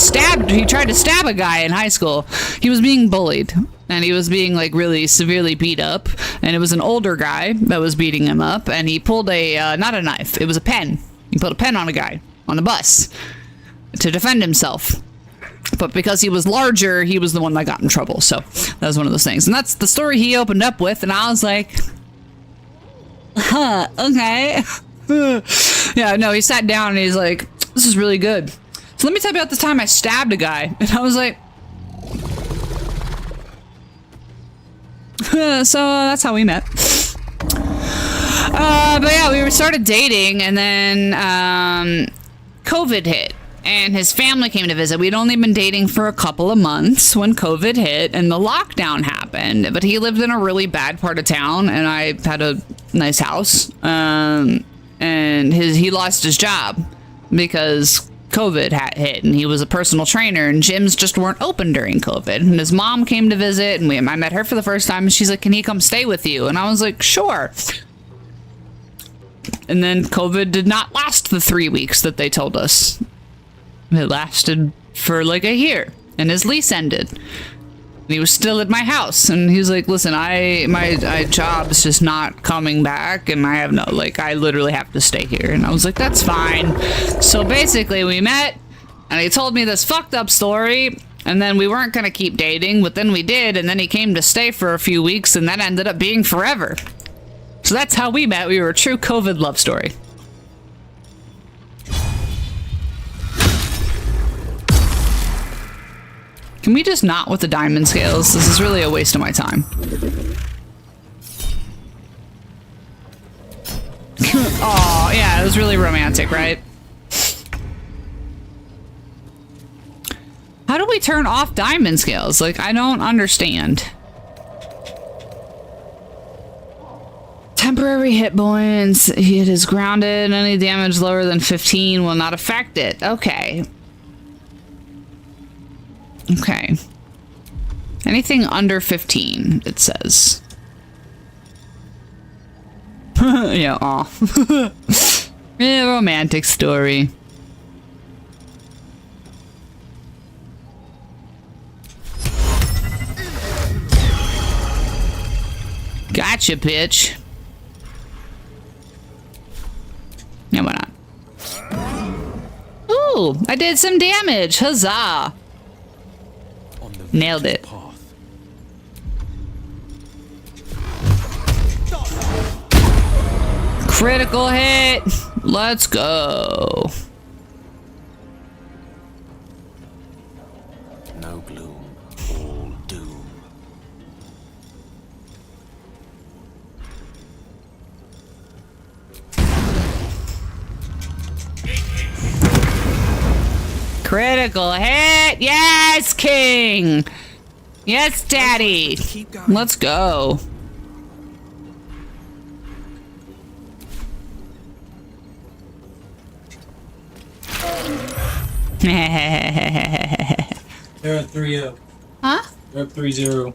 tried to stab a guy in high school. He was being bullied, and he was being like really severely beat up, and it was an older guy that was beating him up, and he pulled not a knife, it was a pen. He put a pen on a guy on the bus to defend himself. But because he was larger, he was the one that got in trouble. So that was one of those things. And that's the story he opened up with, and I was like, huh, okay. Yeah, no, he sat down and he's like, this is really good. So let me tell you about the time I stabbed a guy. And I was like, so that's how we met. But yeah, we started dating, and then COVID hit, and his family came to visit. We'd only been dating for a couple of months when COVID hit, and the lockdown happened. But he lived in a really bad part of town, and I had a nice house. And he lost his job because COVID had hit, and he was a personal trainer, and gyms just weren't open during COVID. And his mom came to visit, and I met her for the first time, and she's like, "Can he come stay with you?" And I was like, "Sure." And then COVID did not last the 3 weeks that they told us. It lasted for like a year, and his lease ended. And he was still at my house, and he was like, "Listen, my job's just not coming back, and I literally have to stay here." And I was like, "That's fine." So basically we met, and he told me this fucked up story, and then we weren't gonna keep dating, but then we did, and then he came to stay for a few weeks, and that ended up being forever. So that's how we met. We were a true COVID love story. Can we just not with the diamond scales? This is really a waste of my time. Oh, yeah, it was really romantic, right? How do we turn off diamond scales? Like, I don't understand. Temporary hit points. It is grounded. Any damage lower than 15 will not affect it. Okay. Okay. Anything under 15, it says. Yeah, aw. Yeah, romantic story. Gotcha, bitch. Yeah, why not? Ooh, I did some damage. Huzzah. Nailed it. Critical hit. Let's go.
No gloom, all doom.
Critical hit. Yes, king. Yes, daddy. Let's go.
They're at 3-0.
Huh?
They're up 3-0.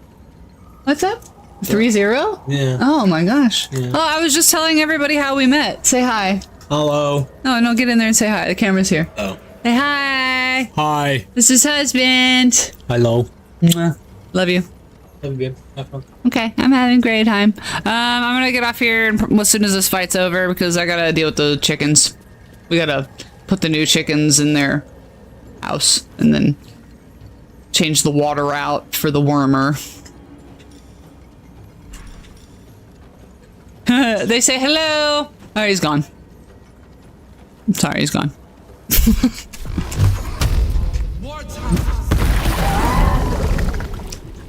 What's up? 3-0?
Yeah.
Oh my gosh.
Yeah.
Oh, I was just telling everybody how we met. Say hi.
Hello.
No, get in there and say hi. The camera's here.
Oh.
Say hi.
Hi.
This is husband.
Hello.
Mwah. Love you.
I'm good. Have fun.
Okay, I'm having a great time. I'm gonna get off here as soon as this fight's over because I gotta deal with the chickens. We gotta put the new chickens in their house and then change the water out for the wormer. They say hello. Oh, he's gone. I'm sorry, he's gone.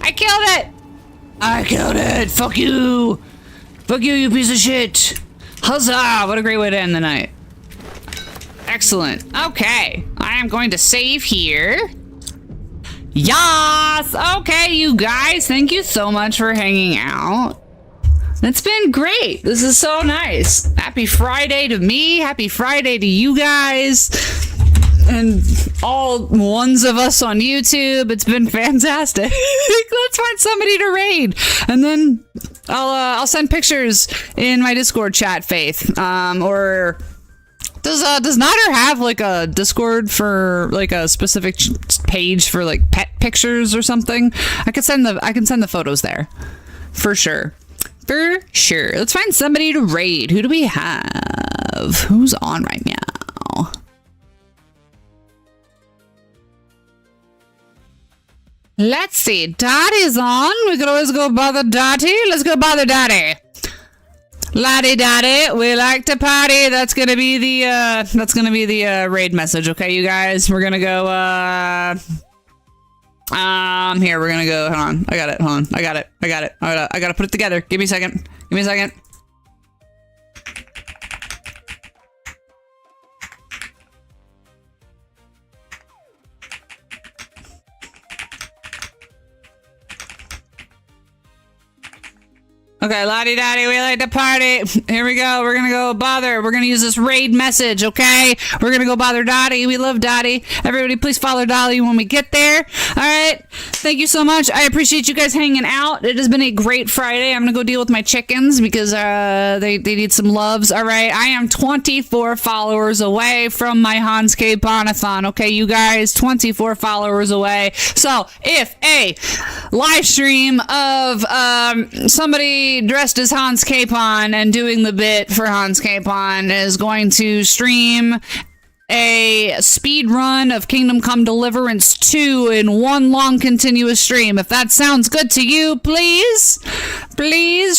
I killed it! I killed it! Fuck you! Fuck you, you piece of shit! Huzzah! What a great way to end the night. Excellent. Okay. I am going to save here. Yas! Okay, you guys. Thank you so much for hanging out. It's been great. This is so nice. Happy Friday to me. Happy Friday to you guys. And all ones of us on YouTube. It's been fantastic. Let's find somebody to raid. And then I'll send pictures in my Discord chat, Faith. Or does Nader have like a Discord for like a specific page for like pet pictures or something? I can send the photos there. For sure. For sure. Let's find somebody to raid. Who do we have? Who's on right now? Let's see. Daddy's on. We could always go bother Daddy. Let's go bother Daddy. Laddie Daddy, we like to party. That's gonna be the raid message, okay, you guys? We're gonna go here, we're gonna go, hold on. I got it, hold on. I got it. I gotta put it together. Give me a second. Okay, Lottie Dottie, we like to party. Here we go. We're gonna go bother. We're gonna use this raid message, okay? We're gonna go bother Dottie. We love Dottie. Everybody, please follow Dottie when we get there. All right. Thank you so much. I appreciate you guys hanging out. It has been a great Friday. I'm gonna go deal with my chickens because they need some loves. All right. I am 24 followers away from my Hans K. Bonathon. Okay, you guys, 24 followers away. So if a live stream of somebody dressed as Hans Capon and doing the bit for Hans Capon is going to stream a speed run of Kingdom Come Deliverance 2 in one long continuous stream. If that sounds good to you, please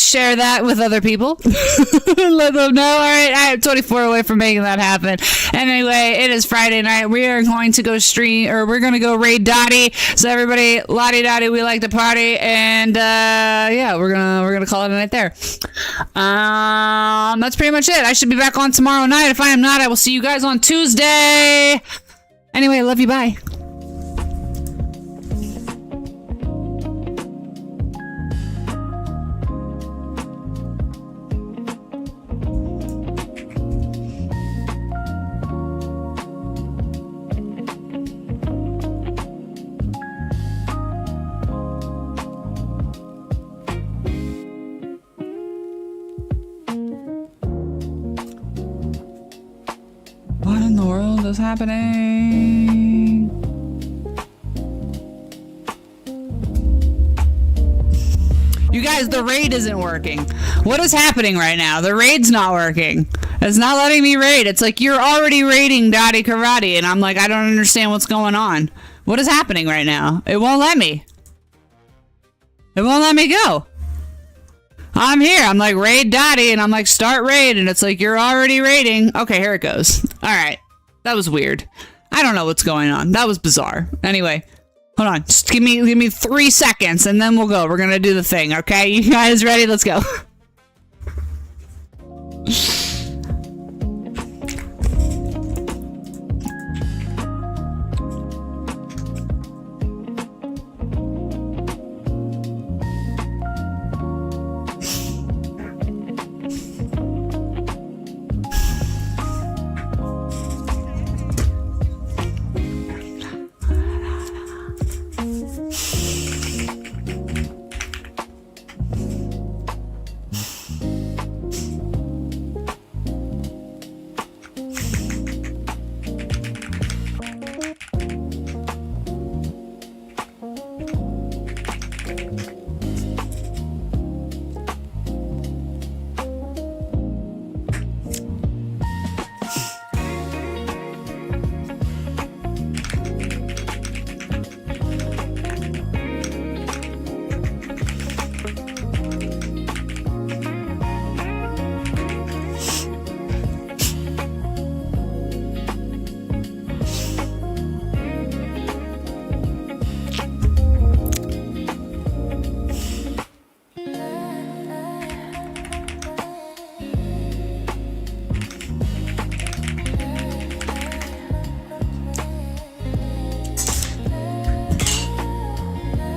share that with other people. Let them know. All right, I am 24 away from making that happen. Anyway, it is Friday night. We are going to go we're going to go raid Dottie. So everybody, Lottie Dottie, we like to party, and yeah, we're gonna call it a night there. That's pretty much it. I should be back on tomorrow night. If I am not, I will see you guys on Tuesday. Anyway, love you, bye. What in the world is happening? You guys, the raid isn't working. What is happening right now? The raid's not working. It's not letting me raid. It's like, you're already raiding Dottie Karate, and I'm like, I don't understand what's going on. What is happening right now? It won't let me. It won't let me go. I'm here. I'm like, raid Dottie, and I'm like, start raid, and it's like, you're already raiding. Okay, here it goes. All right. That was weird. I don't know what's going on. That was bizarre. Anyway, hold on. Just give me 3 seconds, and then we'll go. We're going to do the thing, okay? You guys ready? Let's go.